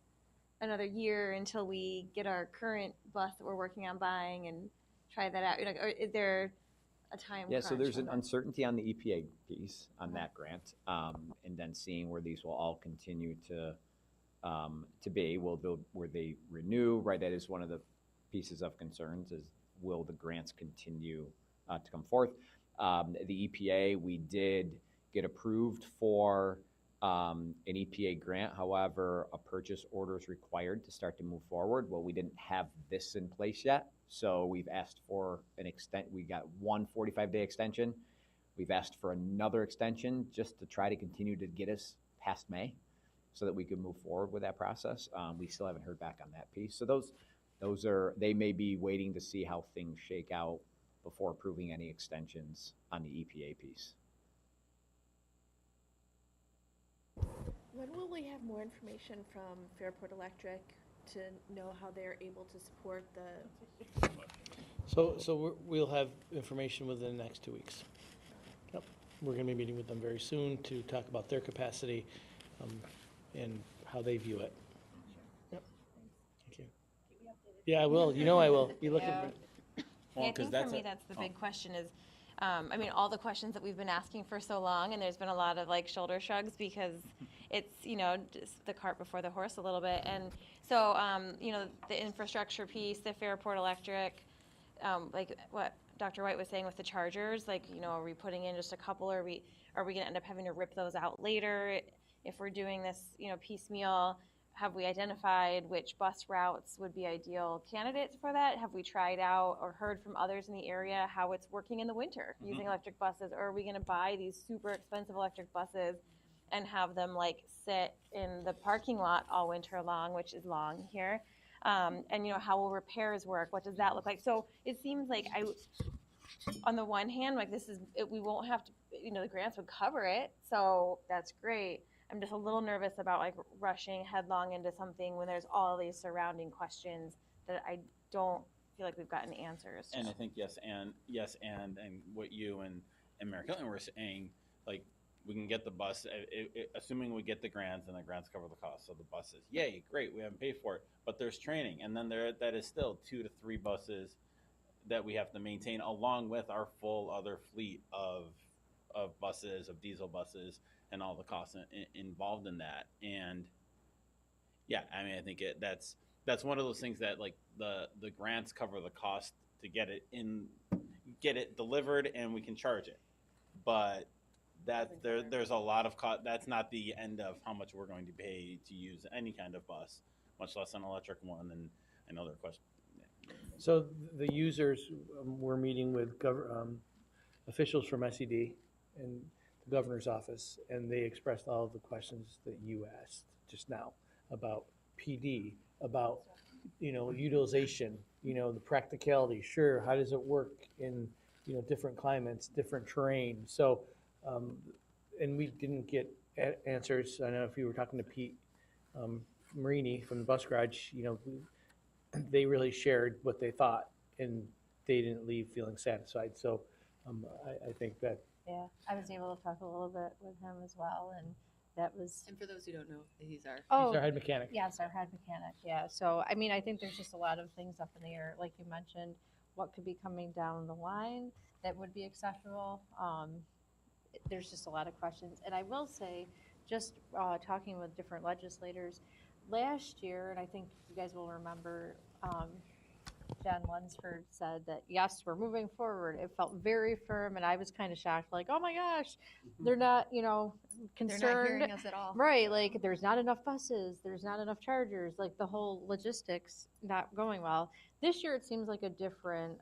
another year until we get our current bus that we're working on buying and try that out? Like, or is there a time Yeah, so crunch there's an with it. uncertainty on the EPA piece on that grant, and then seeing where these will all continue to be. Will they renew? Right, that is one of the pieces of concerns is will the grants continue to come forth? The EPA, we did get approved for an EPA grant. However, a purchase order is required to start to move forward. Well, we didn't have this in place yet, so we've asked for we got one 45-day extension. We've asked for another extension just to try to continue to get us past May so that we can move forward with that process. We still haven't heard back on that piece. So they may be waiting to see how things shake out before approving any extensions on the EPA piece. When will we have more information from Fairport Electric to know how they're able to support the? So we'll have information within the next 2 weeks. Yep. We're going to be meeting with them very soon to talk about their capacity and how they view it. Yep. Thank you. Yeah, I will. You know I will. You look at Yeah, I think for me, that's the big question is, I mean, all the questions that we've been asking for so long, and there's been a lot of like shoulder shrugs because it's, just the cart before the horse a little bit. And so, the infrastructure piece, the Fairport Electric, like what Dr. White was saying with the chargers, like, are we putting in just a couple, or are we gonna end up having to rip those out later? If we're doing this, piecemeal, have we identified which bus routes would be ideal candidates for that? Have we tried out or heard from others in the area how it's working in the winter using electric buses? Or are we gonna buy these super expensive electric buses and have them like sit in the parking lot all winter long, which is long here? And how will repairs work? What does that look like? So it seems like on the one hand, like we won't have to, the grants would cover it. So that's great. I'm just a little nervous about like rushing headlong into something when there's all these surrounding questions that I don't feel like we've gotten answers to. And I think and what you and Mayor Kilton were saying, like, we can get the bus, assuming we get the grants and the grants cover the cost of the buses. Yay, great, we haven't paid for it. But there's training, and then that is still 2 to 3 buses that we have to maintain along with our full other fleet of buses, of diesel buses, and all the costs involved in that. And yeah, I mean, I think that's one of those things that like the grants cover the cost to get it delivered, and we can charge it. But there's a lot of cost. That's not the end of how much we're going to pay to use any kind of bus, much less an electric one. And I know there are questions. So the users, we're meeting with officials from SED and the governor's office, and they expressed all of the questions that you asked just now about PD, about utilization, the practicality. Sure, how does it work in different climates, different terrain? So, and we didn't get answers. I know if you were talking to Pete Marini from the bus garage, they really shared what they thought, and they didn't leave feeling satisfied. So I think that. Yeah, I was able to talk a little bit with him as well, and that was. And for those who don't know, he's our head mechanic. Yes, our head mechanic. Yeah. So I mean, I think there's just a lot of things up in the air, like you mentioned. What could be coming down the line that would be acceptable? There's just a lot of questions, and I will say, just talking with different legislators last year, and I think you guys will remember. Jen Lunsford said that, yes, we're moving forward. It felt very firm, and I was kind of shocked, like, oh my gosh, they're not, concerned. They're not hearing us at all. Right, like, there's not enough buses, there's not enough chargers, like, the whole logistics not going well. This year, it seems like a different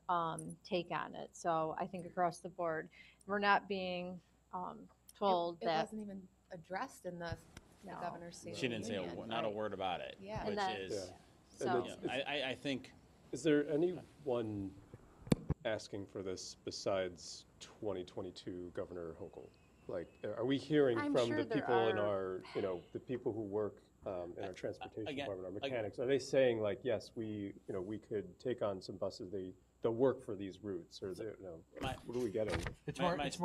take on it. So I think across the board, we're not being told it that. wasn't even addressed in the governor's state. She didn't say not a word about it. Yeah. Which is, So I think. Is there anyone asking for this besides 2022 Governor Hochul? Like, are we hearing from the people in our, the people who work in our transportation department, our mechanics? Are they saying like, yes, we could take on some buses, they'll work for these routes, or what are we getting? It's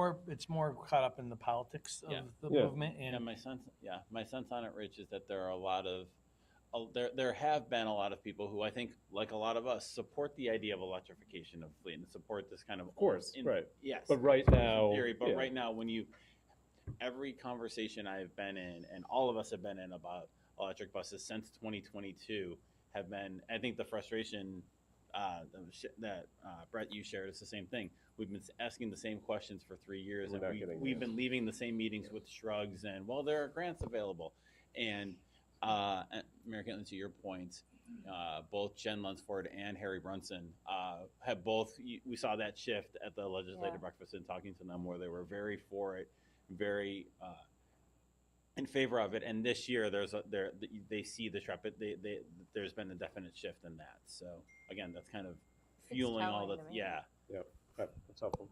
more caught up in the politics of the movement. And my sense on it, Rich, is that there are a lot of there have been a lot of people who I think, like a lot of us, support the idea of electrification of fleet and support this kind of. Of course, right. Yes. But right now, theory, but yeah. right now, every conversation I've been in, and all of us have been in about electric buses since 2022, have been, I think the frustration that Brett, you shared is the same thing. We've been asking the same questions for 3 years, and we've been leaving the same meetings with shrugs and, well, there are grants available. And Mary Caitlin, to your point, both Jen Lunsford and Harry Brunson have both, we saw that shift at the legislative breakfast and talking to them, where they were very for it, very in favor of it. And this year they see the there's been a definite shift in that. So again, that's kind of fueling all the, Yep, that's helpful.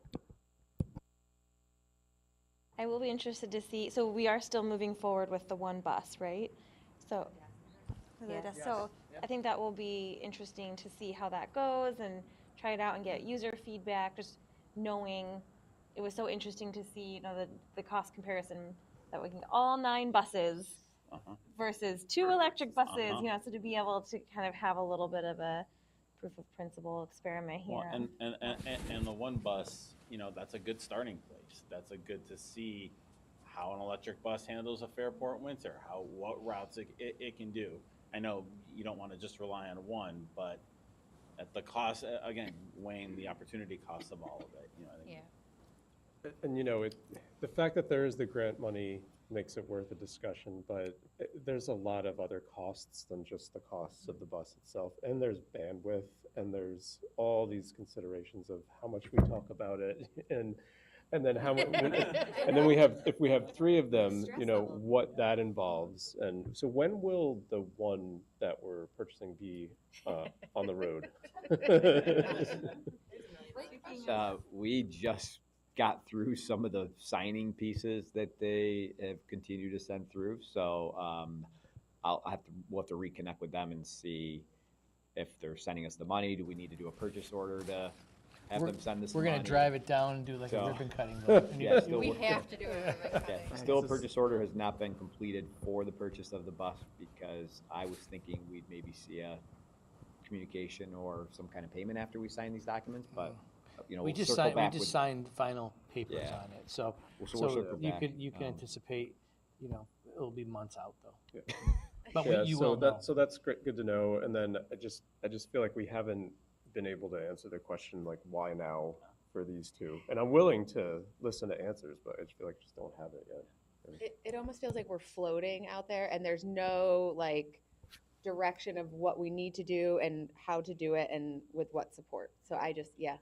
I will be interested to see, so we are still moving forward with the one bus, right? So, so I think that will be interesting to see how that goes and try it out and get user feedback, just knowing, it was so interesting to see, you know, the cost comparison that we can, all 9 buses versus 2 electric buses, you know, so to be able to kind of have a little bit of a proof of principle experiment here. Well, and the one bus, you know, that's a good starting place. That's a good to see how an electric bus handles a Fairport winter, what routes it can do. I know you don't want to just rely on one, but at the cost, again, weighing the opportunity cost of all of it, you know, I think. And you know, the fact that there is the grant money makes it worth a discussion, but there's a lot of other costs than just the costs of the bus itself. And there's bandwidth, and there's all these considerations of how much we talk about it, and then how much, and then if we have 3 of them, you know, what that involves. And so when will the one that we're purchasing be on the road? We just got through some of the signing pieces that they have continued to send through. So we'll have to reconnect with them and see if they're sending us the money. Do we need to do a purchase order to have them send us the money? We're going to drive it down and do like a ribbon cutting. Yeah, still, We have to do it. still a purchase order has not been completed for the purchase of the bus, because I was thinking we'd maybe see a communication or some kind of payment after we sign these documents, but you know, we just signed final papers on it, so you can anticipate, you know, it'll be months out though. Yeah. But you will know. So that's great, good to know. And then I just feel like we haven't been able to answer the question, like, why now for these 2? And I'm willing to listen to answers, but I just feel like I just don't have it yet. It almost feels like we're floating out there, and there's no like direction of what we need to do and how to do it and with what support. So I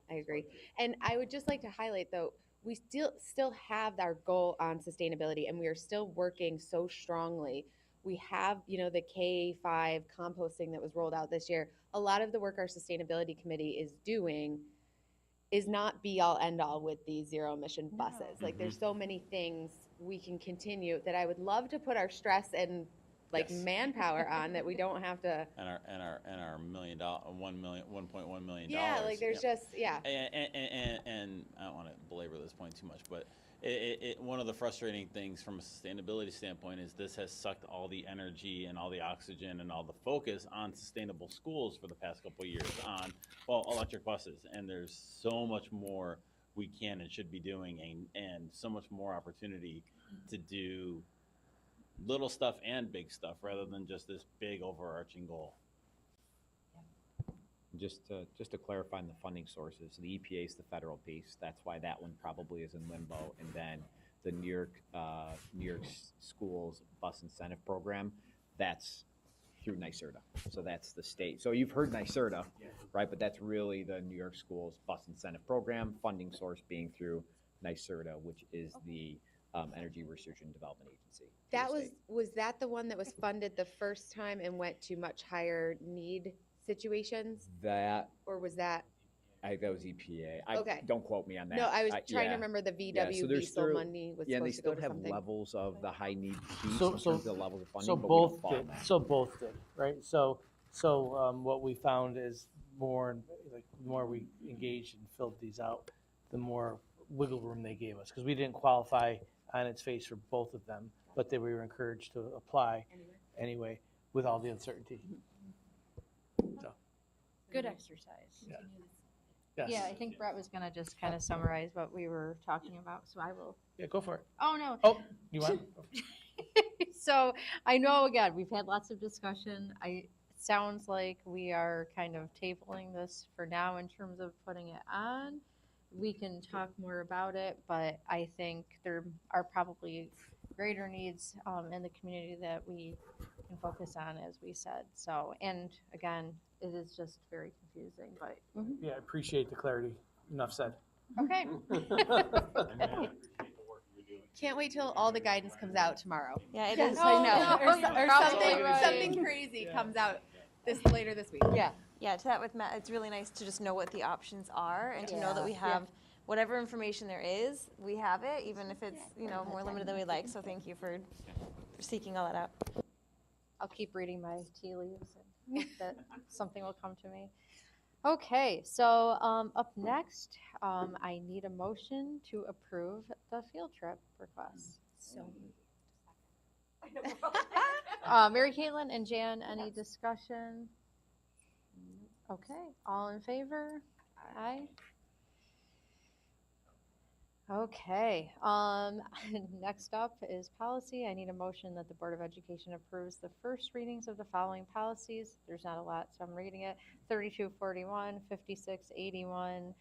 agree. And I would just like to highlight, though, we still have our goal on sustainability, and we are still working so strongly. We have, you know, the K5 composting that was rolled out this year. A lot of the work our sustainability committee is doing is not be all end all with these zero emission buses. Like, there's so many things we can continue that I would love to put our stress and manpower on, that we don't have to. And our $1.1 million. Yeah, like there's just And I don't want to belabor this point too much, but one of the frustrating things from a sustainability standpoint is this has sucked all the energy and all the oxygen and all the focus on sustainable schools for the past couple of years on, electric buses. And there's so much more we can and should be doing, and so much more opportunity to do little stuff and big stuff rather than just this big overarching goal. Just to clarify on the funding sources, the EPA is the federal piece. That's why that one probably is in limbo. And then the New York Schools Bus Incentive Program, that's through NYSERDA. So that's the state. So you've heard NYSERDA, right? But that's really the New York Schools Bus Incentive Program, funding source being through NYSERDA, which is the Energy Research and Development Agency. That was that the one that was funded the first time and went to much higher need situations? Or was that? That was EPA. Okay. Don't quote me on that. No, I was trying to remember the VW diesel money was supposed to go to something. Yeah, they still have levels of the high need piece So in terms of the levels of funding. So but both did, right? So what we found is the more we engaged and filled these out, the more wiggle room they gave us, because we didn't qualify on its face for both of them, but they were encouraged to apply anyway. with all the uncertainty. So, Good exercise. yeah. Yes. Yeah, I think Brett was gonna just kind of summarize what we were talking about, so I will. Yeah, go for it. Oh, no. Oh, you want? So I know, again, we've had lots of discussion. It sounds like we are kind of tabling this for now in terms of putting it on. We can talk more about it, but I think there are probably greater needs in the community that we can focus on, as we said. So, and again, it is just very confusing, but. Yeah, I appreciate the clarity. Enough said. Okay. Can't wait till all the guidance comes out tomorrow. Yeah, it Yes, is. I know. Or Probably something, right. something crazy comes out later this week. Yeah. Yeah, to that with Matt, it's really nice to just know what the options are and to know that we Yeah. have whatever information there is, we have it, even if it's, more limited than we like. So thank you for seeking all that out. I'll keep reading my tea leaves and hope that something will come to me. Okay, so up next, I need a motion to approve the field trip request. So Mary Caitlin and Jan, any discussion? Okay, all in favor? Aye. Okay, next up is policy. I need a motion that the Board of Education approves the first readings of the following policies. There's not a lot, so I'm reading it. 3241, 5681,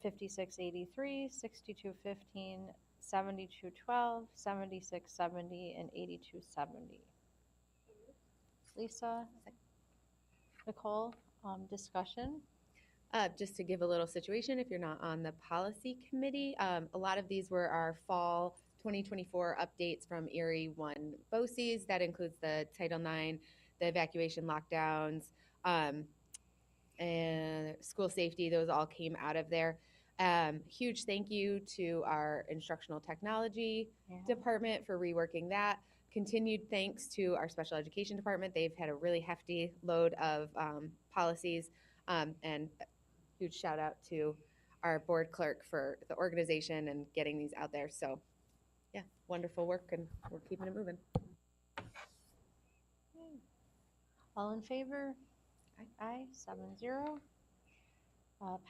5683, 6215, 7212, 7670, and 8270. Lisa? Nicole, discussion? Just to give a little situation, if you're not on the policy committee, a lot of these were our fall 2024 updates from Erie 1 BOCES. That includes the Title IX, the evacuation lockdowns, and school safety. Those all came out of there. Huge thank you to our instructional technology department for reworking that. Continued thanks to our special education department. They've had a really hefty load of policies, and huge shout out to our board clerk for the organization and getting these out there. So yeah, wonderful work, and we're keeping it moving. All in favor? Aye, 7-0.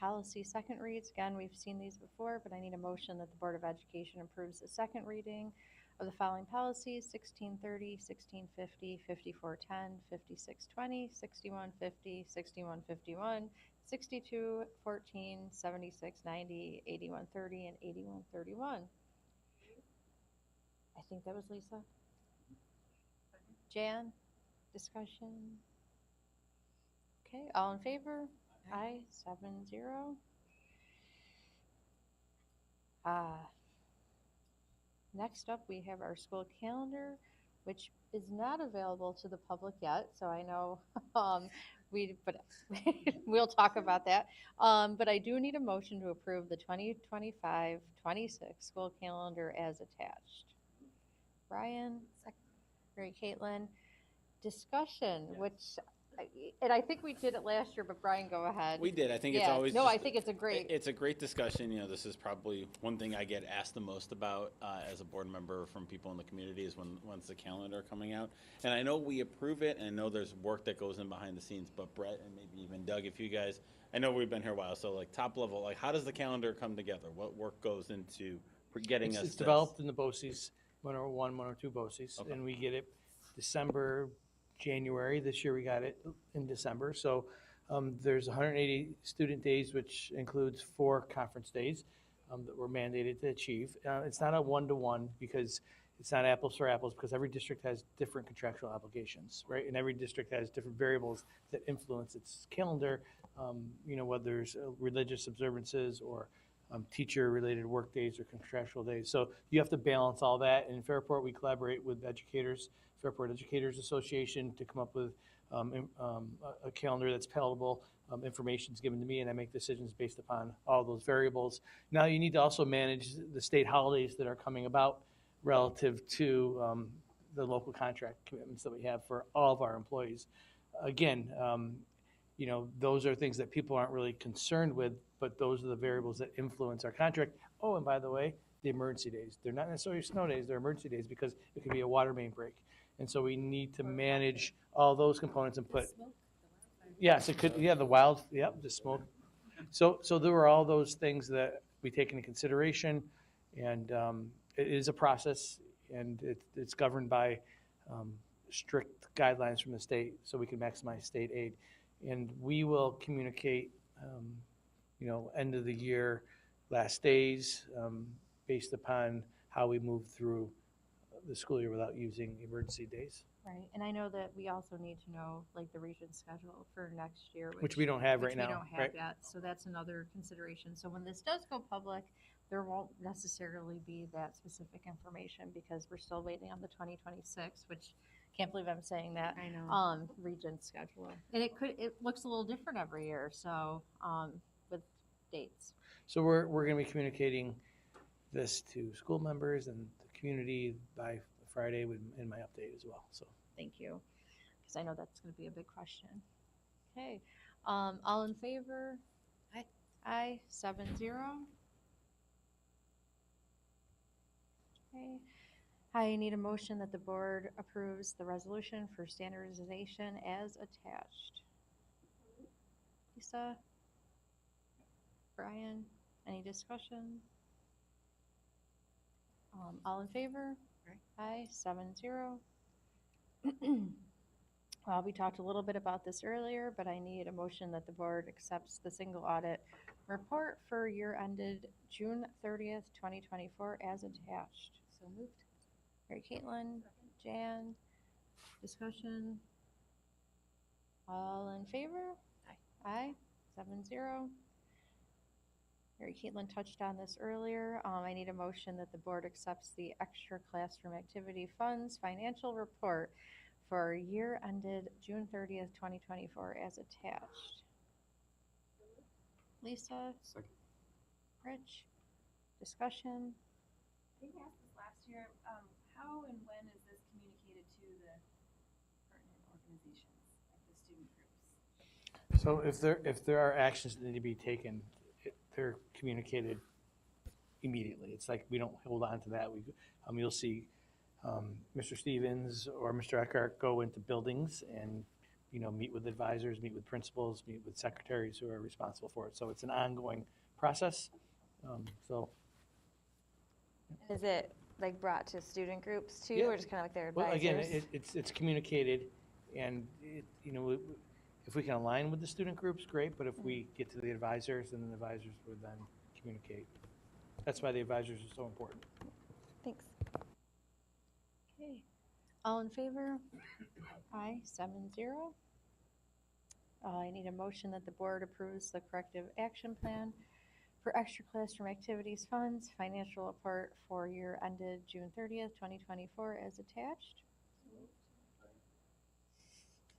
Policy second reads. Again, we've seen these before, but I need a motion that the Board of Education approves the second reading of the following policies: 1630, 1650, 5410, 5620, 6150, 6151, 6214, 7690, 8130, and 8131. I think that was Lisa. Jan, discussion? Okay, all in favor? Aye, 7-0. Next up, we have our school calendar, which is not available to the public yet, so I know but we'll talk about that. But I do need a motion to approve the 2025-26 school calendar as attached. Brian, Mary Caitlin, discussion, and I think we did it last year, but Brian, go ahead. We did. I think it's always I think it's a great. It's a great discussion. This is probably one thing I get asked the most about as a board member from people in the community is when's the calendar coming out. And I know we approve it, and I know there's work that goes in behind the scenes. But Brett and maybe even Doug, if you guys, I know we've been here a while, so like top level, like how does the calendar come together? What work goes into getting us? It's developed in the BOCES, 101, 102 BOCES, Okay. and we get it December, January. This year we got it in December. So there's 180 student days, which includes 4 conference days that we're mandated to achieve. It's not a one-to-one because it's not apples for apples, because every district has different contractual obligations, right? And every district has different variables that influence its calendar, whether there's religious observances or teacher-related work days or contractual days. So you have to balance all that. And in Fairport, we collaborate with educators, Fairport Educators Association, to come up with a calendar that's palatable. Information's given to me, and I make decisions based upon all those variables. Now you need to also manage the state holidays that are coming about relative to the local contract commitments that we have for all of our employees. Again, those are things that people aren't really concerned with, but those are the variables that influence our contract. Oh, and by the way, the emergency days. They're not necessarily snow days, they're emergency days because it could be a water main break. And so we need to manage all those components and put. Yes, it could, yeah, the wild, yep, the smoke. So there were all those things that we take into consideration, and it is a process, and it's governed by strict guidelines from the state, so we can maximize state aid. And we will communicate, end of the year, last days, based upon how we move through the school year without using emergency days. Right, and I know that we also need to know, like, the region schedule for next year. Which we don't have right now, Which we don't have right? yet, so that's another consideration. So when this does go public, there won't necessarily be that specific information because we're still waiting on the 2026, which, can't believe I'm saying that. I know. Region schedule. And it looks a little different every year, so, with dates. So we're gonna be communicating this to school members and the community by Friday in my update as well, so. Thank you, because I know that's gonna be a big question. Okay, all in favor? Aye. Aye, 7-0. Okay, I need a motion that the board approves the resolution for standardization as attached. Lisa? Brian, any discussion? All in favor? Aye, 7-0. Well, we talked a little bit about this earlier, but I need a motion that the board accepts the single audit report for year ended June 30th, 2024 as attached. So moved. Mary Caitlin, Jan, discussion. All in favor? Aye, 7-0. Mary Caitlin touched on this earlier. I need a motion that the board accepts the extra classroom activity funds financial report for year ended June 30th, 2024 as attached. Lisa? Second. Rich? Discussion? I think I asked this last year, how and when is this communicated to the pertinent organizations, like the student groups? So if there are actions that need to be taken, they're communicated immediately. It's like we don't hold on to that. You'll see Mr. Stevens or Mr. Eckhart go into buildings and meet with advisors, meet with principals, meet with secretaries who are responsible for it. So it's an ongoing process. Is it like brought to student groups too, Yeah. or just kind of like their advisors? Well, again, it's communicated, and if we can align with the student groups, great. But if we get to the advisors, then the advisors would then communicate. That's why the advisors are so important. Thanks. Okay. All in favor? Aye, 7-0. I need a motion that the board approves the corrective action plan for extra classroom activities funds financial report for year ended June 30th, 2024 as attached.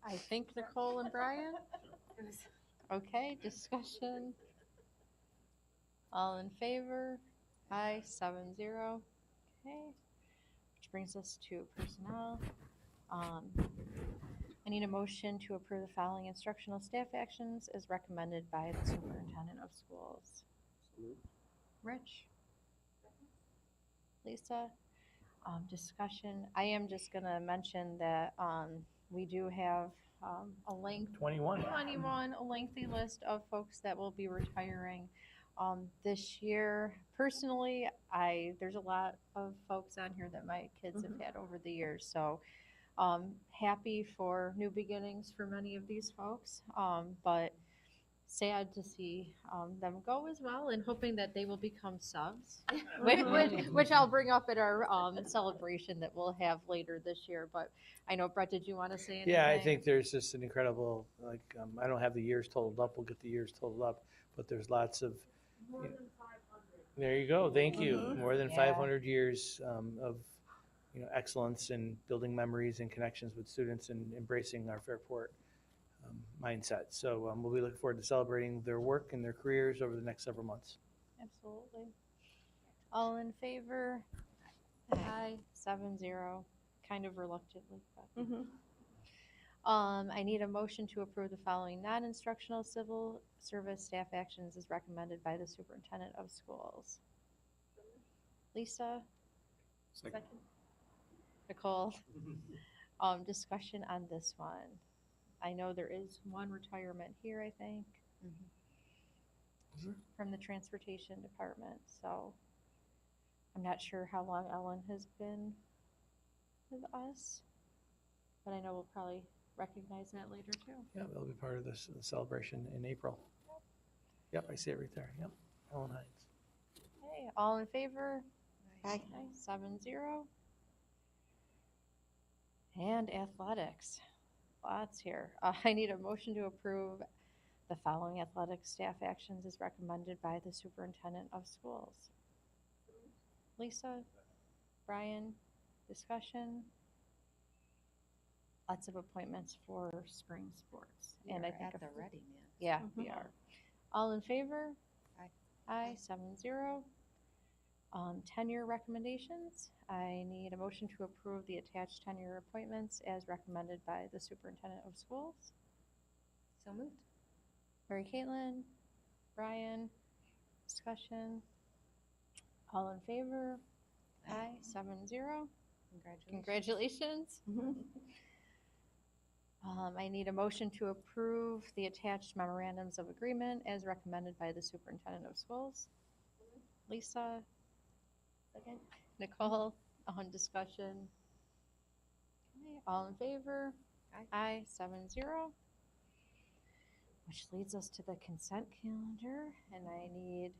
I think Nicole and Brian. Okay, discussion. All in favor? Aye, 7-0. Okay, which brings us to personnel. I need a motion to approve the following instructional staff actions as recommended by the superintendent of schools. Rich? Lisa? Discussion. I am just gonna mention that, we do have, a length. 21. A lengthy list of folks that will be retiring, this year. Personally, there's a lot of folks on here that my kids have had over the years, so, happy for new beginnings for many of these folks, but sad to see them go as well, and hoping that they will become subs, which I'll bring up at our celebration that we'll have later this year. But I know, Brett, did you want to say anything? Yeah, I think there's just an incredible, I don't have the years totaled up. We'll get the years totaled up, but there's lots of. More than 500. There you go. Thank you. More than Yeah. 500 years of excellence in building memories and connections with students and embracing our Fairport mindset. So we'll be looking forward to celebrating their work and their careers over the next several months. Absolutely. All in favor? Aye, 7-0, kind of reluctantly. But. I need a motion to approve the following non-instructional civil service staff actions as recommended by the superintendent of schools. Lisa? Second. Nicole? Discussion on this one. I know there is one retirement here, I think, from the transportation department, so I'm not sure how long Ellen has been with us, but I know we'll probably recognize that later too. Yeah, they'll be part of this celebration in April. Yep, I see it right there. Yep, Ellen Hines. Okay, all in favor? Aye. 7-0. And athletics. Lots here. I need a motion to approve the following athletic staff actions as recommended by the superintendent of schools. Lisa, Brian, discussion. Lots of appointments for spring sports. And I think at the ready, man. yeah, we are. All in favor? Aye. Aye, 7-0. Tenure recommendations. I need a motion to approve the attached tenure appointments as recommended by the superintendent of schools. So moved. Mary Caitlin, Brian, discussion. All in favor? Aye, 7-0. Congratulations. I need a motion to approve the attached memorandums of agreement as recommended by the superintendent of schools. Lisa. Second. Nicole, on discussion. Okay, all in favor? Aye, 7-0. Which leads us to the consent calendar, and I need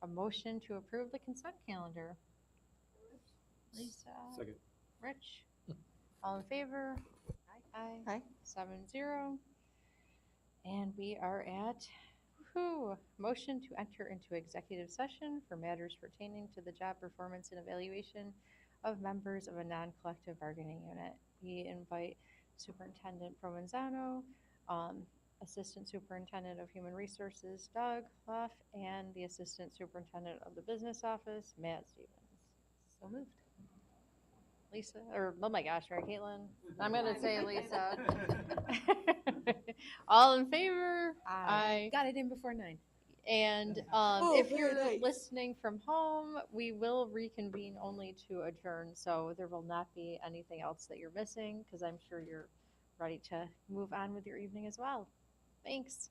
a motion to approve the consent calendar. Lisa. Second. Rich. All in favor? Aye. Aye. 7-0. And we are at, motion to enter into executive session for matters pertaining to the job performance and evaluation of members of a non-collective bargaining unit. We invite Superintendent Provenzano, Assistant Superintendent of Human Resources, Doug Luff, and the Assistant Superintendent of the Business Office, Matt Stevens. So moved. Lisa, or oh my gosh, right, Caitlin? I'm gonna say Lisa. All in favor? Aye. Got it in before 9. And if you're listening from home, we will reconvene only to adjourn, so there will not be anything else that you're missing, because I'm sure you're ready to move on with your evening as well. Thanks.